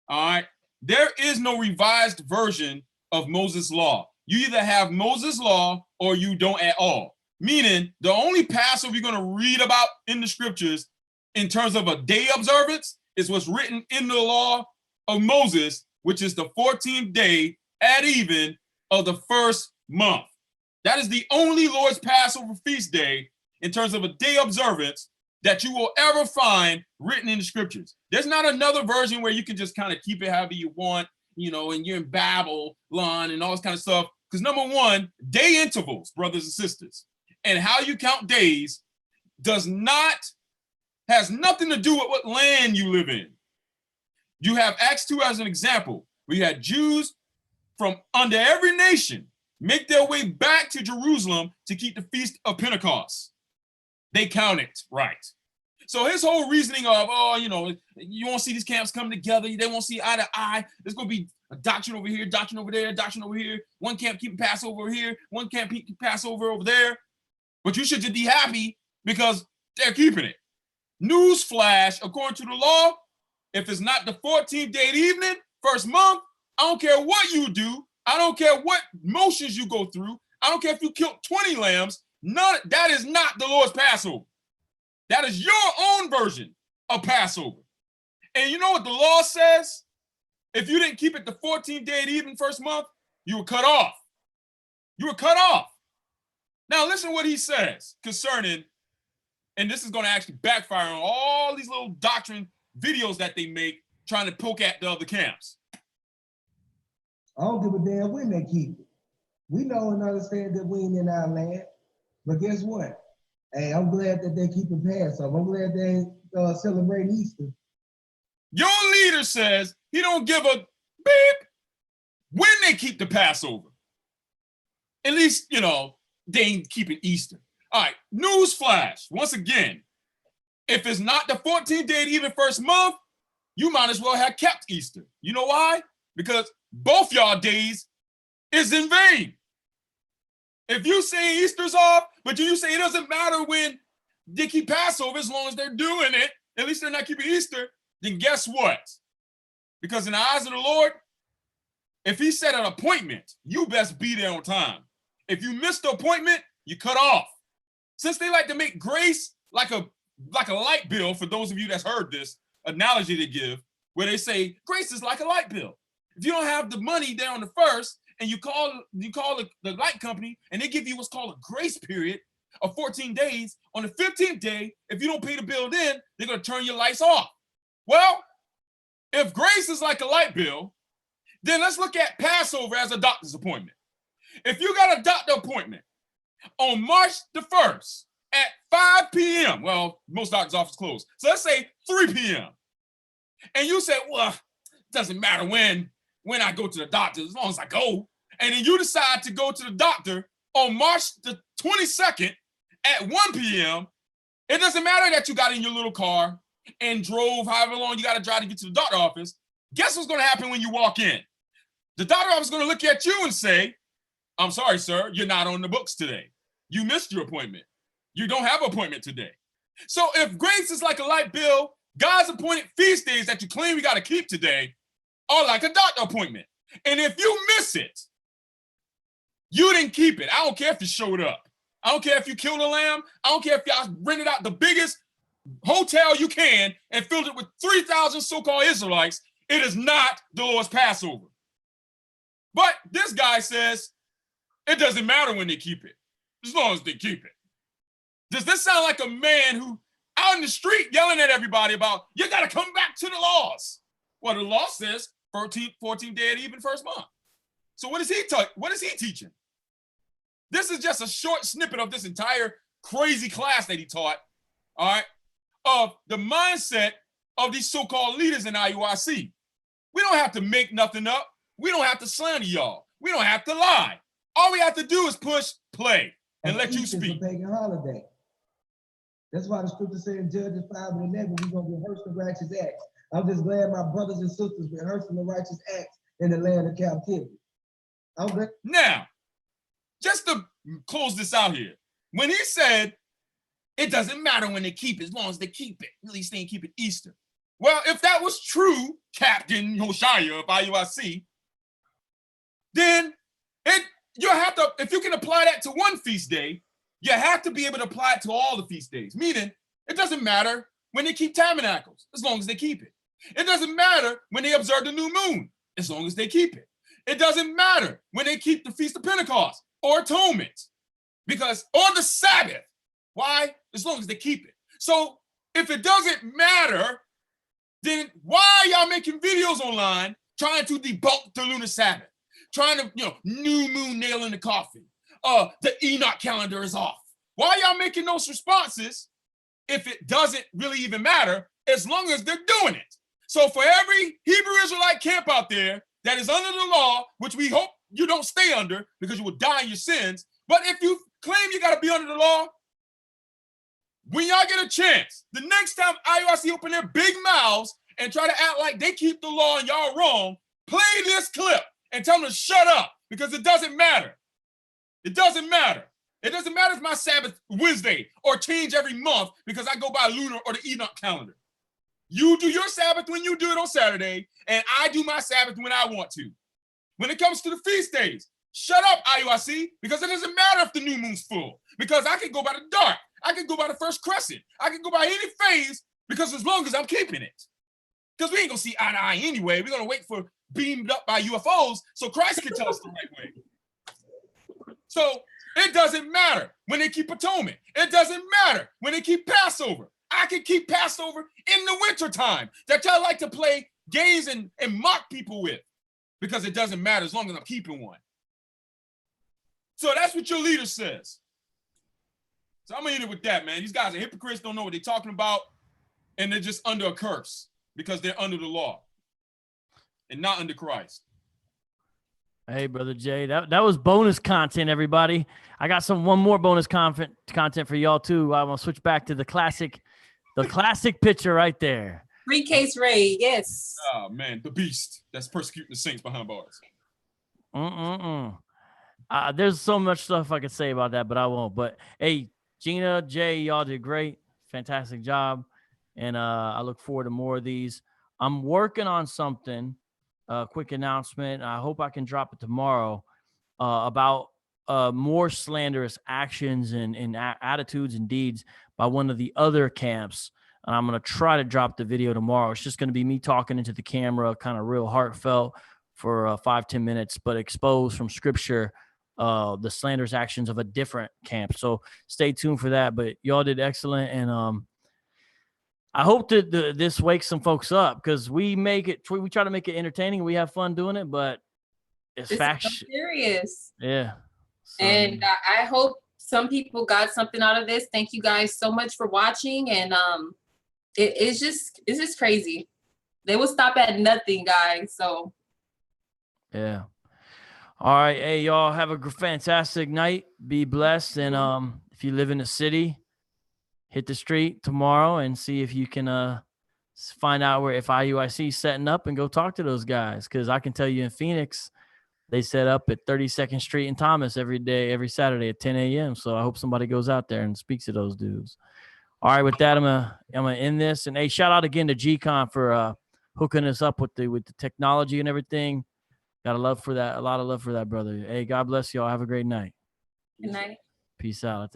all right, there is no revised version of Moses' law. You either have Moses' law or you don't at all. Meaning, the only Passover you're going to read about in the scriptures in terms of a day observance is what's written in the law of Moses, which is the 14th day at even of the first month. That is the only Lord's Passover feast day in terms of a day observance that you will ever find written in the scriptures. There's not another version where you can just kind of keep it however you want, and you're in Babylon and all this kind of stuff. Because number one, day intervals, brothers and sisters, and how you count days has nothing to do with what land you live in. You have Acts 2 as an example, where you had Jews from under every nation make their way back to Jerusalem to keep the Feast of Pentecost. They count it right. So his whole reasoning of, you won't see these camps come together. They won't see eye to eye. There's going to be a doctrine over here, doctrine over there, doctrine over here. One camp keeping Passover over here. One camp keeping Passover over there. But you should just be happy because they're keeping it. Newsflash, according to the law, if it's not the 14th day evening, first month, I don't care what you do. I don't care what motions you go through. I don't care if you killed 20 lambs. That is not the Lord's Passover. That is your own version of Passover. And you know what the law says? If you didn't keep it the 14th day of the evening first month, you were cut off. You were cut off. Now listen to what he says concerning, and this is going to actually backfire on all these little doctrine videos that they make trying to poke at the other camps. I don't give a damn when they keep it. We know and understand that we ain't in our land. But guess what? Hey, I'm glad that they keep it Passover. I'm glad they celebrate Easter. Your leader says he don't give a beep when they keep the Passover. At least, they ain't keeping Easter. All right, newsflash. Once again, if it's not the 14th day of the even first month, you might as well have kept Easter. You know why? Because both y'all days is in vain. If you say Easter's off, but you say it doesn't matter when they keep Passover as long as they're doing it, at least they're not keeping Easter, then guess what? Because in the eyes of the Lord, if he set an appointment, you best be there on time. If you miss the appointment, you cut off. Since they like to make grace like a light bill, for those of you that's heard this analogy they give, where they say grace is like a light bill. If you don't have the money there on the first, and you call the light company, and they give you what's called a grace period of 14 days, on the 15th day, if you don't pay the bill then, they're going to turn your lights off. Well, if grace is like a light bill, then let's look at Passover as a doctor's appointment. If you got a doctor appointment on March the 1st at 5 p.m., well, most doctor's offices closed, so let's say 3 p.m., and you say, well, it doesn't matter when I go to the doctor, as long as I go, and then you decide to go to the doctor on March the 22nd at 1 p.m., it doesn't matter that you got in your little car and drove however long you got to drive to get to the doctor office. Guess what's going to happen when you walk in? The doctor office is going to look at you and say, I'm sorry, sir, you're not on the books today. You missed your appointment. You don't have an appointment today. So if grace is like a light bill, God's appointed feast days that you claim you got to keep today are like a doctor appointment. And if you miss it, you didn't keep it. I don't care if you showed up. I don't care if you killed a lamb. I don't care if y'all rented out the biggest hotel you can and filled it with 3,000 so-called Israelites. It is not the Lord's Passover. But this guy says it doesn't matter when they keep it, as long as they keep it. Does this sound like a man who out in the street yelling at everybody about, you got to come back to the laws? Well, the law says 14th day of the even first month. So what is he teaching? This is just a short snippet of this entire crazy class that he taught, all right, of the mindset of these so-called leaders in IUIC. We don't have to make nothing up. We don't have to slander y'all. We don't have to lie. All we have to do is push play and let you speak. It's a pagan holiday. That's why the scripture says in Judges 5 and 11, we're going to rehearse the righteous acts. I'm just glad my brothers and sisters rehearsing the righteous acts in the land of captivity. Okay. Now, just to close this out here, when he said, it doesn't matter when they keep it, as long as they keep it, at least they ain't keep it Easter. Well, if that was true, Captain Hoshea of IUIC, then you have to, if you can apply that to one feast day, you have to be able to apply it to all the feast days. Meaning, it doesn't matter when they keep tabernacles, as long as they keep it. It doesn't matter when they observe the new moon, as long as they keep it. It doesn't matter when they keep the Feast of Pentecost or Atonement, because on the Sabbath. Why? As long as they keep it. So if it doesn't matter, then why are y'all making videos online trying to debunk the lunar Sabbath? Trying to, new moon nail in the coffin. The Enoch calendar is off. Why are y'all making those responses if it doesn't really even matter, as long as they're doing it? So for every Hebrew Israelite camp out there that is under the law, which we hope you don't stay under because you will die in your sins, but if you claim you got to be under the law, when y'all get a chance, the next time IUIC open their big mouths and try to act like they keep the law and y'all wrong, play this clip and tell them to shut up, because it doesn't matter. It doesn't matter. It doesn't matter if my Sabbath Wednesday or change every month because I go by lunar or the Enoch calendar. You do your Sabbath when you do it on Saturday, and I do my Sabbath when I want to. When it comes to the feast days, shut up, IUIC, because it doesn't matter if the new moon's full, because I can go by the dark. I can go by the first crescent. I can go by any phase, because as long as I'm keeping it. Because we ain't going to see eye to eye anyway. We're going to wait for beamed up by UFOs so Christ can tell us the right way. So it doesn't matter when they keep atonement. It doesn't matter when they keep Passover. I can keep Passover in the wintertime that y'all like to play games and mock people with, because it doesn't matter as long as I'm keeping one. So that's what your leader says. So I'm gonna end it with that, man. These guys are hypocrites, don't know what they're talking about, and they're just under a curse because they're under the law and not under Christ. Hey, Brother Jay, that was bonus content, everybody. I got one more bonus content for y'all too. I'm gonna switch back to the classic picture right there. Free Case Ray, yes. Oh man, the beast that's persecuting the saints behind bars. There's so much stuff I could say about that, but I won't. But hey, Gina, Jay, y'all did great. Fantastic job. And I look forward to more of these. I'm working on something, a quick announcement. I hope I can drop it tomorrow about more slanderous actions and attitudes and deeds by one of the other camps. And I'm going to try to drop the video tomorrow. It's just going to be me talking into the camera, kind of real heartfelt for 5-10 minutes, but exposed from Scripture the slanderous actions of a different camp. So stay tuned for that. But y'all did excellent. And I hope that this wakes some folks up, because we try to make it entertaining. We have fun doing it, but it's fact. Serious. Yeah. So, and I hope some people got something out of this. Thank you guys so much for watching. And it's just crazy. They will stop at nothing, guys. So yeah. All right. Hey, y'all have a fantastic night. Be blessed. And if you live in the city, hit the street tomorrow and see if you can find out if IUIC is setting up, and go talk to those guys. Because I can tell you in Phoenix, they set up at 32nd Street and Thomas every Saturday at 10 a.m. So I hope somebody goes out there and speaks to those dudes. All right, with that, I'm gonna end this. And hey, shout out again to G-Con for hooking us up with the technology and everything. Got a lot of love for that, brother. Hey, God bless y'all. Have a great night. good night. Peace out.